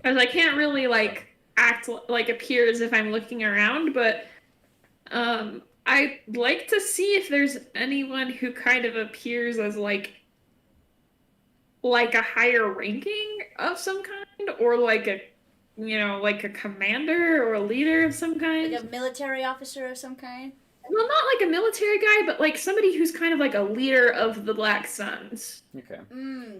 I can't really like act like appear as if I'm looking around, but I'd like to see if there's anyone who kind of appears as like a higher ranking of some kind, or like a like a commander or a leader of some kind. Like a military officer of some kind? Well, not like a military guy, but like somebody who's kind of like a leader of the Black Suns. Okay.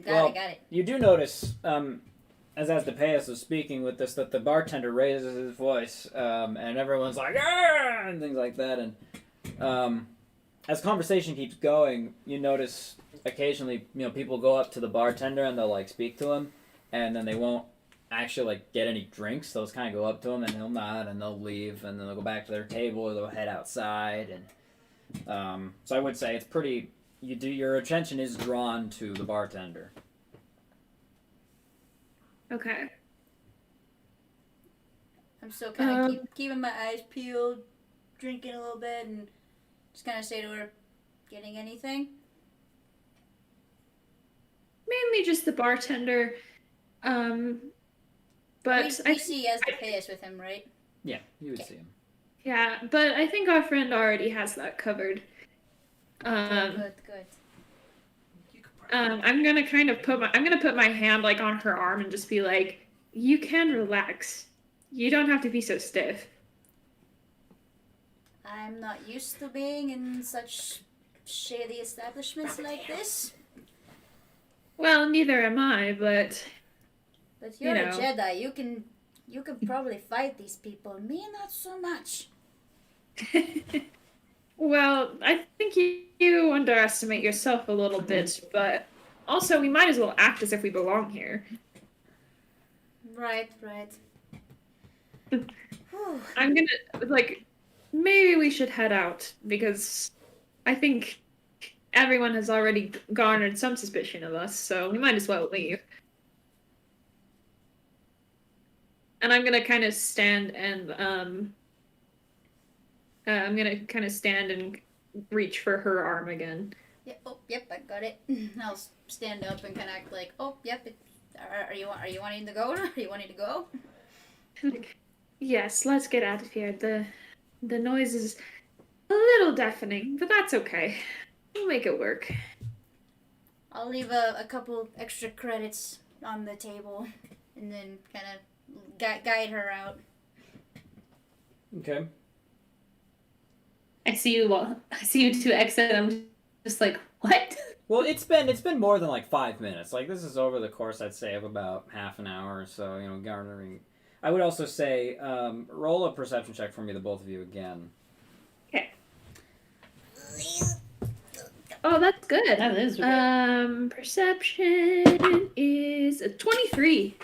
Got it. You do notice, as Depeus was speaking with this, that the bartender raises his voice, and everyone's like, "Ah!" and things like that. And as conversation keeps going, you notice occasionally, people go up to the bartender and they'll like speak to him, and then they won't actually like get any drinks. They'll just kind of go up to him and he'll nod and they'll leave, and then they'll go back to their table or they'll head outside. And so I would say it's pretty. Your attention is drawn to the bartender. Okay. I'm still kind of keeping my eyes peeled, drinking a little bit, and just kind of say to her, "Getting anything?" Mainly just the bartender. But we see as the Depeus with him, right? Yeah, you would see him. Yeah, but I think our friend already has that covered. Good. I'm gonna kind of put my hand like on her arm and just be like, "You can relax. You don't have to be so stiff." I'm not used to being in such shady establishments like this. Well, neither am I, but you're a Jedi. You can probably fight these people. Me, not so much. well, I think you underestimate yourself a little bit, but also we might as well act as if we belong here. Right. I'm gonna maybe we should head out because I think everyone has already garnered some suspicion of us, so we might as well leave. And I'm gonna kind of stand and reach for her arm again. Yeah. Oh, yep. I got it. I'll stand up and kind of act like, oh, yep. Are you wanting to go? Are you wanting to go? Yes, let's get out of here. The noise is a little deafening, but that's okay. We'll make it work. I'll leave a couple extra credits on the table, and then kind of guide her out. Okay. I see you two exit. I'm just like, what? Well, it's been more than like 5 minutes. Like, this is over the course, I'd say, of about half an hour or so. Garnering. I would also say, roll a perception check for me, the both of you again. Okay. Oh, that's good. That is good. Perception is a 23.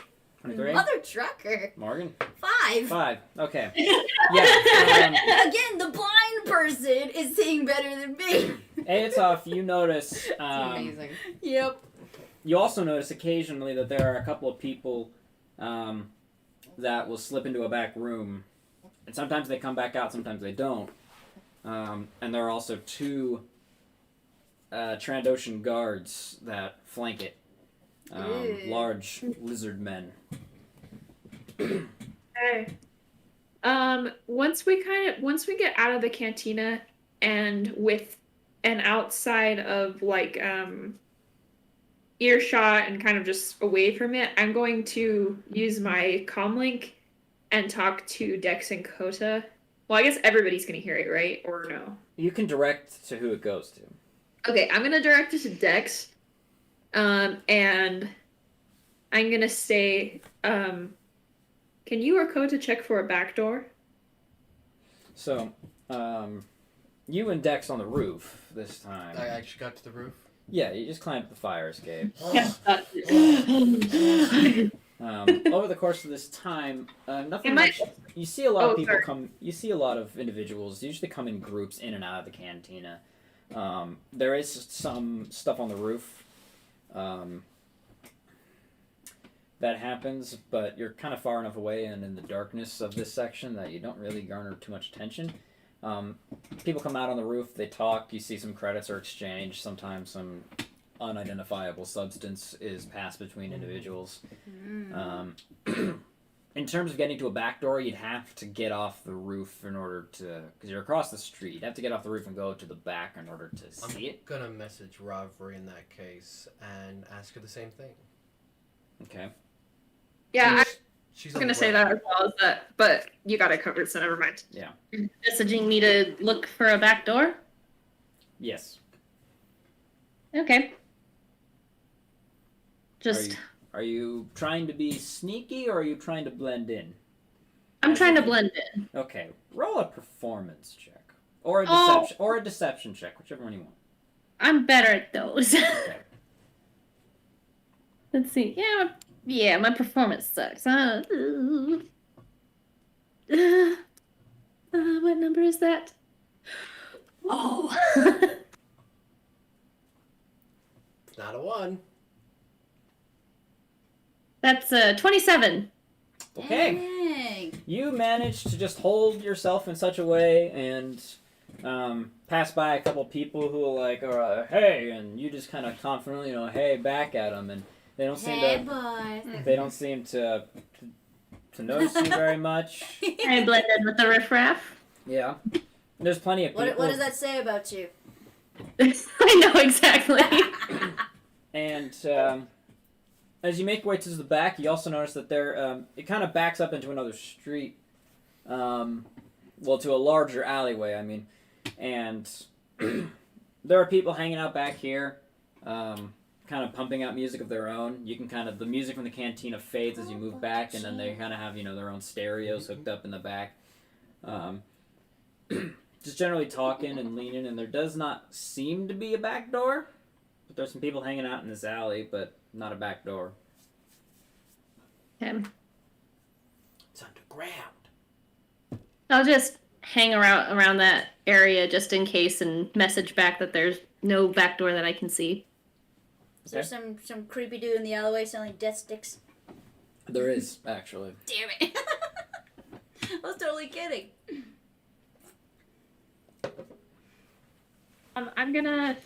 23? Mother trucker. Morgan? 5. 5. Okay. Yeah. Again, the blind person is seeing better than me. Aetoff, you notice. Amazing. Yep. You also notice occasionally that there are a couple of people that will slip into a back room, and sometimes they come back out, sometimes they don't. And there are also 2 Trandoshan guards that flank it. Large lizard men. Okay. Once we get out of the cantina and with and outside of like earshot and kind of just away from it, I'm going to use my comlink and talk to Dex and Kota. Well, I guess everybody's gonna hear it, right? Or no? You can direct to who it goes to. Okay, I'm gonna direct it to Dex. And I'm gonna say, can you or Kota check for a back door? So, you and Dex on the roof this time. I actually got to the roof. Yeah, you just climbed up the fire escape. Over the course of this time, nothing much. You see a lot of people come. You see a lot of individuals. Usually come in groups in and out of the cantina. There is some stuff on the roof that happens, but you're kind of far enough away and in the darkness of this section that you don't really garner too much attention. People come out on the roof, they talk, you see some credits are exchanged, sometimes some unidentifiable substance is passed between individuals. In terms of getting to a back door, you'd have to get off the roof in order to, because you're across the street, you'd have to get off the roof and go to the back in order to see it. I'm gonna message Ravri in that case and ask her the same thing. Okay. Yeah, She's I was gonna say that as well as that, but you got it covered, so never mind. Yeah. Messaging me to look for a back door? Yes. Okay. Just... Are you trying to be sneaky or are you trying to blend in? I'm trying to blend in. Okay. Roll a performance check. Or a deception check, whichever one you want. I'm better at those. Okay. Let's see. Yeah, my performance sucks. What number is that? Oh. It's not a 1. That's 27. Okay. Dang. You managed to just hold yourself in such a way and pass by a couple people who are like, hey, and you just kind of confidently, hey, back at them, and they don't seem They don't seem to notice you very much. I blended with the riffraff. Yeah. There's plenty of people. What does that say about you? I know exactly. And as you make your way to the back, you also notice that there it kind of backs up into another street. To a larger alleyway, I mean. And there are people hanging out back here, kind of pumping out music of their own. You can the music from the cantina fades as you move back, and then they kind of have, their own stereos hooked up in the back. Just generally talking and leaning, and there does not seem to be a back door. But there's some people hanging out in this alley, but not a back door. Okay. It's underground. I'll just hang around that area just in case and message back that there's no back door that I can see. Is there some creepy dude in the alleyway selling death sticks? There is, actually. Damn it. I was totally kidding. I'm gonna...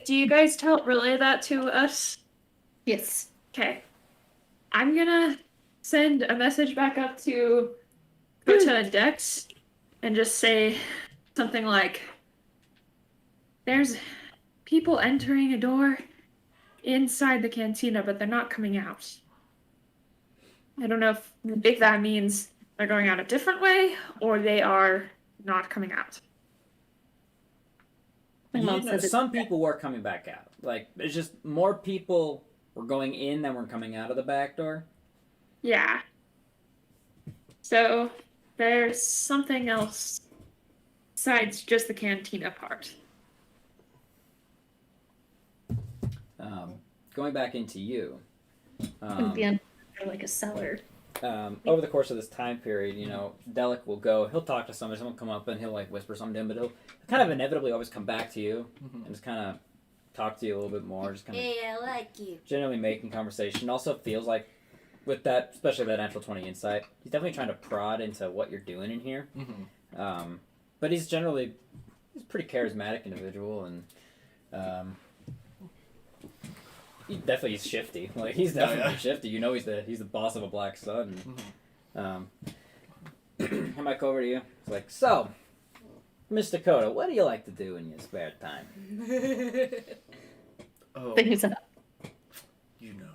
Do you guys relay that to us? Yes. Okay. I'm gonna send a message back up to Kota and Dex and just say something like, there's people entering a door inside the cantina, but they're not coming out. I don't know if that means they're going out a different way or they are not coming out. Some people were coming back out. Like, it's just more people were going in than were coming out of the back door. Yeah. So there's something else besides just the cantina part. Going back into you. Wouldn't be under like a cellar. Over the course of this time period, Delic will go. He'll talk to somebody. Someone will come up and he'll like whisper something to him, but he'll kind of inevitably always come back to you and just kind of talk to you a little bit more. Just kind of Hey, I like you. generally making conversation. Also feels like with that, especially that natural 20 insight, he's definitely trying to prod into what you're doing in here. But he's a pretty charismatic individual, and he's shifty. Like he's definitely shifty. He's the boss of a Black Sun. I might go over to you. It's like, so, Miss Dakota, what do you like to do in your spare time? Oh, Things up. you know.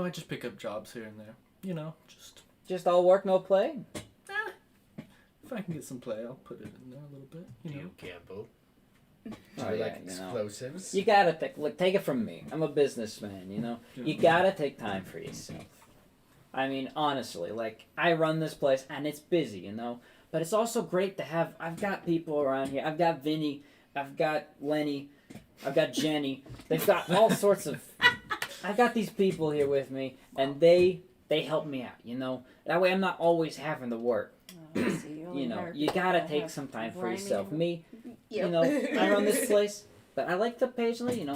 I just pick up jobs here and there. Just all work, no play. If I can get some play, I'll put it in there a little bit. Do you gamble? Do Oh, you yeah, like explosives? You gotta take it from me. I'm a businessman, You gotta take time for yourself. I mean, honestly, like, I run this place and it's busy, But it's also great to have, I've got people around here. I've got Vinny, I've got Lenny, I've got Jenny. They've got all sorts of, I've got these people here with me and they help me out, That way I'm not always having to work. You gotta take some time for yourself. Me, I run this place, but I like to occasionally,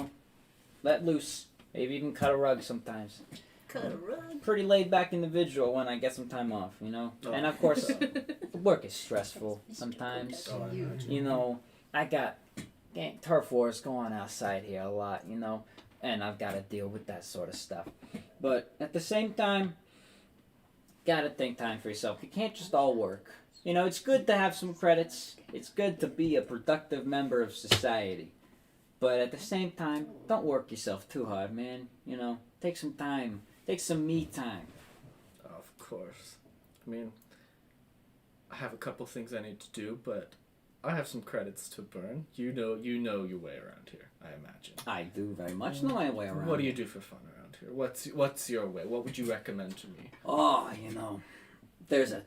let loose. Maybe even cut a rug sometimes. Cut a rug. Pretty laid back individual when I get some time off, And of course, work is stressful sometimes. I got turf wars going outside here a lot, and I've got to deal with that sort of stuff. But at the same time, gotta take time for yourself. You can't just all work. It's good to have some credits. It's good to be a productive member of society. But at the same time, don't work yourself too hard, man. Take some time. Take some me time. Of course. I mean, I have a couple things I need to do, but I have some credits to burn. You know your way around here, I imagine. I do very much know my way around. What do you do for fun around here? What's your way? What would you recommend to me? Oh, there's a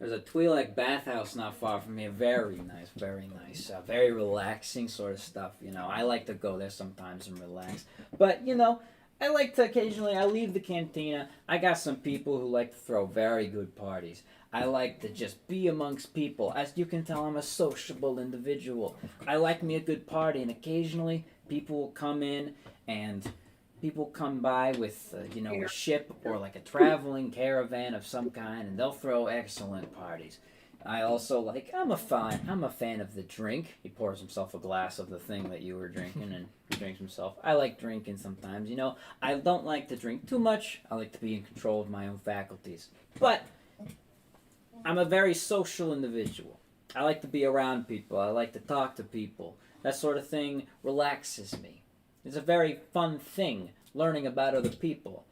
There's a Twi'lek bathhouse not far from here. Very nice, very nice. Very relaxing sort of stuff, I like to go there sometimes and relax. But, I like to occasionally, I leave the cantina. I got some people who like to throw very good parties. I like to just be amongst people. As you can tell, I'm a sociable individual. I like me a good party, and occasionally people will come in and people come by with, a ship or like a traveling caravan of some kind, and they'll throw excellent parties. I also I'm a fan of the drink. He pours himself a glass of the thing that you were drinking, and he drinks himself. I like drinking sometimes, I don't like to drink too much. I like to be in control of my own faculties. But I'm a very social individual. I like to be around people. I like to talk to people. That sort of thing relaxes me. It's a very fun thing, learning about other people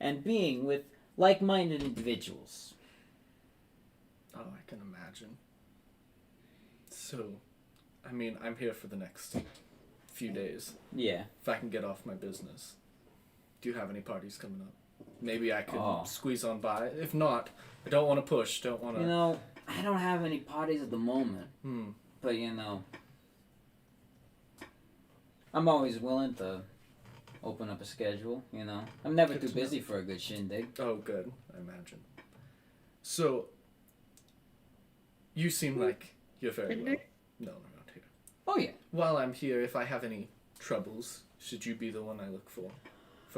and being with like-minded individuals. Oh, I can imagine. So, I mean, I'm here for the next few days. Yeah. If I can get off my business. Do you have any parties coming up? Maybe I can squeeze on by. If not, I don't want to push. Don't want to... I don't have any parties at the moment. But, I'm always willing to open up a schedule, I'm never too busy for a good shindig. Oh, good. I imagine. So, you seem like you're very well known around here. Oh, yeah. While I'm here, if I have any troubles, should you be the one I look for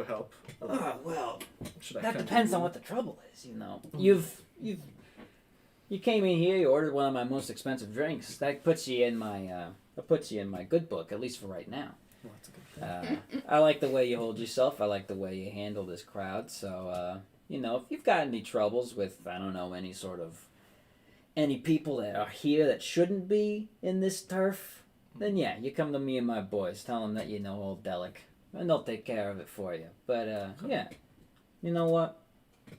help? Well, Should I that come to depends you? on what the trouble is, You came in here, you ordered one of my most expensive drinks. That puts you in my good book, at least for right now. Well, that's a good thing. I like the way you hold yourself. I like the way you handle this crowd. So, if you've got any troubles with, I don't know, any people that are here that shouldn't be in this turf, then yeah, you come to me and my boys. Tell them that you know old Delic, and they'll take care of it for you. But, yeah, you know what?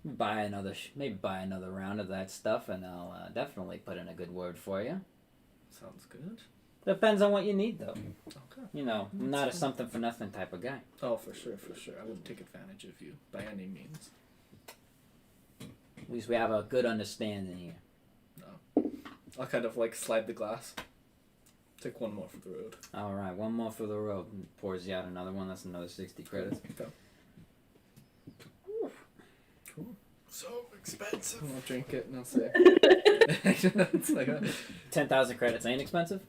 Maybe buy another round of that stuff, and I'll definitely put in a good word for you. Sounds good. Depends on what you need, though. Okay. I'm not a something-for-nothing type of guy. Oh, for sure. I wouldn't take advantage of you by any means. At least we have a good understanding here. No. I'll kind of like slide the glass. Take one more for the road. All right, one more for the road. And pours you out another one. That's another 60 credits. Okay. Cool. So expensive. I'll drink it and I'll say. It's like 10,000 credits ain't expensive.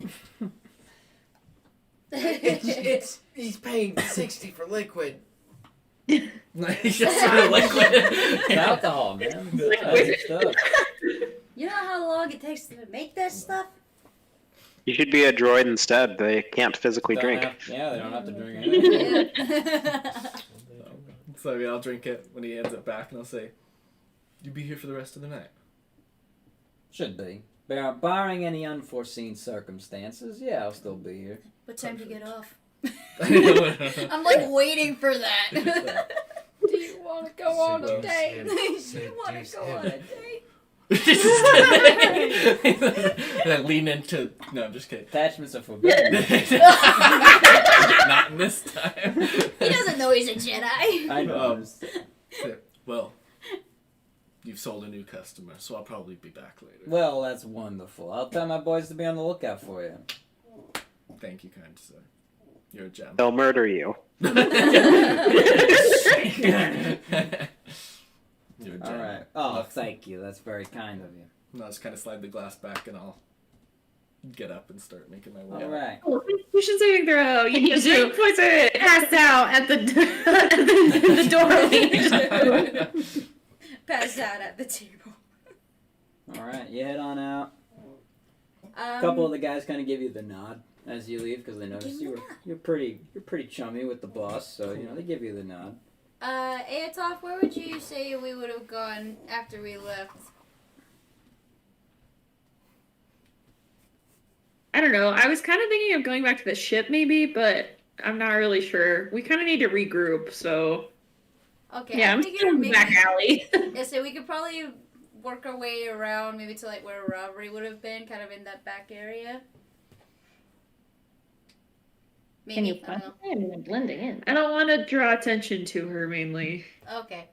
It's he's paying 60 for liquid. Just sort of liquid. It's alcohol, man. That's stuff. You know how long it takes to make this stuff? You should be a droid instead. They can't physically drink. They don't have to drink anything. So yeah, I'll drink it when he hands it back, and I'll say, "You be here for the rest of the night." Should be. Barring any unforeseen circumstances, yeah, I'll still be here. What time do you get off? I'm I'm like waiting for that. Do you want to go on a date? Do you want to go on a date? And I lean into. No, I'm just kidding. Attachments are forbidden. Not in this time. He doesn't know he's a Jedi. I know. Well, you've sold a new customer, so I'll probably be back later. Well, that's wonderful. I'll tell my boys to be on the lookout for you. Thank you, kind sir. You're a gem. They'll murder you. You're a gem. All right. Oh, thank you. That's very kind of you. And I'll just kind of slide the glass back, and I'll get up and start making my way. All right. Constitution saving throw. You need to poison. Pass out at the doorway. Pass out at the table. All right. You head on out. A couple of the guys kind of give you the nod as you leave because they noticed you're pretty chummy with the boss, so they give you the nod. Aetoff, where would you say we would have gone after we left? I don't know. I was kind of thinking of going back to the ship maybe, but I'm not really sure. We kind of need to regroup, so... Okay, Yeah, I'm thinking still in the back alley. Yeah, so we could probably work our way around maybe to like where robbery would have been, kind of in that back area. Maybe, Can you I find don't I'm blending in? I don't want to draw attention to her mainly. know. Okay.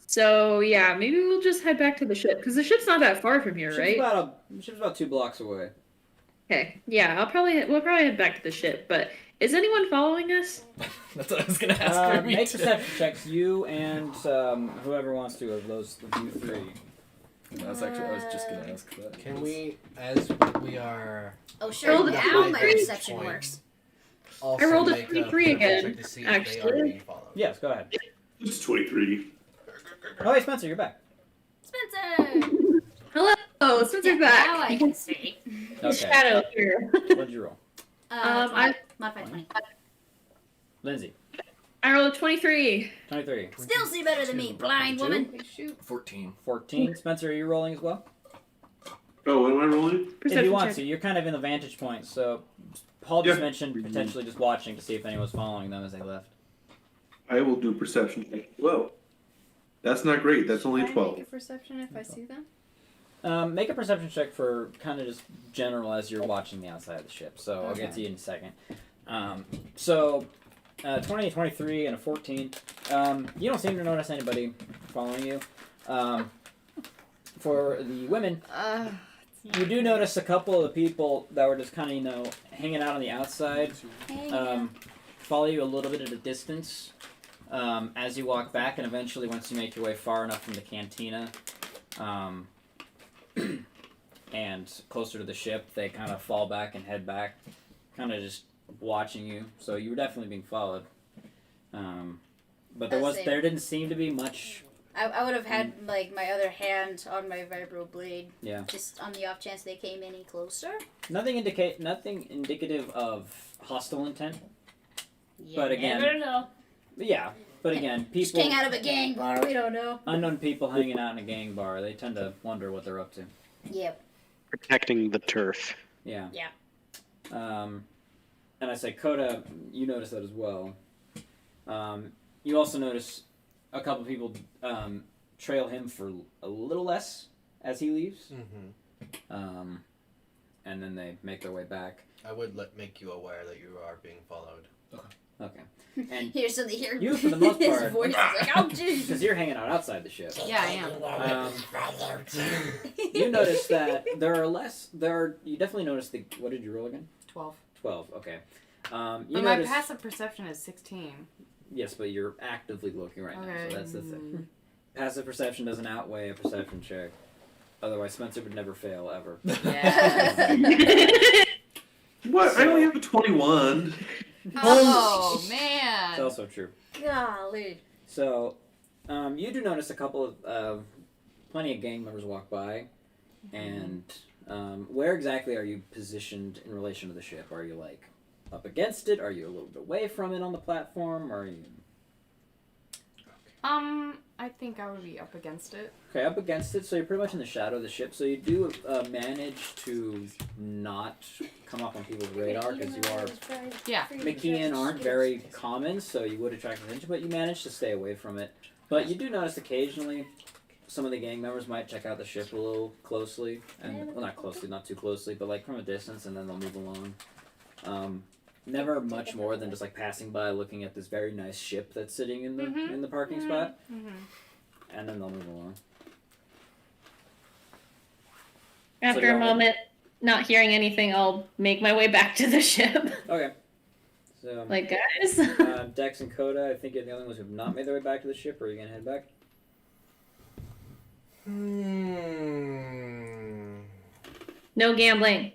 So yeah, maybe we'll just head back to the ship because the ship's not that far from here, right? Ship's about 2 blocks away. Okay. Yeah, we'll probably head back to the ship. But is anyone following us? That's what I was gonna ask her. Make perception checks, you and whoever wants to of you three. I was just gonna ask that. Can we, as we are... Oh, sure. Roll the Now my 23. perception works. Also I rolled a make 23 again, check to see if they are actually. being followed. Yes, go ahead. It's 23. Oh, hey, Spencer, you're back. Spencer! Hello, Spencer's Now back. I can see. The Okay. shadow here. What'd you roll? I Modified 20. Lindsay. I rolled a 23. 23. Still see better than me, blind woman. 14. 14. Spencer, are you rolling as well? Oh, what am I rolling? If you want check. to. You're kind of in the vantage point, so Paul just Yeah. mentioned potentially just watching to see if anyone was following them as they left. I will do perception. Whoa. That's not great. That's only Can I 12. make a perception if I see them? Make a perception check for kind of just general as you're watching the outside of the ship. So I'll get to you in a second. 20, 23, and a 14. You don't seem to notice anybody following you. For the women, you do notice a couple of the people that were just kind of, hanging out on the outside, follow you a little bit at a distance as you walk back, and eventually once you make your way far enough from the cantina and closer to the ship, they kind of fall back and head back, kind of just watching you. So you were definitely being followed. But there didn't seem to be much. I would have had like my other hand on my vibro blade. Yeah. Just on the off chance they came any closer. Nothing indicative of hostile intent. You But again- never know. Yeah, but again, Just people, came out of a gang bar. We don't know. unknown people hanging out in a gang bar, they tend to wonder what they're up to. Yep. Protecting the turf. Yeah. Yeah. And I say, Coda, you notice that as well. You also notice a couple people trail him for a little less as he leaves. Mm-hmm. And then they make their way back. I would make you aware that you are being followed. Okay. And Here, so they hear you, for the most his part, voice is like, oh, jeez. because you're hanging out outside the ship. Yeah, I am. You notice that you definitely notice what did you roll again? 12. 12, okay. You But my notice, passive perception is 16. yes, but you're actively looking right now, Okay. so that's the thing. Passive perception doesn't outweigh a perception check. Otherwise, Spencer would never fail, ever. Yeah. What? I only have a 21. Oh, It's man. also true. Golly. So, you do notice a couple of, plenty of gang members walk by, and where exactly are you positioned in relation to the ship? Are you, like, up against it? Are you a little bit away from it on the platform? Are you... I think I would be up against it. Okay, up against it, so you're pretty much in the shadow of the ship, so you do manage to not come up on people's radar, because you are... Yeah. McKeon aren't very common, so you would attract attention, but you manage to stay away from it. But you do notice occasionally some of the gang members might check out the ship a little closely, and well, not closely, not too closely, but like from a distance, and then they'll move along. Never much more than just like passing by, looking at this very nice ship that's sitting in the parking spot, and then they'll move along. After So a moment, not hearing anything, I'll make my way back to the ship. Okay. So, Like, guys. Dex and Coda, I think you're the only ones who have not made their way back to the ship, or are you gonna head back? No gambling.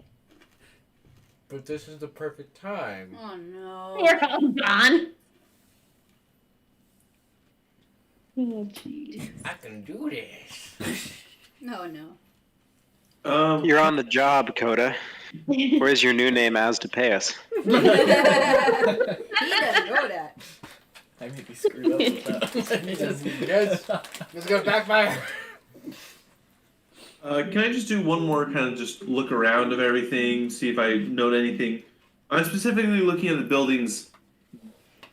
But this is the perfect time. Oh, no. We're all gone. Oh, jeez. I can do this. No, no. You're on the job, Coda. Where's your new name as to pay us? He doesn't know that. I may be screwed up with that. He doesn't. Yes. Let's go backfire. Can I just do one more kind of just look around of everything, see if I note anything? I'm specifically looking at the buildings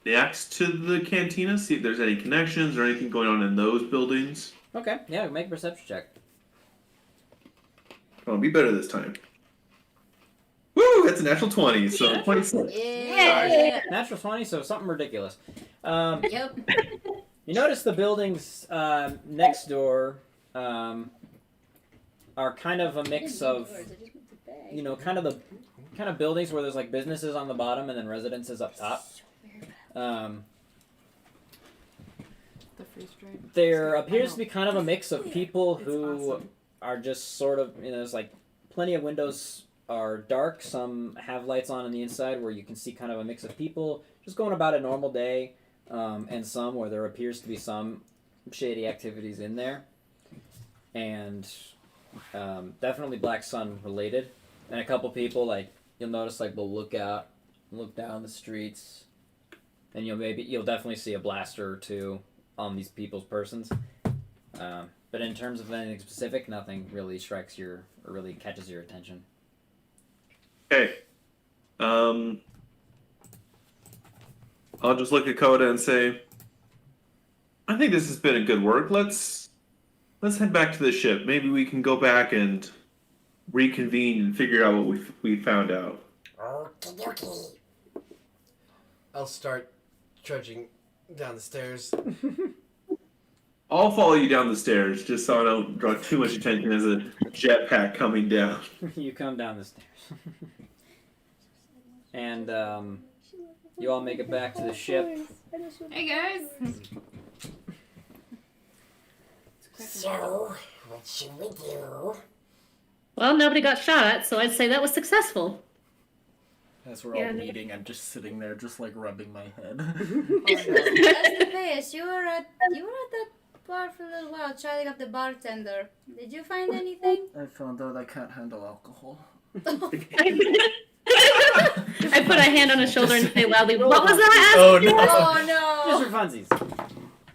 next to the cantina, see if there's any connections or anything going on in those buildings. Okay, yeah, make a perception check. I'll be better this time. Woo! That's a natural 20, so 26. Yeah. Natural 20, so something ridiculous. Yep. You notice the buildings next door are kind of a mix of, you know, kind of buildings where there's like businesses on the bottom and then residences up top. The freeze dried. There appears to be kind of a mix of people who are just sort of, you know, there's like plenty of windows are dark, some have lights on the inside where you can see kind of a mix of people just going about a normal day, and some where there appears to be some shady activities in there, and definitely Black Sun related, and a couple people like you'll notice like will look out, look down the streets, and you'll definitely see a blaster or two on these people's persons. But in terms of anything specific, nothing really strikes or really catches your attention. Okay. I'll just look at Coda and say, I think this has been a good work. Let's head back to the ship. Maybe we can go back and reconvene and figure out what we found out. Okie dokie. I'll start trudging down the stairs. I'll follow you down the stairs, just so I don't draw too much attention as a jetpack coming down. You come down the stairs. And you all make it back to the ship. Hey, guys. So, what should we do? Well, nobody got shot at, so I'd say that was successful. As we're all meeting, I'm just sitting there, just like rubbing my head. SW5e, you were at that bar for a little while, chatting up the bartender. Did you find anything? I found out I can't handle alcohol. I put a hand on his shoulder and say loudly, "What was that?" Oh no! Oh no! Just for funsies.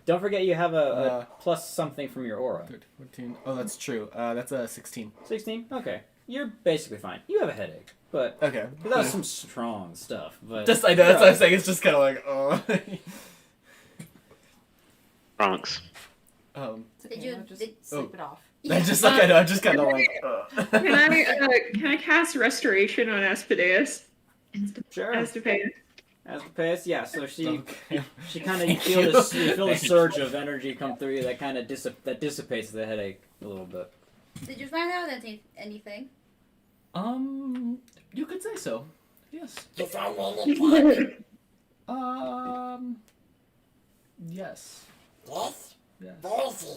Don't forget you have a plus something from your aura. 13, 14. Oh, that's true. That's a 16. 16? Okay. You're basically fine. You have a headache, but Okay. that was some strong stuff. But Just I know that's what I'm saying. It's just kind of like Bronx. Did you sleep it off? I just like I know. I'm just kind of like. Can I cast Restoration on Aspedeus? Sure. Aspedeus. As the pace, yeah. So she kind of Thank you you. feel a Thank surge of energy come through you that kind of dissipates the headache a little bit. Did you find out anything? You could say so. Yes. You found anything? Yes. Yes? Yes. Where is he?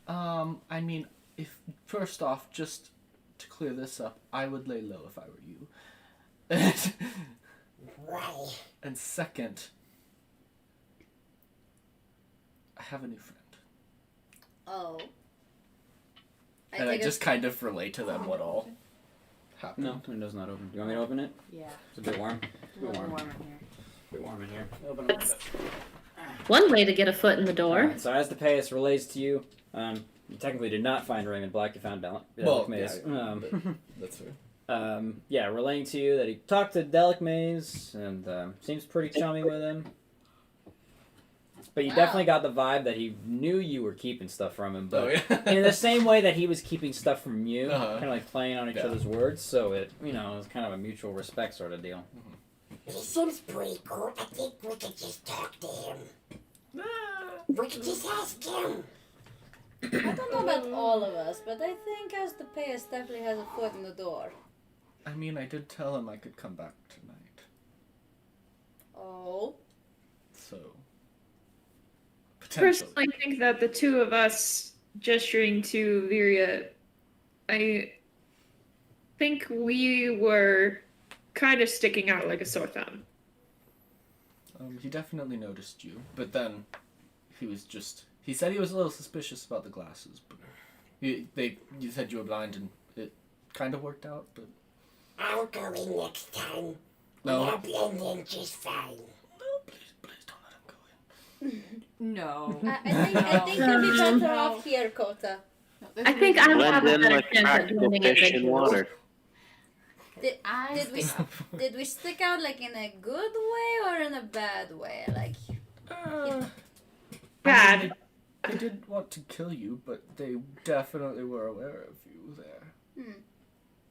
I mean, if first off, just to clear this up, I would lay low if I were you. Why? And second, I have a new friend. Oh. And I just kind of relate to them what all happened. No, the window's not open. Do you want me to open it? Yeah. It's a bit warm. It's a little warm in here. A bit warm in here. Open it. One way to get a foot in the door. Alright, so as the pace relays to you, you technically did not find Raymond Black. You found Delic Maze. That's fair. Yeah, relaying to you that he talked to Delic Maze and seems pretty chummy with him. But you definitely got the vibe that he knew you were keeping stuff from him, but in the same way that he was keeping stuff from you, kind of like playing on each other's words. So it, it was kind of a mutual respect sort of deal. He seems pretty cool. I think we could just talk to him. We could just ask him. I don't know about all of us, but I think as the pace definitely has a foot in the door. I mean, I did tell him I could come back tonight. Oh. So. Potentially. Personally, I think that the two of us gesturing to Viria, I think we were kind of sticking out like a sore thumb. He definitely noticed you, but then he said he was a little suspicious about the glasses, but you said you were blind and it kind of worked out, but... I'll go in next time. No. I'll blend in just fine. No, please don't let him go in. No. I think you'll be better off here, Kota. I think I would have Blend a in better like chance at practical blending in fish than in you. water. Did we stick out like in a good way or in a bad way? Like Bad. They didn't want to kill you, but they definitely were aware of you there.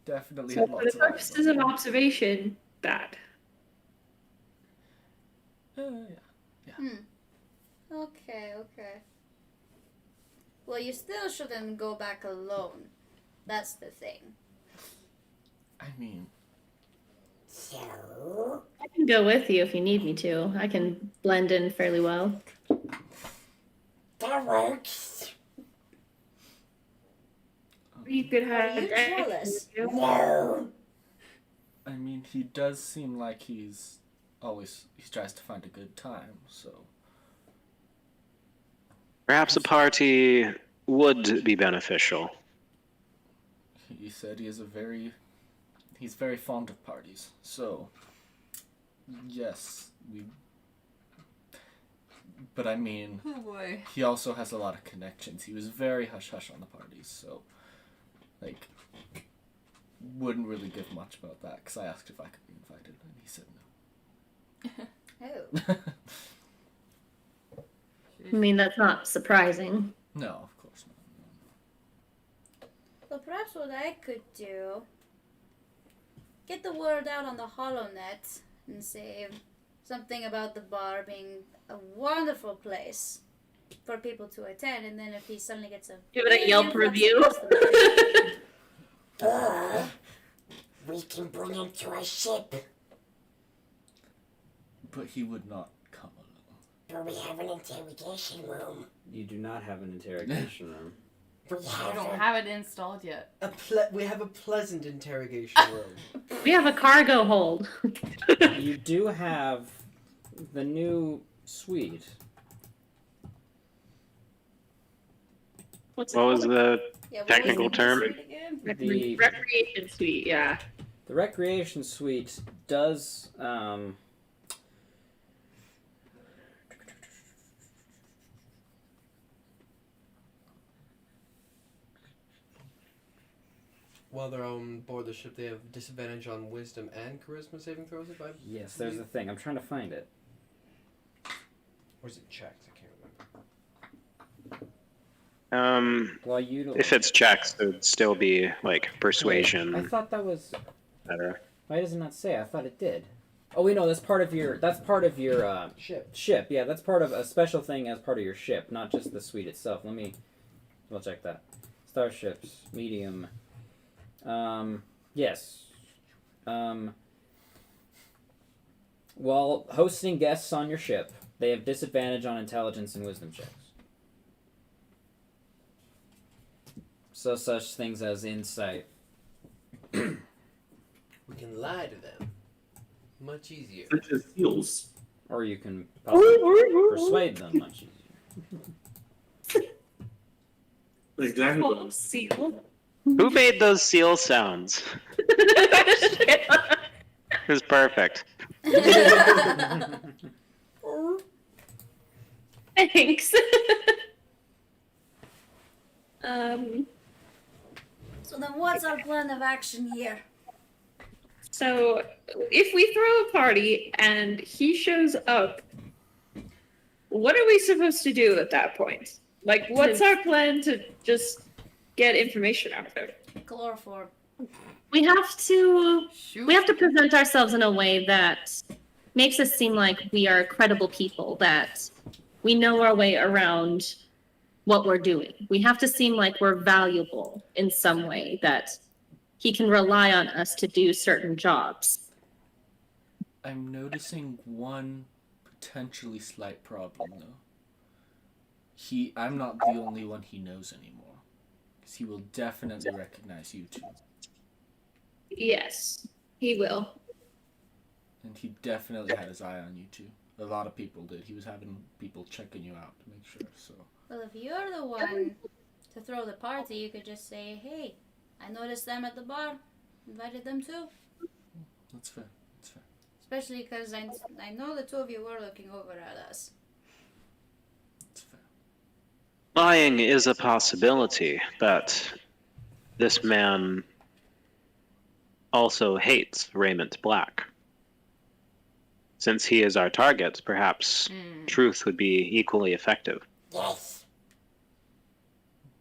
Definitely So had for lots the of eyes purposes on of observation, bad. you. Yeah. Okay. Well, you still shouldn't go back alone. That's the thing. I mean, So? I can go with you if you need me to. I can blend in fairly well. That works. You could Are have. you jealous? No. I mean, he does seem like he tries to find a good time, so. Perhaps a party would be beneficial. He said he's very fond of parties, so yes, but I mean, Oh boy. he also has a lot of connections. He was very hush-hush on the parties, so, like, wouldn't really give much about that, because I asked if I could be invited, and he said Oh. no. I mean, that's not surprising. No, of course not. So perhaps what I could do, get the word out on the HoloNet and say something about the bar being a wonderful place for people to attend, and then if he suddenly gets a Give it a big Yelp influx of review. customers- Or we can bring him to our ship. But he would not come alone. But we have an interrogation room. You do not have an interrogation room. We I have don't a... have it installed yet. We have a pleasant interrogation room. We have a cargo hold. You do have the new suite. What's What was the Yeah, what technical was the term? suite again? The recreation suite? Yeah. The recreation suite does While they're on board the ship, they have disadvantage on wisdom and charisma saving throws, if I... yes, there's the thing. I'm trying to find it. Or is it checks? I can't remember. While you If it's checks, it would still be like I persuasion, thought that was etc. why does it not say? I thought it did. Oh wait, no, that's part of your Ship. ship. Yeah, that's part of a special thing as part of your ship, not just the suite itself. We'll check that. Starships, medium. Yes. While hosting guests on your ship, they have disadvantage on intelligence and wisdom checks. So such things as insight. We can lie to them. Much easier. Such as seals. Or you can possibly persuade them much easier. That's exactly what Full seal. Who made those seal sounds? It was perfect. Thanks. So then, what's our plan of action here? So, if we throw a party and he shows up, what are we supposed to do at that point? Like, what's our plan to just get information out of him? Chloroform. We have to present ourselves in a way that makes us seem like we are credible people, that we know our way around what we're doing. We have to seem like we're valuable in some way, that he can rely on us to do certain jobs. I'm noticing one potentially slight problem, though. I'm not the only one he knows anymore. Because he will definitely recognize you two. Yes, he will. And he definitely had his eye on you two. A lot of people did. He was having people checking you out to make sure, so... Well, if you're the one to throw the party, you could just say, hey, I noticed them at the bar. Invited them too. That's fair. That's fair. Especially because I know the two of you were looking over at us. That's fair. Lying is a possibility, but this man also hates Raymont Black. Since he is our target, perhaps truth would be equally effective. Yes.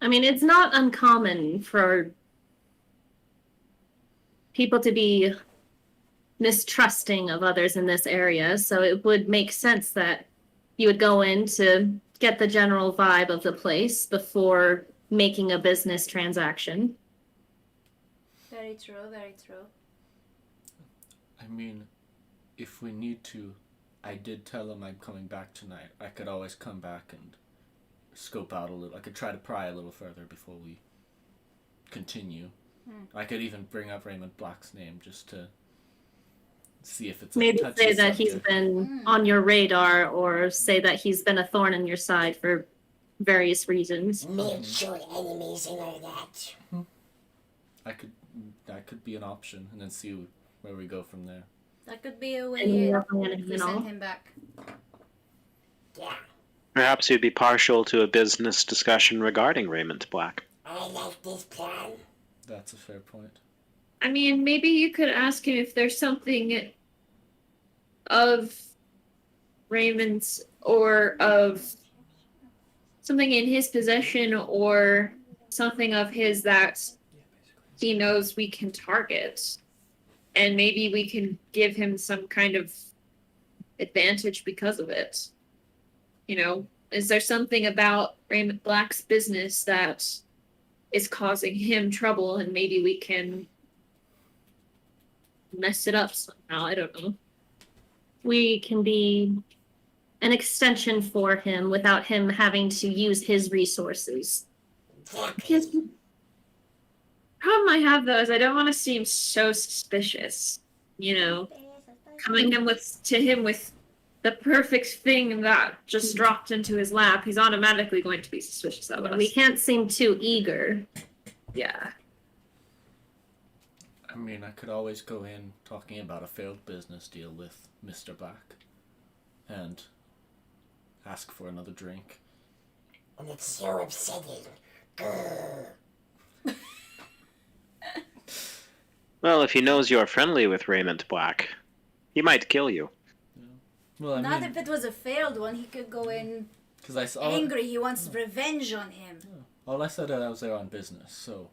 I mean, it's not uncommon for people to be mistrusting of others in this area, so it would make sense that you would go in to get the general vibe of the place before making a business transaction. Very true, very true. I mean, if we need to, I did tell him I'm coming back tonight. I could always come back and scope out a little. I could try to pry a little further before we continue. I could even bring up Raymont Black's name just to see if it's Maybe a touchy say that he's subject. been on your radar, or say that he's been a thorn in your side for various reasons. Mutual enemies and all that. That could be an option, and then see where we go from there. That could be a way And you're if we you know. send him back. Yeah. Perhaps you'd be partial to a business discussion regarding Raymont Black. I like this plan. That's a fair point. I mean, maybe you could ask him if there's something of Raymond's or of something in his possession or something of his that he knows we can target. And maybe we can give him some kind of advantage because of it. You know, is there something about Raymont Black's business that is causing him trouble and maybe we can mess it up somehow? I don't know. We can be an extension for him without him having to use his resources. Yes. Problem I have though is I don't want to seem so suspicious. You know, coming to him with the perfect thing that just dropped into his lap, he's automatically going to be suspicious of us. We can't seem too eager. Yeah. I mean, I could always go in talking about a failed business deal with Mr. Black and ask for another drink. And it's so upsetting. Grr. Well, if he knows you're friendly with Raymont Black, he might kill you. Well, I Not mean, if it was a failed one. He could go in because I saw angry. He wants revenge on him. all I said I was there on business, so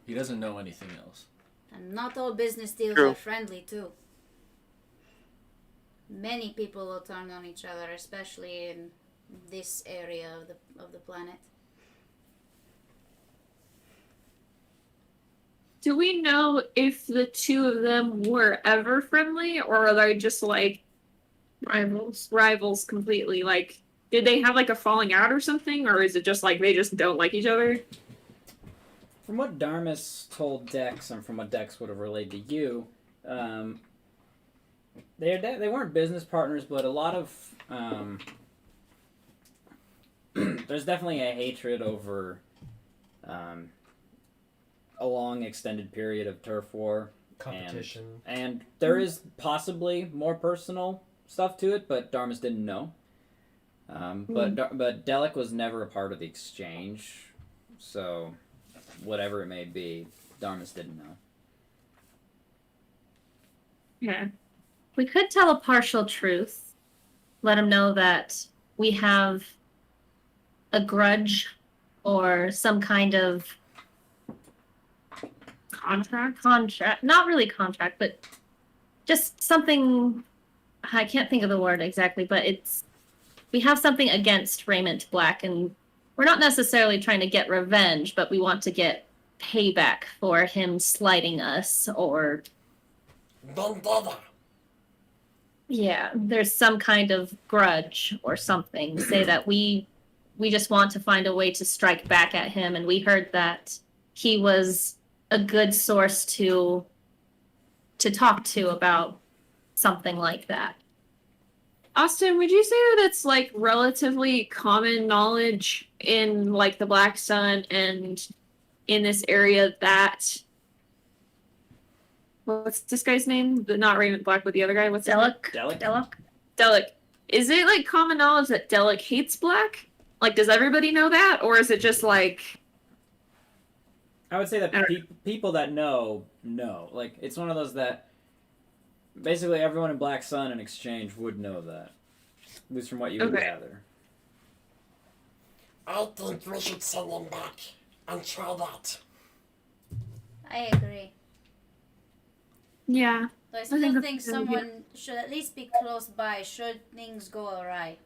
he doesn't know anything else. And not all business deals True. are friendly, too. many people will turn on each other, especially in this area of the planet. Do we know if the two of them were ever friendly, or are they just like Rivals. rivals completely? Like, did they have like a falling out or something, or is it just like they just don't like each other? From what Darmus told Dex, and from what Dex would have relayed to you, they weren't business partners, but a lot of there's definitely a hatred over a long extended period of turf war, Competition. and there is possibly more personal stuff to it, but Darmus didn't know. But Delic was never a part of the exchange, so whatever it may be, Darmus didn't know. Yeah. We could tell a partial truth. Let him know that we have a grudge or some kind of contract. Not really contract, but just something. I can't think of the word exactly, but we have something against Raymont Black, and we're not necessarily trying to get revenge, but we want to get payback for him slighting us, or Vendetta. yeah, there's some kind of grudge or something. Say that we just want to find a way to strike back at him, and we heard that he was a good source to talk to about something like that. Austin, would you say that it's like relatively common knowledge in like the Black Sun and in this area that what's this guy's name? Not Raymond Black, but the other guy. What's his name? Delic. Is it like common knowledge that Delic hates Black? Like, does everybody know that, or is it just like? I would say that people that know. Like, it's one of those that basically everyone in Black Sun and Exchange would know that. At least from what you would gather. I think we should send him back and try that. I agree. Yeah. But I still think someone should at least be close by should things go awry.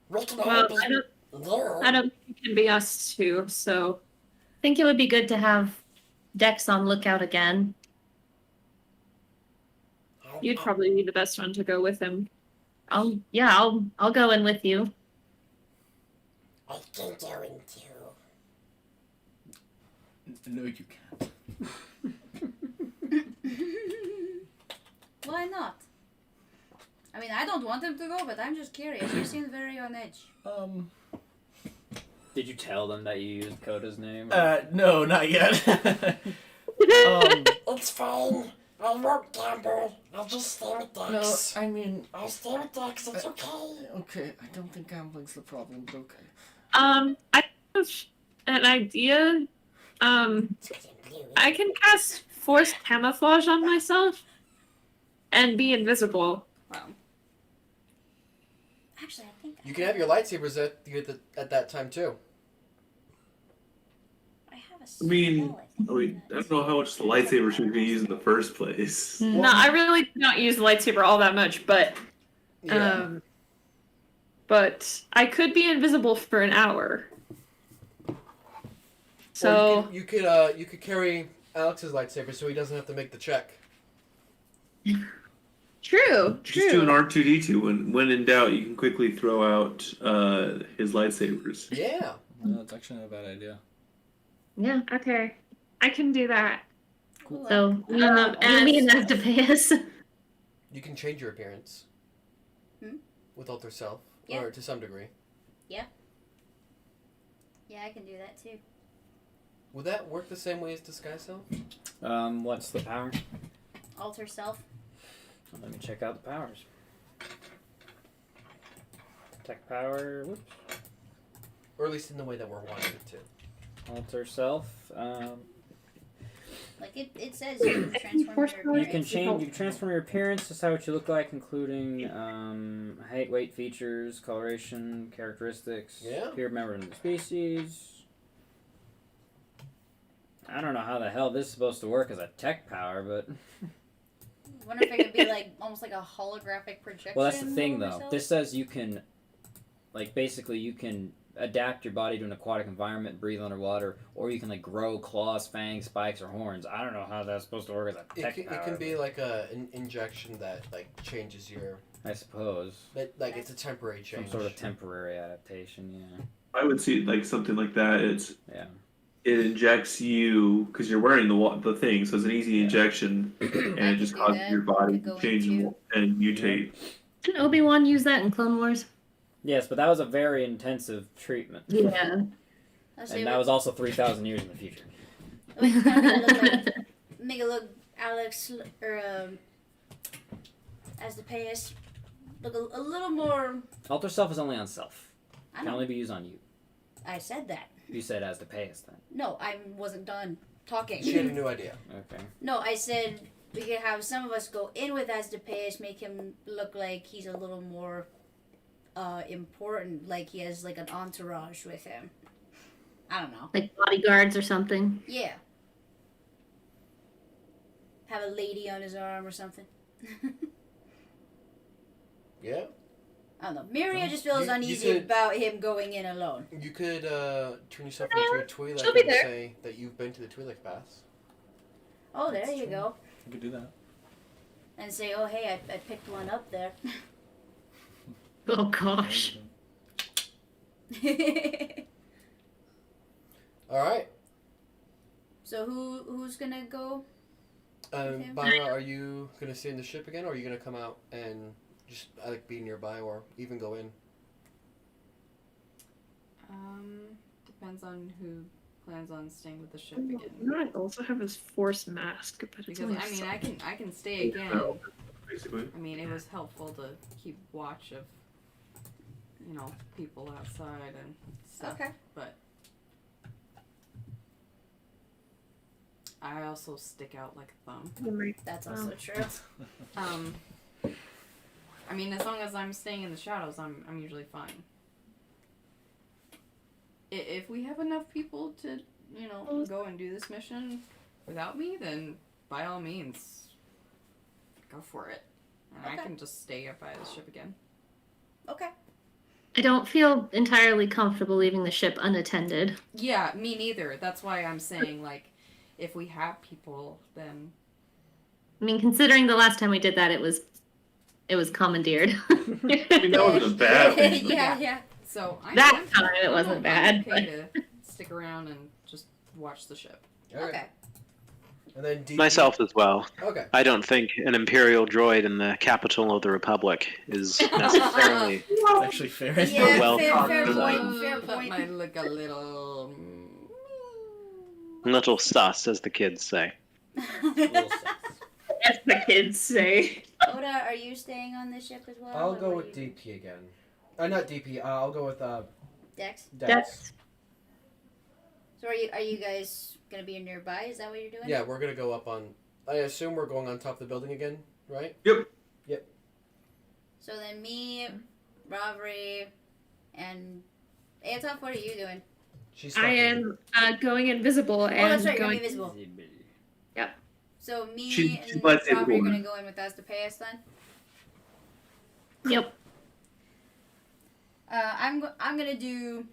We can Well, help I don't think it can be us two, so. I think it would be good to have Dex on lookout again. You'd probably be the best one to go with him. I'll go in with you. I can go in too. No, you can't. Why not? I mean, I don't want him to go, but I'm just curious. You seem very on edge. Did you tell them that you used Coda's name? No, not yet. It's fine. I won't gamble. I'll just stay with Dex. No, I mean... I'll stay with Dex. It's okay. Okay, I don't think gambling's the problem, but okay. I have an idea. I can cast Force Camouflage on myself and be invisible. Wow. Actually, I think You can have your lightsabers at that time too. I have a I mean, I don't know how much the lightsaber should be used in the first place. No, I really do not use the lightsaber all that much, but but I could be invisible for an hour. So you could carry Alex's lightsaber so he doesn't have to make the check. True. Just do an R2D2 when in doubt, you can quickly throw out his lightsabers. Yeah. No, that's actually not a bad idea. Yeah. Okay, I can do that. Cool. So and me and to pay us. You can change your appearance. With Alter Self. Yeah. Or to some degree. Yeah, I can do that too. Would that work the same way as Disguise Self? What's the power? Alter self. Let me check out the powers. Tech power, whoops. Or at least in the way that we're wanting it to. Alter self. Like it says you transform your You can change. You can transform your appearance, decide what you look like, including height, weight, features, coloration, characteristics. Yeah. Appear member of the species. I don't know how the hell this is supposed to work as a tech power, but wonder if it could be like almost like a holographic projection. Well, that's the thing, of though. myself? This says you can, like, basically you can adapt your body to an aquatic environment, breathe underwater, or you can like grow claws, fangs, spikes, or horns. I don't know how that's supposed to work as a tech It power, can be like an injection that like changes your. I suppose. Like it's a temporary change. Some sort of temporary adaptation. Yeah. I would see like something like that. It injects you because you're wearing the thing, so it's an easy injection, and it just causes your body to change and mutate. Didn't Obi-Wan use that in Clone Wars? Yes, but that was a very intensive treatment. Yeah. And that was also 3,000 years in the future. Make it look Alex or as the payas look a little more. Alter self is only on self. I Can know. only be used on you. I said that. You said as the payas then. No, I wasn't done talking. She had a new idea. Okay. No, I said we could have some of us go in with Asdepeus, make him look like he's a little more important, like he has like an entourage with him. I don't know. Like bodyguards or something. Yeah. Have a lady on his arm or something. Yeah. I don't know. Miria just feels You uneasy could- about him going in alone. You could turn yourself into a Twi'lek She'll be and there. say that you've been to the Twi'lek baths. Oh, there you go. You could do that. And say, oh, hey, I picked one up there. Oh gosh. All right. So who's gonna go? Okay. Byra, are you gonna stay in the ship again, or are you gonna come out and just like be nearby, or even go in? Depends on who plans on staying with the ship again. I also have his force mask, but it's Because only I mean, some- I can stay again. Basically. I mean, it was helpful to keep watch of, you know, people outside and stuff. Okay. But I also stick out like a thumb. That's also true. I mean, as long as I'm staying in the shadows, I'm usually fine. If we have enough people to, you know, go and do this mission without me, then by all means, go for it. And I Okay. can just stay up by the ship again. Okay. I don't feel entirely comfortable leaving the ship unattended. Yeah, me neither. That's why I'm saying, like, if we have people, then I mean, considering the last time we did that, it was commandeered. I mean, that wasn't a bad thing. yeah. So That time it wasn't I'm bad, okay to stick around and just watch the ship. Okay. And then Myself as well. Okay. I don't think an Imperial droid in the capital of the Republic is necessarily It's actually fair. Yeah, well fair thought. point. Fair That point. might look a little. little sus, as the kids say. As the kids say. Oda, are you staying on the ship as well? I'll or go what with are you- DP again. Not DP. I'll go with Dex. Dex. So are you guys gonna be nearby? Is that what you're doing? Yeah, we're gonna go up on. I assume we're going on top of the building again, right? Yep. So then me, Ravri, and Aetop, what are you doing? She's. I am going invisible Oh, and that's right, you're going. invisible. So me She and lets it Ravri are go. gonna go in with Asdepeus then. Yep. I'm gonna do.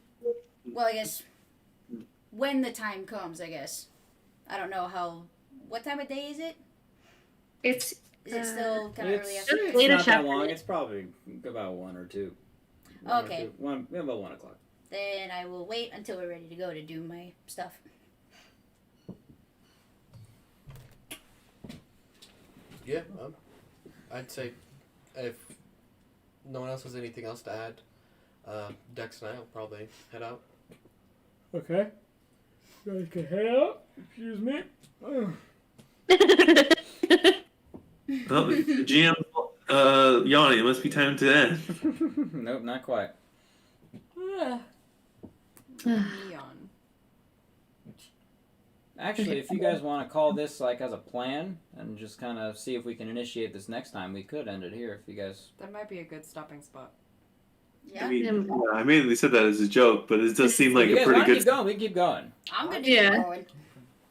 Well, I guess when the time comes. I guess. I don't know how. What time of day is it? It's Is it still kind of early It's afternoon? late not that afternoon. long. It's probably about 1 or 2. 1 or Okay. 2. About 1 o'clock. Then I will wait until we're ready to go to do my stuff. Yeah. I'd say if no one else has anything else to add, Dex and I will probably head out. Okay. You guys can head out. Excuse me. Well, GM, Yanni, it must be time to end. Nope, not quite. Neon. Actually, if you guys want to call this like as a plan and just kind of see if we can initiate this next time, we could end it here if you guys. That might be a good stopping spot. Yeah. I mean, I mainly said that as a joke, but it does seem like you a guys pretty want to good. keep going? We can keep going. I'm gonna Yeah. keep going.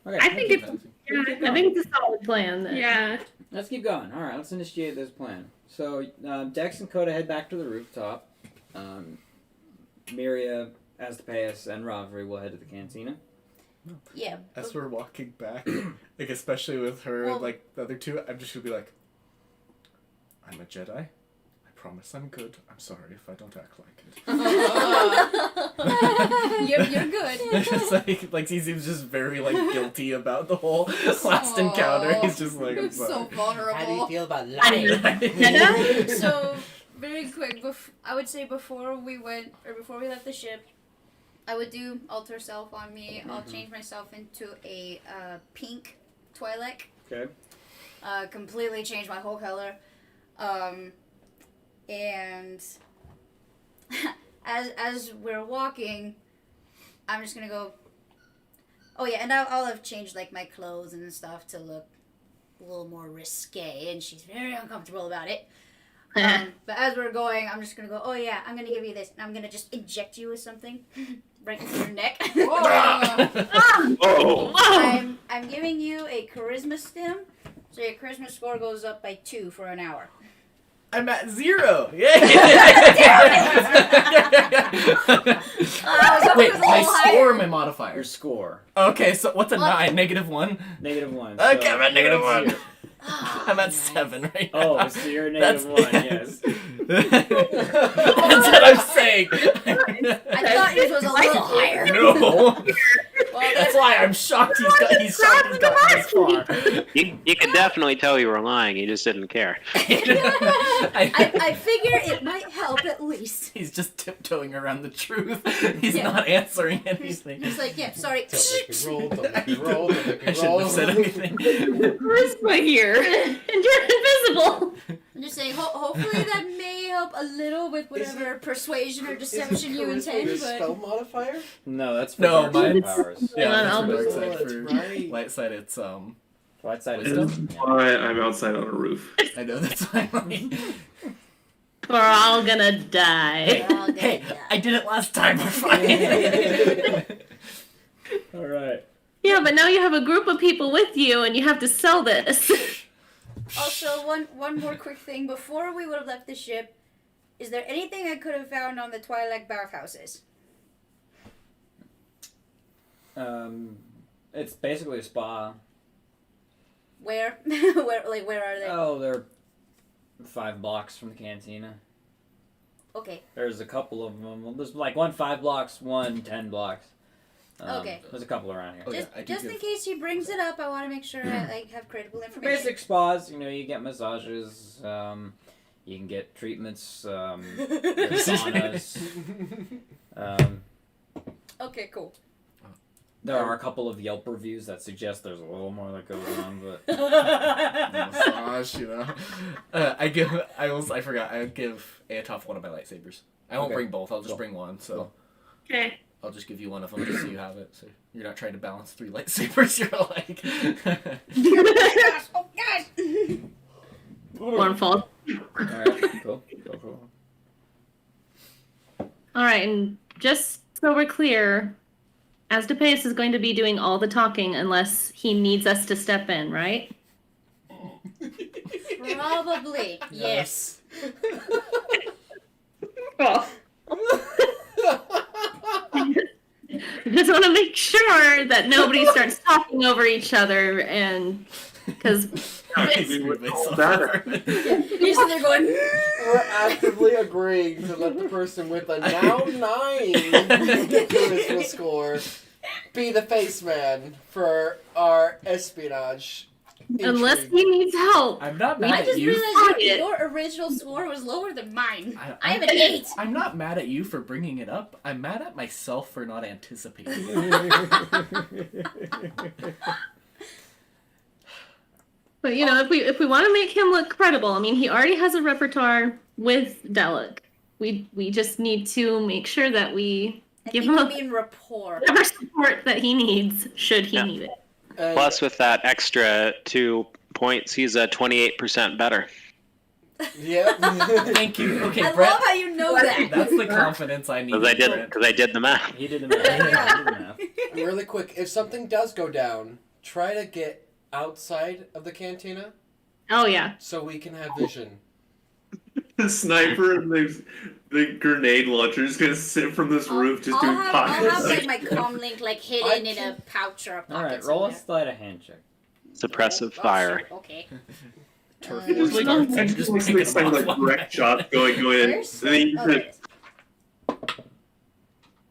Okay, I we'll think keep it's- going. I think it's a solid plan. Then. yeah. Let's keep going. All right, let's initiate this plan. So, Dex and Coda head back to the rooftop. Miria, Astapeus, and Ravri will head to the cantina. Yeah. As we're walking back, like especially with her and like the other two, I'm just gonna be like, I'm a Jedi. I promise I'm good. I'm sorry if I don't act like it. You're good. Just like he seems just very like guilty about the whole last encounter. He's just like, I'm sorry. So vulnerable. How do you feel about lying? So very quick, I would say before we left the ship, I would do alter self on me. I'll change myself into a pink Twi'lek. Okay. Completely change my whole color. And as we're walking, I'm just gonna go. Oh yeah, and I'll have changed like my clothes and stuff to look a little more risque, and she's very uncomfortable about it. But as we're going, I'm just gonna go. Oh yeah, I'm gonna give you this, and I'm gonna just inject you with something right into your neck. I'm giving you a charisma stim, so your charisma score goes up by 2 for an hour. I'm at 0. Yeah. Wait, my score or my modifier? Your score. Okay, so what's a 9? -1? -1. Okay, So I'm at you're -1. 0. I'm at 7 right now. Oh, so you're -1, yes. That's what I'm saying. I thought yours was a little higher. No. Well, that's why I'm shocked he's gotten this far. You could definitely tell you were lying. You just didn't care. I figure it might help at least. He's just tiptoeing around the truth. He's not answering anything. He's like, yeah, sorry. Don't make me roll. I shouldn't have said anything. Charisma here, and you're invisible. I'm just saying, hopefully that may help a little with whatever persuasion or deception you intend, Is but... spell modifier? No, that's for No, dark mine's- powers. Yeah, that's I'll for be- dark side. that's For right. light side, it's Light side is Wisdom? Why I'm outside on a roof. I know that's why I'm like, We're all gonna die. hey, I did it last time. We're fine. All right. Yeah, but now you have a group of people with you, and you have to sell this. Also, one more quick thing. Before we would have left the ship, is there anything I could have found on the Twi'lek bathhouses? It's basically a spa. Where? where are they? Oh, they're 5 blocks from the cantina. Okay. There's a couple of them. There's like one 5 blocks, one 10 blocks. Okay. There's a couple around here. Oh, yeah, Just, I do just in give- case he brings it up, I want to make sure I have credible information. Basic spas, you get massages, you can get treatments, there's saunas. Okay, cool. There are a couple of Yelp reviews that suggest there's a little more that goes on, but Massage, I forgot. I would give Aetof one of my lightsabers. I won't Okay. bring both. I'll just Cool. bring one. So Okay. I'll just give you one of them just so you have it. So you're not trying to balance 3 lightsabers. You're like. Oh, gosh! One fall. alright, cool. All right, and just so we're clear, Astapeus is going to be doing all the talking unless he needs us to step in, right? Probably. Yes. Oh. Just want to make sure that nobody starts talking over each other, and because He's in there going. We're actively agreeing to let the person with a now 9 charisma score be the face man for our espionage. unless intrigue. he needs help. I'm not I mad at just you. realized your original score was lower than mine. I have an 8. I'm not mad at you for bringing it up. I'm mad at myself for not anticipating it. But if we want to make him look credible, I mean, he already has a repertoire with Delic. We just need to make sure that we give him I mean rapport. whatever support that he needs, should he Yeah. need it. Plus, with that extra 2 points, he's 28% better. Yep. Thank you. Okay, I Brett. love how you know that. That's the confidence I need. Because I did the math. He did the math. Really quick, if something does go down, try to get outside of the cantina Oh yeah. So we can have vision. The sniper and the grenade launcher is gonna sit from this roof just doing I'll pockets. have like my comlink like hidden in a pouch or a pocket. All right, roll a somewhere. sleight of hand check. Suppressive Oh, fire. shit, okay. Turf Uh, war starts And and just just basically picking them like off. direct shots going in. Where's And then you oh, just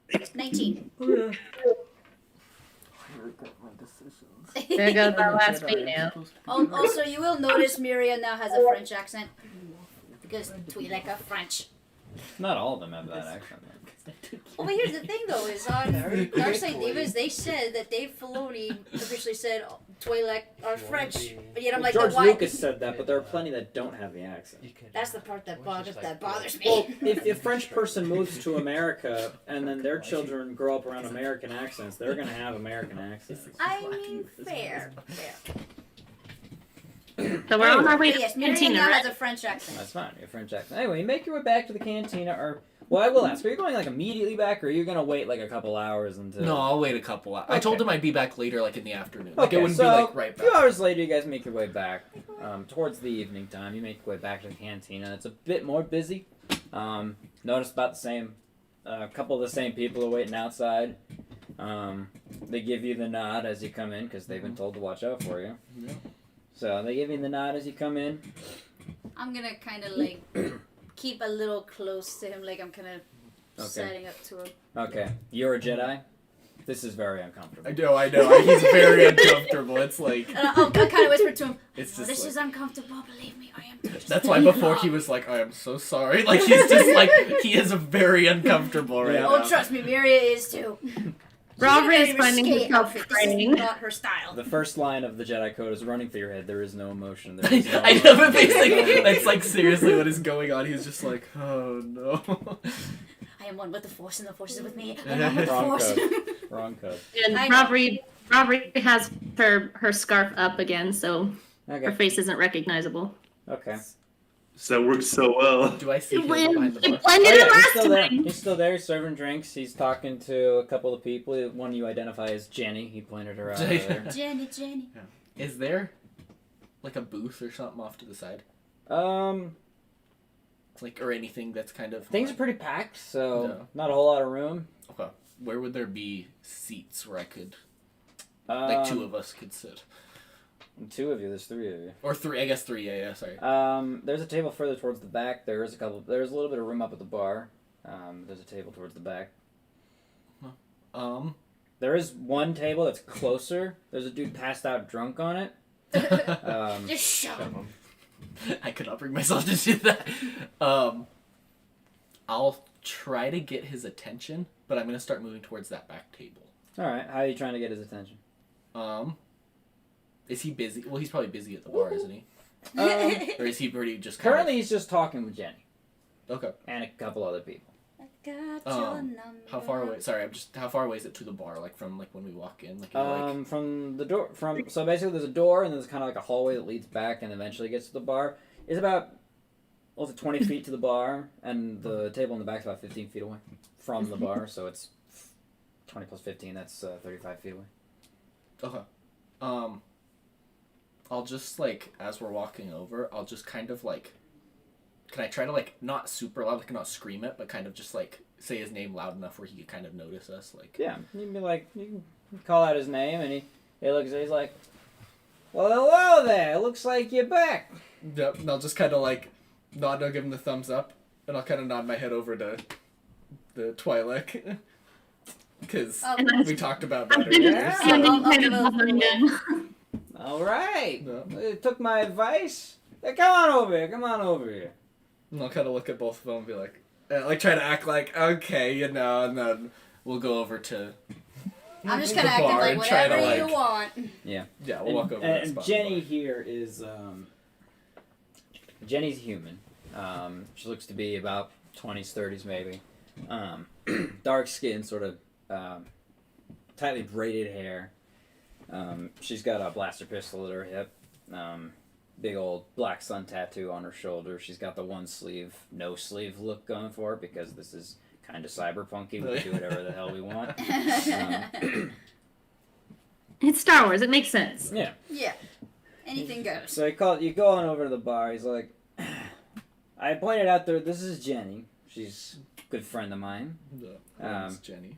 there it is. 19. There goes our last female. Also, you will notice Miria now has a French accent. Because Twi'lek are French. Not all of them have that accent. Well, but here's the thing, though, is on Very Darkside quickly. Divas, they said that Dave Filoni officially said Twi'lek are French. But yet I'm like, George then why? Lucas said that, but there are plenty that don't have the accent. That's the part that bothers me. Well, if a French person moves to America and then their children grow up around American accents, they're gonna have American accents. I mean, fair. So we're on our way But to yes, the Miria cantina, now right? has a French accent. That's fine, your French accent. Anyway, you make your way back to the cantina, or well, I will ask: are you going like immediately back, or are you gonna wait like a couple hours until? No, I'll wait a couple hours. I told him I'd be back later, like in the afternoon. Like Okay, it wouldn't so be like right a few back. hours later, you guys make your way back. Towards the evening time, you make your way back to the cantina. It's a bit more busy. Notice about the same. A couple of the same people are waiting outside. They give you the nod as you come in because they've been told to watch out for you. Yeah. So they give you the nod as you come in. I'm gonna kind of like keep a little close to him, like I'm kind of Okay. setting up to him. Okay, you're a Jedi. This is very uncomfortable. I know. He's very uncomfortable. It's like And I'll kind of whisper to him, it's "Oh, just this like, is uncomfortable, believe me, I am just that's why before he was like, I am so sorry. Like he's just like he is very uncomfortable right Yeah. now. Oh, trust me, Miria is too. Robert She's is in a very finding risque himself outfit. This frightening. is not her style. The first line of the Jedi Code is running through your head. There is no emotion. There is no I know, but basically, that's like seriously what is going on. He's just like, oh no. I am one with the Force, and the Force is with me. I am one with the Wrong Force. code. Wrong code. And I know. Robert has her scarf up again, so her Okay. face isn't recognizable. Okay. So it works so well. Do I see him It behind the bar? blended Oh, in yeah, he's last still there. time. He's still there. He's serving drinks. He's talking to a couple of people. One you identify as Jenny. He pointed her out there. Jenny. Is there like a booth or something off to the side? Like or anything that's kind of Things are pretty packed, so No. not a whole lot of room. Okay. Where would there be seats where I could like two of us could sit? Two of you. There's three of you. Or three, I guess three, yeah, sorry. There's a table further towards the back. There's a little bit of room up at the bar. There's a table towards the back. There is one table that's closer. There's a dude passed out drunk on it. Just shove him. I could not bring myself to do that. I'll try to get his attention, but I'm gonna start moving towards that back table. All right. How are you trying to get his attention? Is he busy? Well, he's probably busy at the bar, isn't he? Or is he pretty just kind Currently, he's just talking with Jenny of... Okay. and a couple other people. Got your number. How far away? Sorry, how far away is it to the bar? Like from like when we walk in? Like, like From the door, so basically there's a door and there's kind of like a hallway that leads back and eventually gets to the bar. It's about, 20 feet to the bar, and the table in the back is about 15 feet away from the bar, so it's 20 plus 15, that's 35 feet away. Okay. I'll just like as we're walking over, I'll just kind of like. Can I try to like not super loud, like not scream it, but kind of just like say his name loud enough where he could kind of notice us, like. Yeah, you can be like, you can call out his name, and he looks, he's like, well, hello there, looks like you're back. Yep, and I'll just kind of like nod, I'll give him the thumbs up, and I'll kind of nod my head over to the Twi'lek. Because we talked about that I've been earlier. just standing kind of behind him. All right, No. you took my advice. Hey, come on over here. And I'll kind of look at both of them and be like try to act like, okay, and then we'll go over to I'm just the kind of acting bar like and try to, whatever you like- want. Yeah. Yeah, we'll walk over to that And spot. Jenny here is, Jenny's human. She looks to be about 20s, 30s maybe. Dark skin, sort of tightly braided hair. She's got a blaster pistol at her hip. Big old black sun tattoo on her shoulder. She's got the one sleeve, no sleeve look going for her because this is kind of cyberpunky. We can do whatever the hell we want. It's Star Wars. It makes sense. Yeah. Yeah. Anything goes. So you go on over to the bar. He's like, I pointed out there. This is Jenny. She's a good friend of mine. It's Jenny.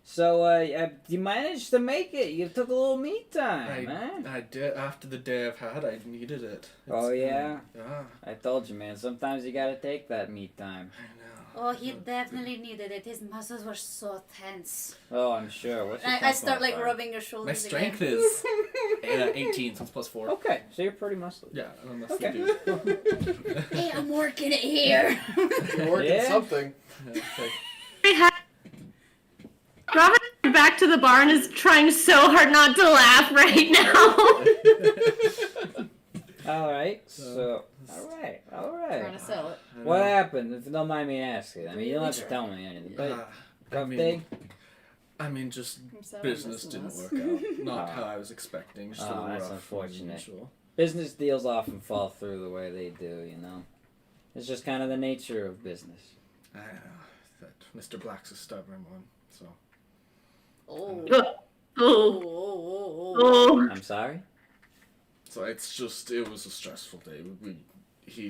So you managed to make it. You took a little me time, man. I did. After the day I've had, I needed it. Oh yeah. Yeah. I told you, man. Sometimes you gotta take that me time. I know. Oh, he definitely needed it. His muscles were so tense. Oh, I'm sure. What's your I start temp rubbing your shoulders. My strength again. is 18, so it's +4. Okay, so you're pretty muscly. Yeah, I'm a muscly Okay. dude. Hey, I'm working it here. You're working something. It's like, Robert back to the bar and is trying so hard not to laugh right now. All right. So, all right. Trying to sell it. What happened? If you don't mind me asking. I mean, you don't have to tell me anything. But rough day? just selling business this didn't to us. work out. Not how I was expecting. Just a little that's rough unfortunate. as usual. Business deals often fall through the way they do, you know? It's just kind of the nature of business. I know that Mr. Black's a stubborn one, so. Oh. Oh. I'm sorry? So it was a stressful day. He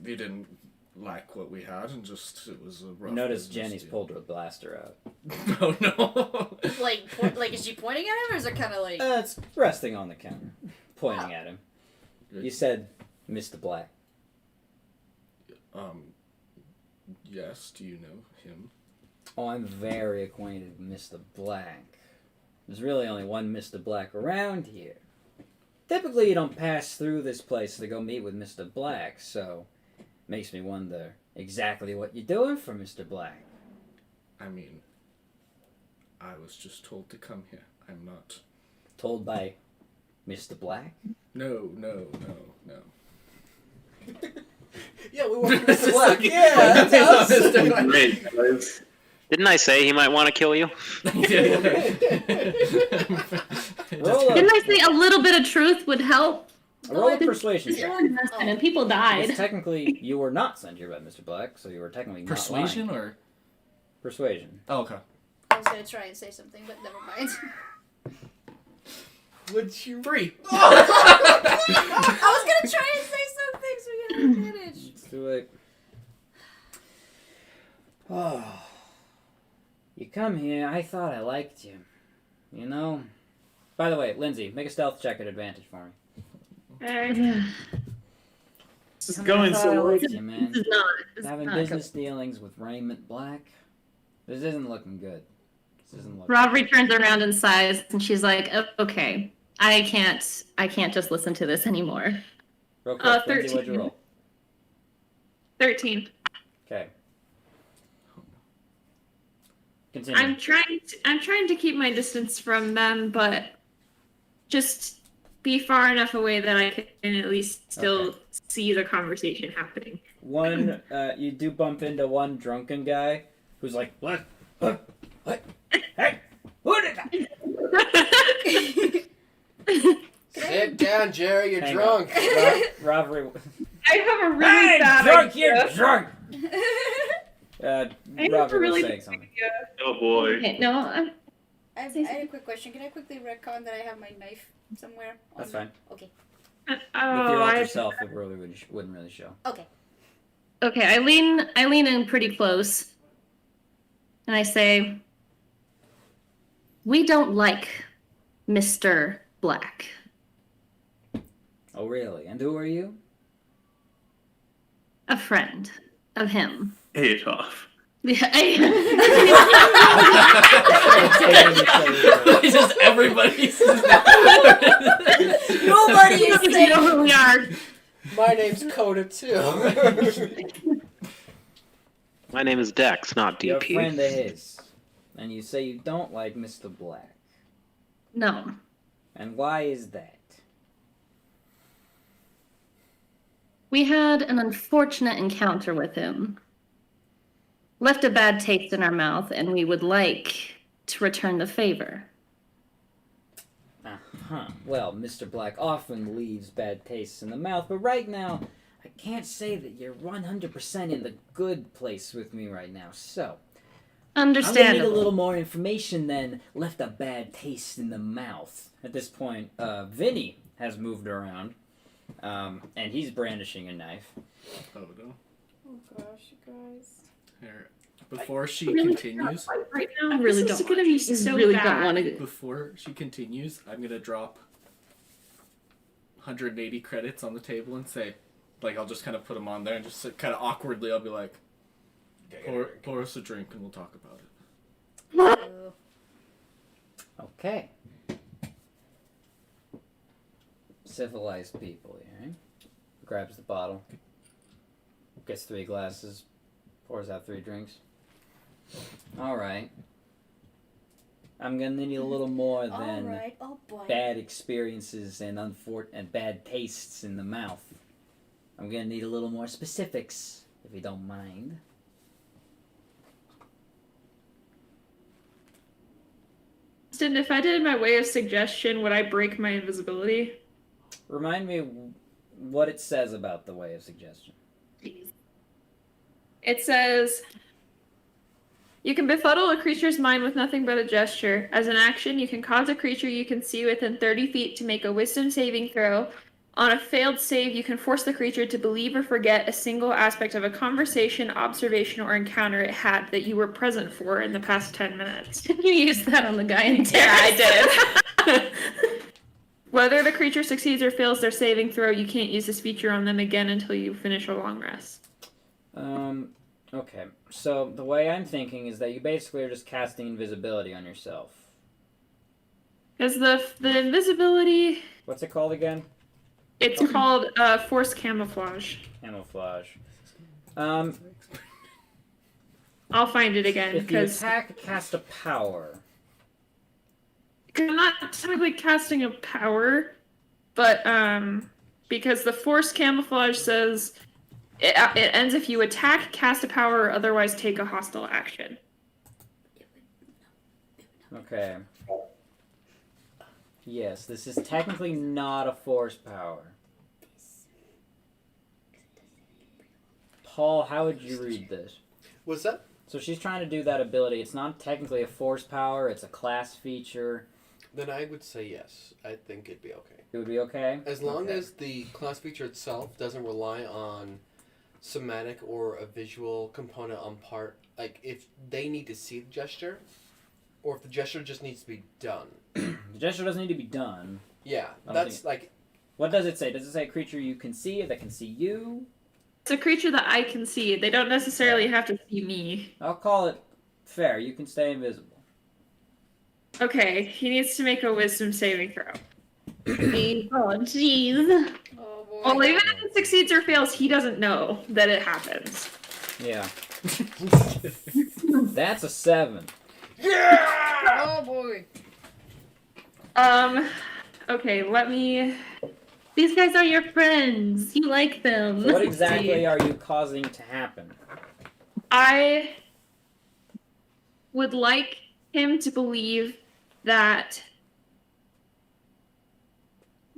didn't like what we had, and it was a rough. Notice business Jenny's deal. pulled her blaster out. Oh no! like is she pointing at him, or is it kind of like? It's resting on the counter, pointing at him. You said, Mr. Black. Yes. Do you know him? Oh, I'm very acquainted with Mr. Black. There's really only one Mr. Black around here. Typically, you don't pass through this place to go meet with Mr. Black, so makes me wonder exactly what you're doing for Mr. Black. I mean, I was just told to come here. I'm not. Told by Mr. Black? No. Yeah, we want Mr. Black. Yeah, that's us. Great, guys. Didn't I say he might want to kill you? Didn't I say a little bit of truth would help? Roll a persuasion check. And people died. Because technically, you were not sent here by Mr. Black, so you were technically not Persuasion lying. or Persuasion. oh, okay. I was gonna try and say something, but never mind. Would you 3. I was gonna try and say something, so you had advantage. It's too late. Oh. You come here, I thought I liked you. You know? By the way, Lindsay, make a stealth check at advantage for me. This is going so I well. liked you, man. This is not. This is Having not business dealings with Raymont Black. This isn't looking good. This isn't looking Robbery turns around and sighs, and she's like, "Oh, okay, I can't just listen to this anymore." Real quick, Lindsay, 13. what'd you roll? 13. Okay. Continue. I'm trying to keep my distance from them, but just be far enough away that I can at least still see the conversation happening. One, you do bump into one drunken guy who's like, what? Hey, who did that? Sit down, Jerry. You're Hang drunk. Robbery. I have a really bad drunk, idea. you're drunk. I have a Robert really was saying something. Oh boy. Okay, no, I had a quick question. Can I quickly retcon that I have my knife somewhere? That's fine. Okay. With your alter self, it really wouldn't really show. Okay. Okay, I lean in pretty close, and I say, "We don't like Mr. Black." Oh, really? And who are you? A friend of him. Hey, off. Yeah, It's just everybody says Nobody is you saying. know who we are. My name's Coda too. My name is Dex, not You're a DP. friend of his. And you say you don't like Mr. Black. No. And why is that? We had an unfortunate encounter with him. Left a bad taste in our mouth, and we would like to return the favor. Well, Mr. Black often leaves bad tastes in the mouth, but right now, I can't say that you're 100% in the good place with me right now. So, I'm gonna need a Understandable. little more information than left a bad taste in the mouth. At this point, Vinny has moved around, and he's brandishing a knife. Oh no. Oh gosh, you guys. Here. Before she Really continues, right now. I really this is don't gonna be I so really bad. don't want to. before she continues, I'm gonna drop 180 credits on the table and say, like, I'll just kind of put them on there and just kind of awkwardly, I'll be like, pour us a drink and we'll talk about it. Ooh. Okay. Civilized people here. Grabs the bottle. Gets 3 glasses. Pours out 3 drinks. Alright. I'm gonna need a little more than Alright, oh boy. bad experiences and and bad tastes in the mouth. I'm gonna need a little more specifics, if you don't mind. Austin, if I did my way of suggestion, would I break my invisibility? Remind me what it says about the way of suggestion. It says, you can befuddle a creature's mind with nothing but a gesture. As an action, you can cause a creature you can see within 30 feet to make a wisdom saving throw. On a failed save, you can force the creature to believe or forget a single aspect of a conversation, observation, or encounter it had that you were present for in the past 10 minutes. You used that on the guy in terrace. Yeah, I did. Whether the creature succeeds or fails their saving throw, you can't use this feature on them again until you finish a long rest. Okay. So the way I'm thinking is that you basically are just casting invisibility on yourself. Because the invisibility, What's it called again? it's called force camouflage. Camouflage. I'll find it again If you because attack, cast a power. I'm not technically casting a power, but because the force camouflage says it ends if you attack, cast a power, or otherwise take a hostile action. Okay. Yes, this is technically not a force power. Paul, how would you read this? What's that? So she's trying to do that ability. It's not technically a force power, it's a class feature. Then I would say yes. I think it'd be okay. It would be okay? As long Okay. as the class feature itself doesn't rely on somatic or a visual component on part, like if they need to see the gesture, or if the gesture just needs to be done. The gesture doesn't need to be done. Yeah, I don't that's think- like What does it say? Does it say a creature you can see or that can see you? It's a creature that I can see. They don't necessarily have to see me. I'll call it fair. You can stay invisible. Okay, he needs to make a wisdom saving throw. Oh, jeez. Oh boy. Well, even if it succeeds or fails, he doesn't know that it happens. Yeah. That's a 7. Oh boy. Okay, let me... These guys are your friends. You like them. What exactly are you causing to happen? I would like him to believe that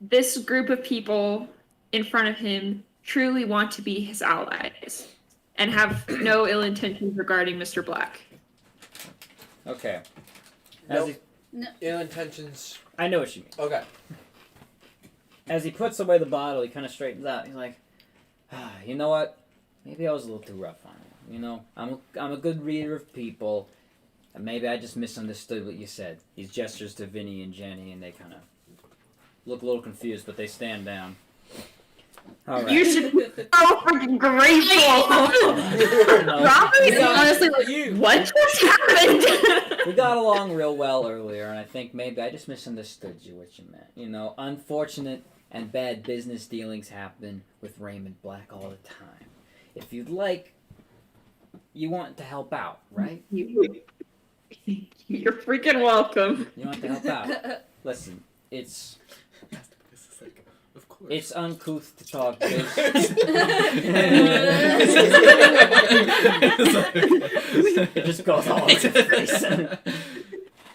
this group of people in front of him truly want to be his allies and have no ill intentions regarding Mr. Black. Okay. Nope. He, ill intentions. I know what you mean. Okay. As he puts away the bottle, he kind of straightens out. He's like, you know what? Maybe I was a little too rough on you. You know, I'm a good reader of people, and maybe I just misunderstood what you said. He gestures to Vinny and Jenny, and they kind of look a little confused, but they stand down. All right. You should be so freaking grateful. Robert is honestly like, what just happened? We got along real well earlier, and I think maybe I just misunderstood you what you meant. You know, unfortunate and bad business dealings happen with Raymond Black all the time. If you'd like, you want to help out, right? You're freaking welcome. You want to help out. Listen, it's Of course. it's uncouth to talk business. It just goes all over your face.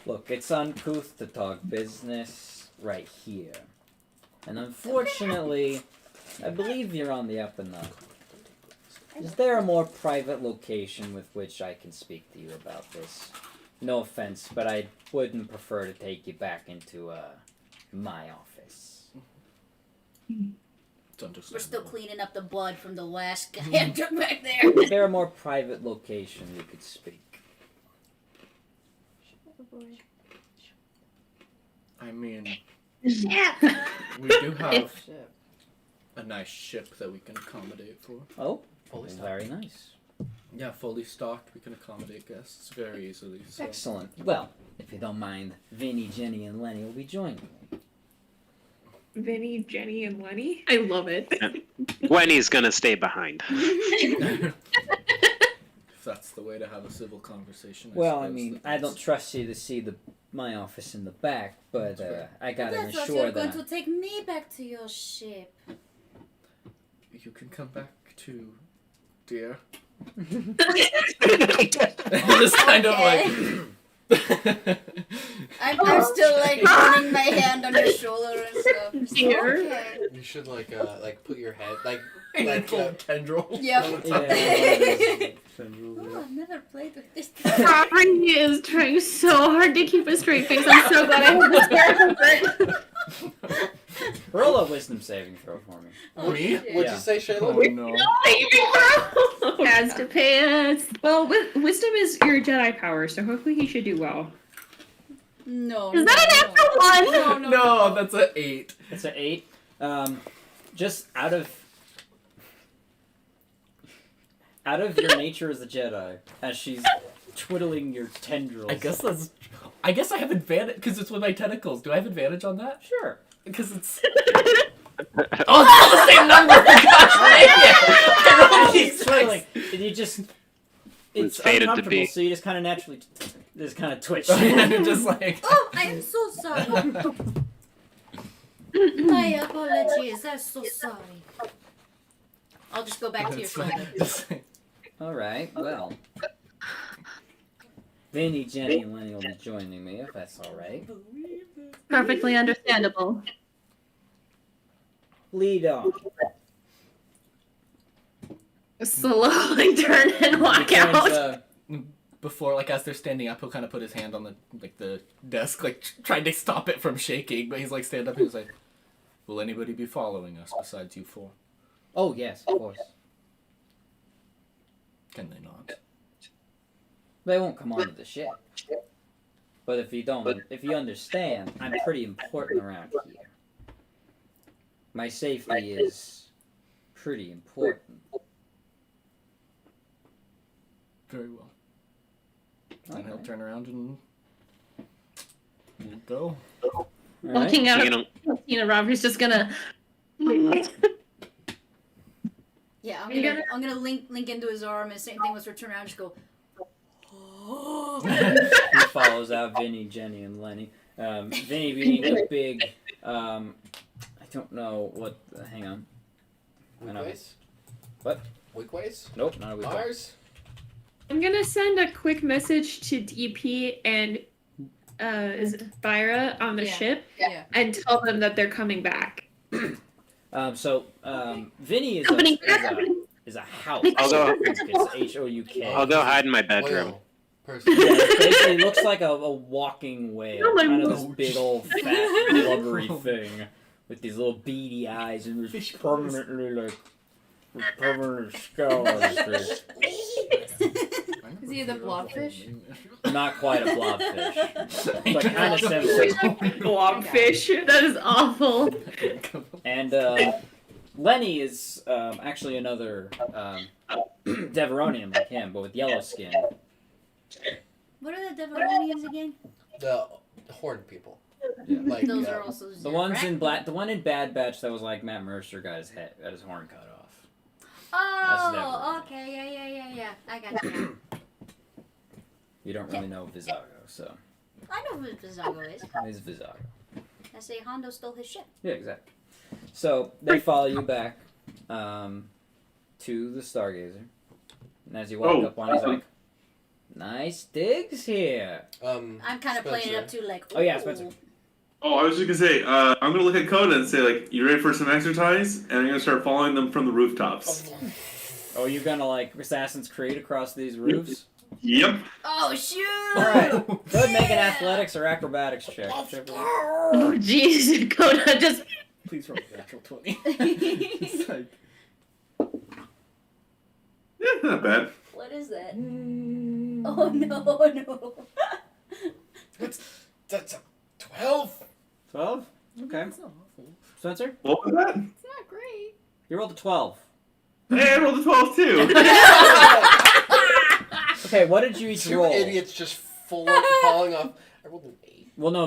Look, it's uncouth to talk business right here. And unfortunately, I believe you're on the up and up. Is there a more private location with which I can speak to you about this? No offense, but I wouldn't prefer to take you back into my office. We're still cleaning up the blood from the last guy I took back there. Is there a more private location we could speak? I mean, Yeah. we do have a nice ship that we can accommodate for. Oh, Fully stocked. very nice. Yeah, fully stocked. We can accommodate guests very easily. So. Excellent. Well, if you don't mind, Vinny, Jenny, and Lenny will be joining me. Vinny, Jenny, and Lenny. I love it. Wenny's gonna stay behind. If that's the way to have a civil conversation. Well, I suppose mean, that I don't that's- trust you to see my office in the back, but I gotta That's what ensure you're going that. to take me back to your ship. You can come back to, dear. Just Just kind of like. I'm still like putting my hand on your shoulder and stuff. Dear. Okay. You should like put your head like Little tendril. Yep. Yeah. Oh, I've never played with this. Robert is trying so hard to keep a straight face. I'm so glad I have this character. Roll a wisdom saving throw for me. Oh, Me? shit. What'd Yeah. you say, Shayla? Oh no. Has to pass. Well, wisdom is your Jedi power, so hopefully he should do well. No. Is that an natural one? No, No, that's an 8. It's an 8. Just out of your nature as a Jedi, as she's twiddling your tendrils. I guess I have advantage because it's with my tentacles. Do I have advantage on that? Sure. Because it's. Oh, it's still the same number. Gosh, dang it! She's twiddling. And you just. It's fated to uncomfortable, be. so you just kind of naturally just kind of twitch. And you're just like. Oh, I am so sorry. My apologies. I'm so sorry. I'll just go back to your It's shoulder. like- All right. Well, Vinny, Jenny, and Lenny will be joining me if that's all right. Perfectly understandable. Lead on. Slowly turn and walk He turns, out. Before, like, as they're standing up, he'll kind of put his hand on the desk, like, trying to stop it from shaking, but he's, like, stand up and he's like, will anybody be following us besides you four? Oh yes, of course. Can they not? They won't come onto the ship. But if you understand, I'm pretty important around here. My safety is pretty important. Very well. And he'll Alright. turn around and we'll go. Alright. Walking out You of know, Cantina, Robert's just gonna. Yeah, I'm You gonna link into his arm and same thing was turn around and just go. He follows out Vinny, Jenny, and Lenny. Vinny being a big, I don't know what. Hang on. I know. Weak ways? What? Weak ways? Nope, not a weak one. Mars? I'm gonna send a quick message to DP and is it Thyra on the Yeah. ship Yeah. and tell them that they're coming back. Vinny is Company. a house. I'll go. It's Houk. I'll go hide in my bedroom. Whale. Person. Yeah, it basically looks like a walking whale. Oh my Kind of this gosh. big old fat blubbery thing with these little beady eyes and this Fish permanently like this permanent scowl on his face. Is he the blobfish? Not quite a blobfish, but kind of similar. Blobfish. That is awful. And Lenny is actually another Deveronian like him, but with yellow skin. What are the Deveronians again? The horned people. Yeah. Like Those are also The ones in Zerrak? black, the one in Bad Batch that was like Matt Mercer got his horn cut off. Oh, okay, yeah. I got you. You don't really know Vizago, so I know who Vizago is. he's Vizago. I say Hondo stole his ship. Yeah, exactly. So they follow you back to the Stargazer, and as you walk up on, he's like, "Nice digs here." I'm kind of playing it up too, like. Oh, yeah, ooh. Spencer. Oh, I was just gonna say, I'm gonna look at Coda and say, like, you ready for some exercise? And I'm gonna start following them from the rooftops. Oh, you gonna like Assassin's Creed across these roofs? Yep. Oh shoot! All right. Go ahead and make an athletics or acrobatics check. Let's whichever- go. Oh, jeez, Dakota just. Please roll a natural 20. It's like, Yeah, not bad. What is that? Oh no. That's a 12. 12? Okay. That's not awful. Spencer? What was that? It's not great. You rolled a 12. Hey, I rolled a 12 too. Okay, what did you each Two roll? idiots just falling off. I rolled an 8. Well, no,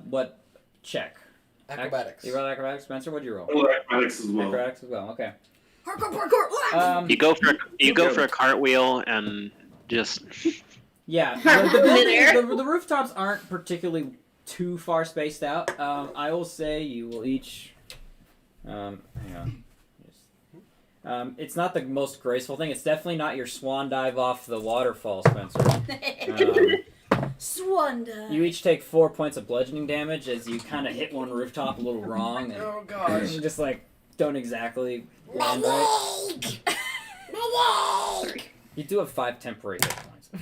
what check? Acrobatics. You rolled acrobatics, Spencer? What'd you roll? I rolled acrobatics as well. Acrobatics as well, okay. Parkour. You go for a cartwheel and just Yeah, the rooftops aren't particularly too far spaced out. I will say you will each. Hang on. It's not the most graceful thing. It's definitely not your swan dive off the waterfall, Spencer. Swan dive. You each take 4 points of bludgeoning damage as you kind of hit one rooftop a little wrong and Oh gosh. you just like don't exactly My land right. leg! My leg! You do have 5 temporary hit points. I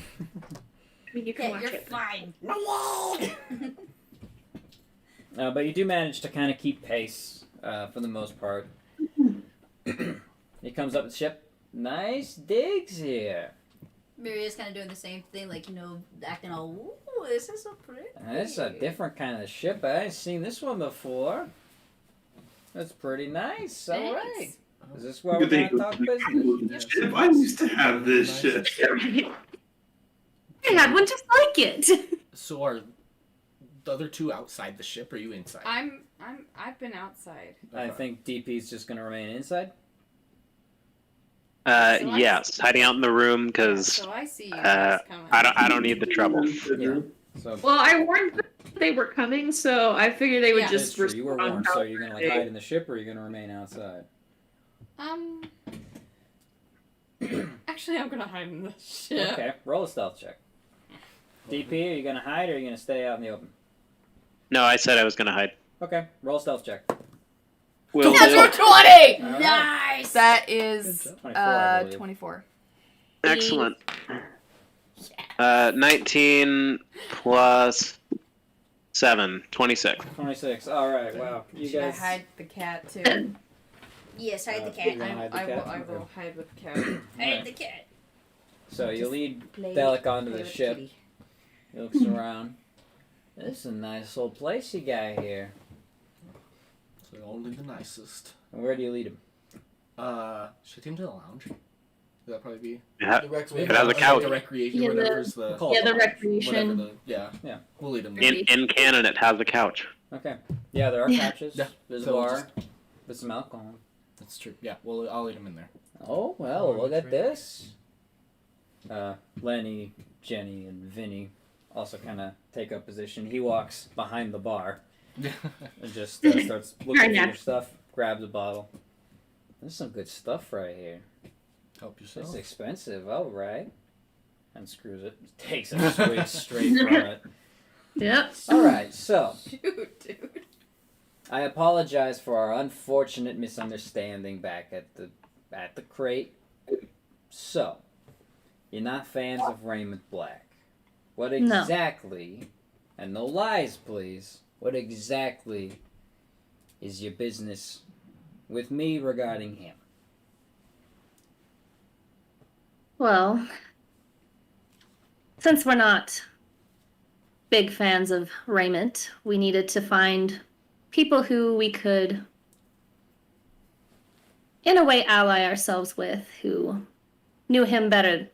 mean, you can Yeah, watch you're it. fine. My leg! But you do manage to kind of keep pace for the most part. He comes up with the ship. Nice digs here. Maria's kind of doing the same thing, like, acting all, ooh, this is so pretty. That's a different kind of ship. I ain't seen this one before. That's pretty nice. All right. Thanks. Is this where we're going to talk business? Ship. I used to have this ship. I had one just like it. So are the other two outside the ship, or are you inside? I've been outside. I think DP's just going to remain inside. yes, hiding out in the room because So I see you guys coming. I don't need the trouble. Yeah. So Well, I warned them they were coming, so I figured they would Yeah. that's just true. You were respond warned. So how you're going to like they- hide in the ship, or you're going to remain outside? Actually, I'm gonna hide in the ship. Okay. Roll a stealth check. DP, are you going to hide, or are you going to stay out in the open? No, I said I was gonna hide. Okay. Roll a stealth check. Will Natural do. 20! All right. Nice! That is 24, I believe. 24. Excellent. 19 plus 7, 26. 26. All right. Wow. You Should guys. I hide the cat too? Yes, hide the you're cat. gonna hide the I cat? will Okay. hide with the cat. Hide the cat. So you lead Play- Delic onto play the with ship. kitty. He looks around. This is a nice little place you got here. So only the nicest. And where do you lead him? Should I take him to the lounge? Would that probably be? Yeah. The Rex It has a Like couch. The recreation, Yeah, or the- whatever's the Call Yeah, the it. whatever recreation. the Yeah. We'll lead him there. In canon, it has a couch. Okay. Yeah, there are Yeah. couches. Yeah. There's a So we'll bar. There's some alcohol. That's true. Yeah, well, I'll lead him in there. Oh, well, Oh, look that's at right. this. Lenny, Jenny, and Vinny also kind of take up position. He walks behind the bar and just starts looking Very at your nice. stuff, grabs a bottle. There's some good stuff right here. Help It's yourself. expensive, all right. And screws it. Takes a swig straight from it. Yep. All right, so Shoot, dude. I apologize for our unfortunate misunderstanding back at the crate. So, you're not fans of Raymont Black. What No. exactly, and no lies please, what exactly is your business with me regarding him? Well, since we're not big fans of Raymond, we needed to find people who we could, in a way, ally ourselves with, who knew him better.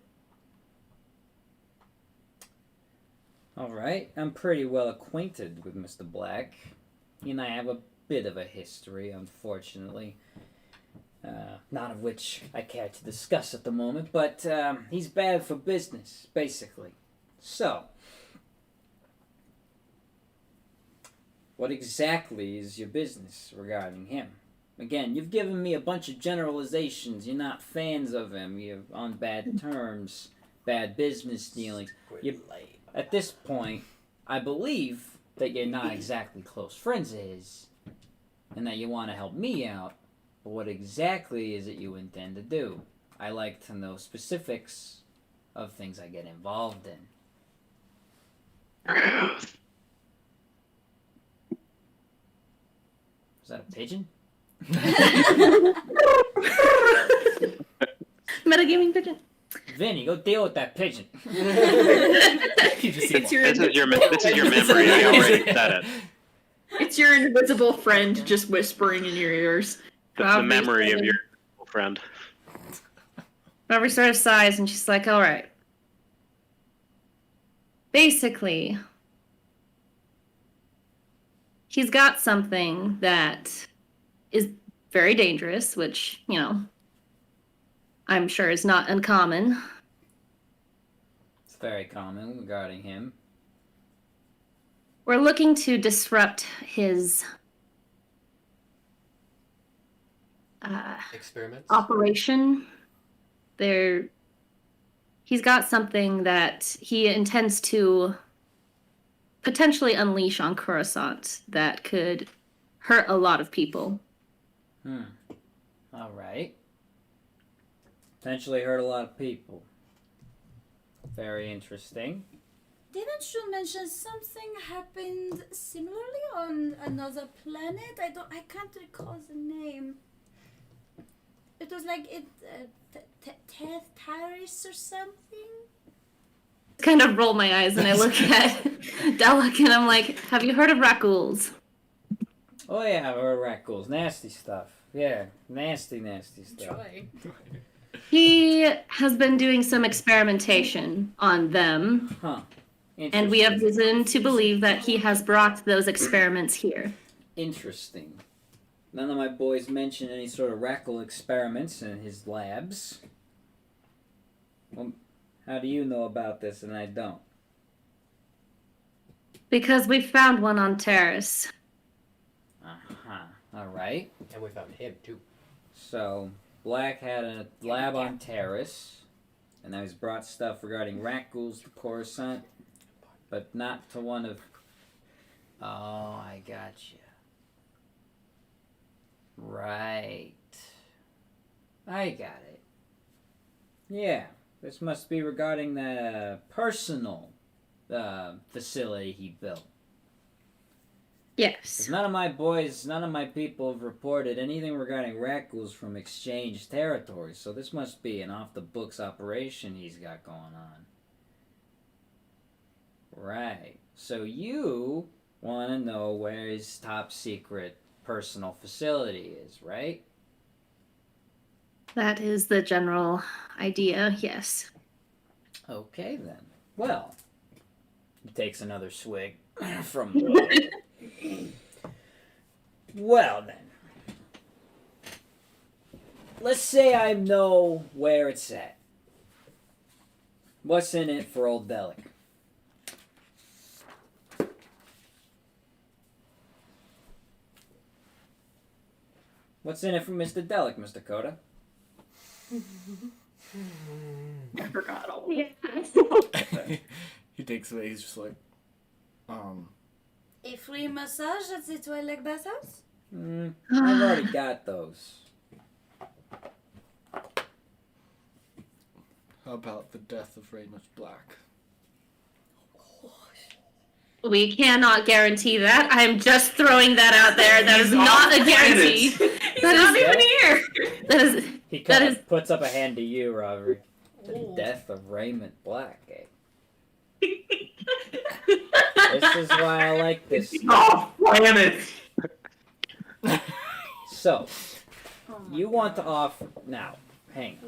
All right, I'm pretty well acquainted with Mr. Black. He and I have a bit of a history, unfortunately. None of which I care to discuss at the moment, but he's bad for business, basically. So, what exactly is your business regarding him? Again, you've given me a bunch of generalizations. You're not fans of him. You're on bad terms, bad business dealings. At this point, I believe that you're not exactly close friends of his, and that you want to help me out. But what exactly is it you intend to do? I like to know specifics of things I get involved in. Is that a pigeon? Metagaming pigeon. Vinny, go deal with that pigeon. You just see It's your This is your memory. I already said it. It's your invisible friend just whispering in your ears. The memory of your friend. Robert sort of sighs and she's like, all right. Basically, he's got something that is very dangerous, which, you know, I'm sure is not uncommon. It's very common regarding him. We're looking to disrupt his Experiments. operation. He's got something that he intends to potentially unleash on Coruscant that could hurt a lot of people. All right. Potentially hurt a lot of people. Very interesting. Didn't you mention something happened similarly on another planet? I can't recall the name. It was like Taris or something. Kind of roll my eyes and I look at Delic and I'm like, have you heard of Rakghouls? Oh yeah, I've heard rat ghouls. Nasty stuff. Yeah, nasty stuff. Joy. He has been doing some experimentation on them, Huh. and we have reason to believe that he has brought those experiments here. Interesting. None of my boys mentioned any sort of rackle experiments in his labs. Well, how do you know about this and I don't? Because we found one on Terrace. Uh-huh. Alright. And we found him too. So, Black had a lab on Terrace, and now he's brought stuff regarding rat ghouls to Coruscant, but not to one of... Oh, I gotcha. Right. I got it. Yeah, this must be regarding the personal facility he built. Yes. 'Cause none of my boys, none of my people have reported anything regarding rat ghouls from exchanged territories, so this must be an off-the-books operation he's got going on. Right. So you want to know where his top-secret personal facility is, right? That is the general idea, yes. Okay, then. Well, he takes another swig from the... Well, then. Let's say I know where it's at. What's in it for old Delic? What's in it for Mr. Delic, Mr. Coda? I forgot all. Yeah. He takes away. He's just like, A free massage at the Twilight Bathhouse? I've already got those. how about the death of Raymont Black? We cannot guarantee that. I'm just throwing that out there. That is not a guarantee. He's not even here. That is... He That kind is- of puts up a hand to you, Robert. The death of Raymont Black, eh? This is why I like this. Off planet. So, Oh you want to offer... Now, hang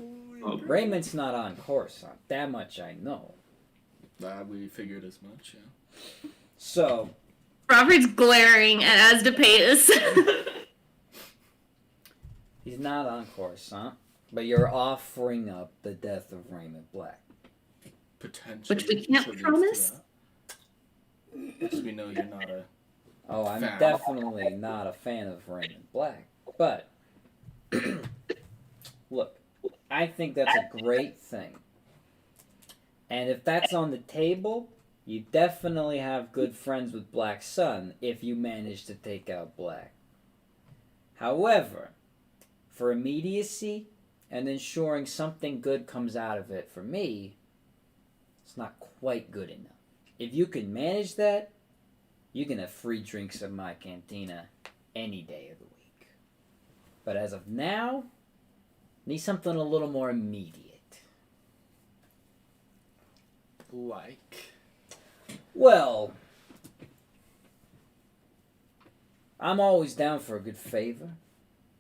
on. Raymond's not on Coruscant. That much I know. We figured as much, yeah. So, Robert's glaring at Asdapatus. he's not on Coruscant, but you're offering up the death of Raymond Black. Potentially. Which we can't contributes to promise? that. Because we know you're not a... Oh, I'm Fan. definitely not a fan of Raymond Black. But, look, I think that's a great thing. And if that's on the table, you definitely have good friends with Black Sun if you manage to take out Black. However, for immediacy, and ensuring something good comes out of it for me, it's not quite good enough. If you can manage that, you can have free drinks at my cantina any day of the week. But as of now, need something a little more immediate. Like? Well, I'm always down for a good favor.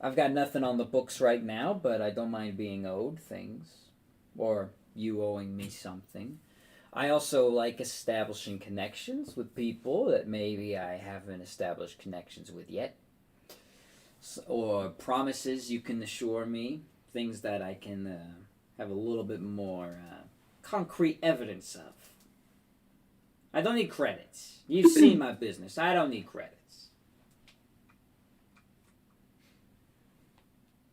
I've got nothing on the books right now, but I don't mind being owed things. Or you owing me something. I also like establishing connections with people that maybe I haven't established connections with yet. Or promises you can assure me. Things that I can have a little bit more concrete evidence of. I don't need credits. You've seen my business. I don't need credits.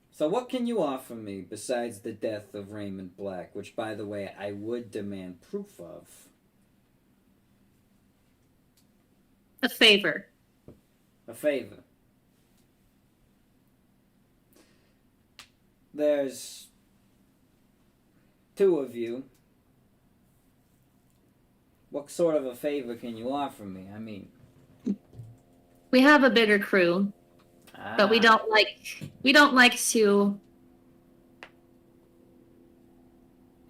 So what can you offer me besides the death of Raymont Black, which, by the way, I would demand proof of? A favor. A favor. There's 2 of you. What sort of a favor can you offer me? I mean... We have a bigger crew, but we don't like to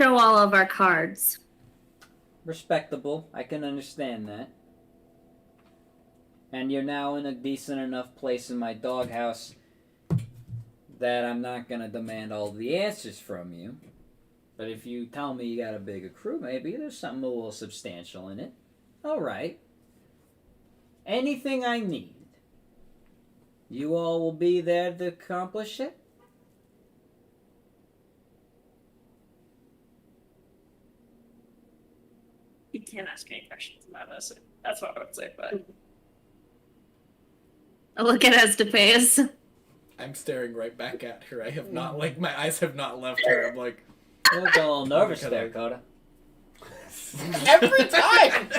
show all of our cards. Respectable. I can understand that. And you're now in a decent enough place in my doghouse that I'm not going to demand all the answers from you. But if you tell me you got a bigger crew, maybe there's something a little substantial in it. All right. Anything I need, you all will be there to accomplish it? You can't ask any questions about us. That's what I would say, but... I look at Estepaeus. I'm staring right back at her. I have not, like, my eyes have not left her. I'm like... You look a little nervous there, Coda. Every time!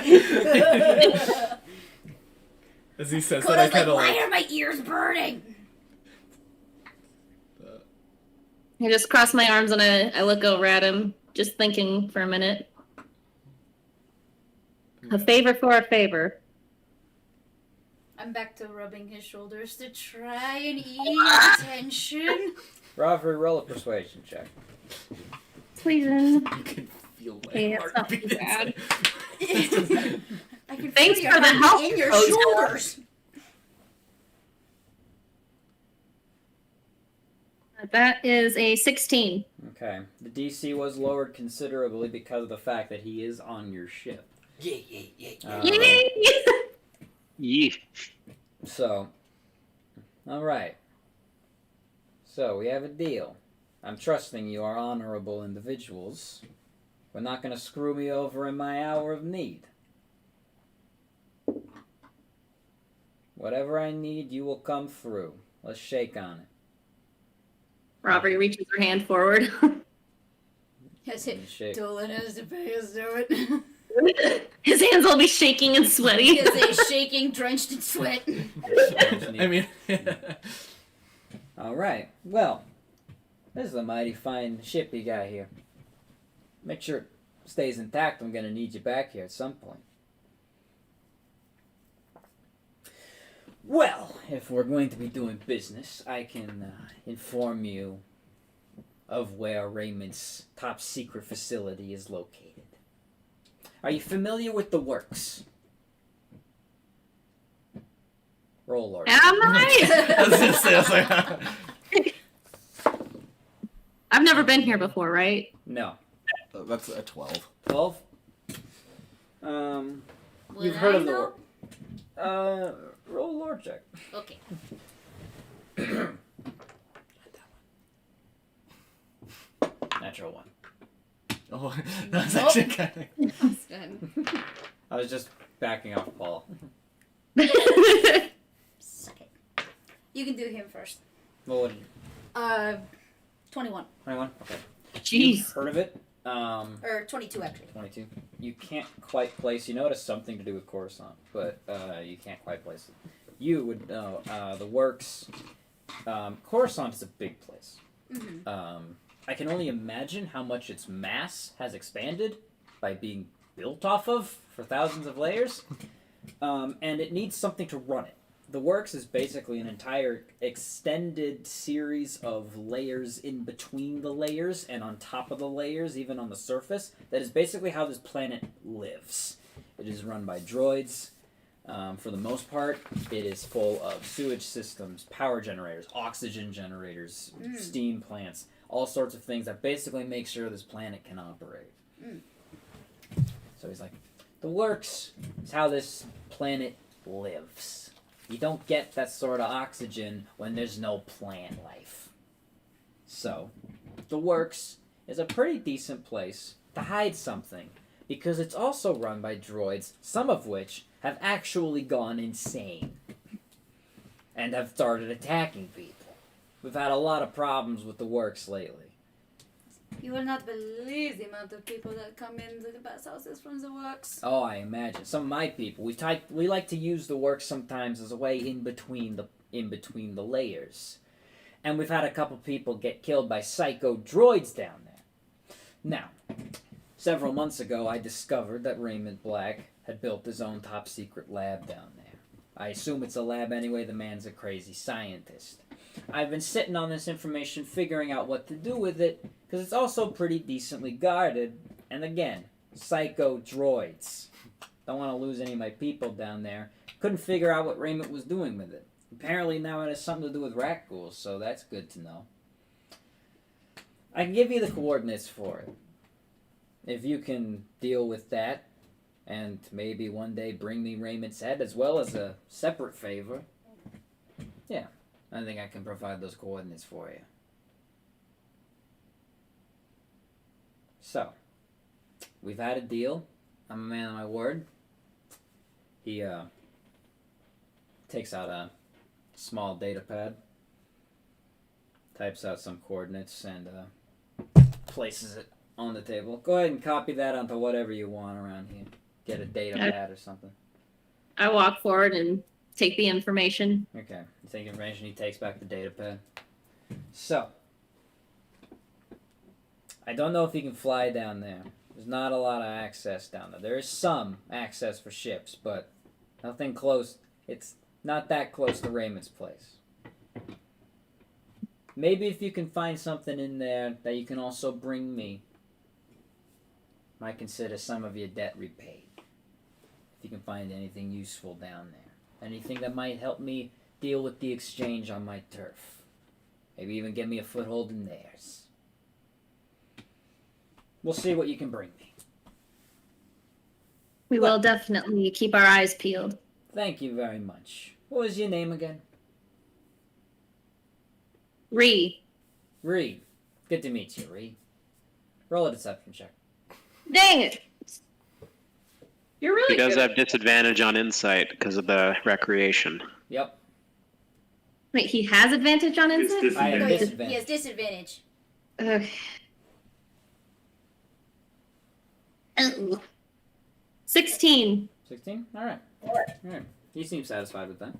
As he says Coda's that, I kind of why like... are my ears burning? I just cross my arms and I look over at him, just thinking for a minute. A favor for a favor. I'm back to rubbing his shoulders to try and ease the tension. Robbery, roll a persuasion check. Please. You can feel my Hey, heart that's not too beat bad. inside. I can Thanks feel for your the heart help, in your Coda. shoulders. That is a 16. Okay. The DC was lowered considerably because of the fact that he is on your ship. Yeah. Yay! Yee. So, alright. So, we have a deal. I'm trusting you are honorable individuals. We're not going to screw me over in my hour of need. Whatever I need, you will come through. Let's shake on it. Robbery reaches her hand forward. Yes, it. Shake. Dolan has to pay us do it. His hands will be shaking and sweaty. He is a shaking, drenched in sweat. I mean... Alright. Well, this is a mighty fine ship you got here. Make sure it stays intact. I'm going to need you back here at some point. Well, if we're going to be doing business, I can inform you of where Raymont's top secret facility is located. Are you familiar with the works? Roll, Lord. Am I? I was gonna say, I was like... I've never been here before, right? No. That's a 12. 12? Would You've heard I of the know? work. Roll a lore check. Okay. Natural 1. Oh, that's actually kind of... I was just backing off Paul. Suck it. You can do him first. What would you? 21. 21? Okay. Jeez. You've heard of it? Or 22, actually. 22. You can't quite place. You know it has something to do with Coruscant, but you can't quite place it. You would know the works. Coruscant is a big place. Mm-hmm. I can only imagine how much its mass has expanded by being built off of for thousands of layers. And it needs something to run it. The works is basically an entire extended series of layers in between the layers and on top of the layers, even on the surface. That is basically how this planet lives. It is run by droids. For the most part, it is full of sewage systems, power generators, oxygen generators, steam plants, all sorts of things that basically make sure this planet can operate. So he's like, the works is how this planet lives. You don't get that sort of oxygen when there's no plant life. So, the works is a pretty decent place to hide something, because it's also run by droids, some of which have actually gone insane and have started attacking people. We've had a lot of problems with the works lately. You will not believe the amount of people that come into the best houses from the works. Oh, I imagine. Some of my people, we like to use the works sometimes as a way in between the layers. And we've had a couple people get killed by psycho droids down there. Now, several months ago, I discovered that Raymont Black had built his own top-secret lab down there. I assume it's a lab anyway. The man's a crazy scientist. I've been sitting on this information, figuring out what to do with it, because it's also pretty decently guarded. And again, psycho droids. Don't want to lose any of my people down there. Couldn't figure out what Raymond was doing with it. Apparently now it has something to do with rat ghouls, so that's good to know. I can give you the coordinates for it. If you can deal with that, and maybe one day bring me Raymond's head as well as a separate favor. Yeah, I think I can provide those coordinates for you. So, we've had a deal. I'm a man of my word. He takes out a small data pad, types out some coordinates, and places it on the table. Go ahead and copy that onto whatever you want around here. Get a data pad or something. I walk forward and take the information. Okay. You take information, he takes back the data pad. So, I don't know if you can fly down there. There's not a lot of access down there. There is some access for ships, but nothing close. It's not that close to Raymond's place. Maybe if you can find something in there that you can also bring me, might consider some of your debt repaid. If you can find anything useful down there. Anything that might help me deal with the exchange on my turf. Maybe even get me a foothold in theirs. We'll see what you can bring me. We will definitely keep our eyes peeled. Thank you very much. What was your name again? Ree. Ree. Good to meet you, Ree. Roll a deception check. Dang it! You're really He does good. have disadvantage on insight because of the recreation. Yep. Wait, he has advantage on It's insight? I have disadvantage. disadvantage. He has disadvantage. Okay. Oh. 16. 16? Alright. Alright. You seem satisfied with that.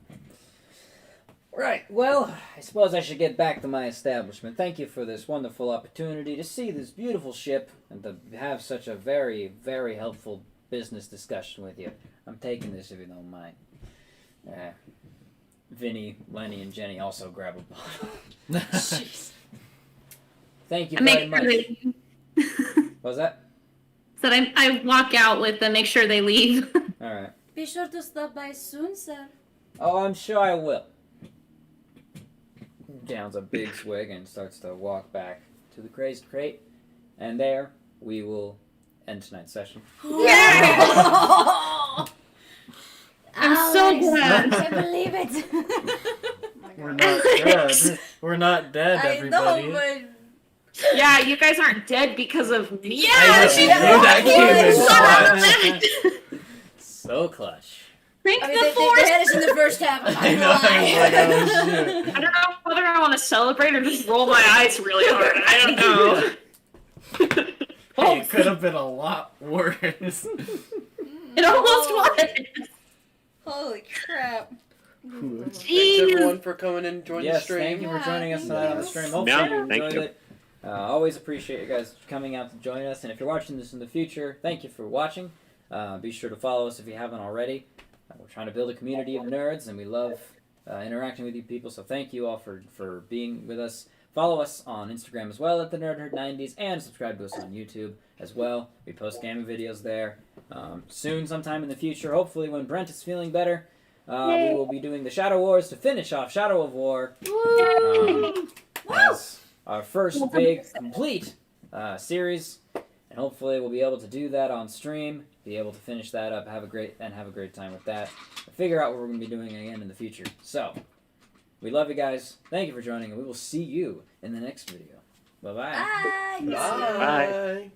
Right, well, I suppose I should get back to my establishment. Thank you for this wonderful opportunity to see this beautiful ship and to have such a very, very helpful business discussion with you. I'm taking this if you don't mind. Vinny, Lenny, and Jenny also grab a bottle. Jeez. Thank you I very make much. sure they What was that? So I walk out with them, make sure they leave. Alright. Be sure to stop by soon, sir. Oh, I'm sure I will. Downs a big swig and starts to walk back to the Crazed Krayt. And there, we will end tonight's session. Yeah! I'm so glad. I can't believe it. We're not dead. We're not dead, I everybody. know, but Yeah, you guys aren't dead because of me. I just knew that came in. So clutch. Crank I mean, the they force. had us in the first half. I'm not I gonna know. I was like, lie. oh shit. I don't know whether I want to celebrate or just roll my eyes really hard. I don't know. Hey, it could have been a lot worse. It almost was. Holy crap. Thanks Jeez. everyone for coming and joining the Yes, stream. thank you for joining us tonight on the stream. Hopefully Yeah, you thank enjoyed you. it. Always appreciate you guys coming out to join us. And if you're watching this in the future, thank you for watching. Be sure to follow us if you haven't already. We're trying to build a community of nerds, and we love interacting with you people. So thank you all for being with us. Follow us on Instagram as well at the NerdHerd90s, and subscribe to us on YouTube as well. We post gaming videos there. Soon, sometime in the future, hopefully when Brent is feeling better, we will be doing the Shadow Wars to finish off Shadow of War as our first big complete series, and hopefully we'll be able to do that on stream, be able to finish that up, have a great time with that, and figure out what we're going to be doing again in the future. So, we love you guys. Thank you for joining, and we will see you in the next video. Bye-bye. Bye. Bye.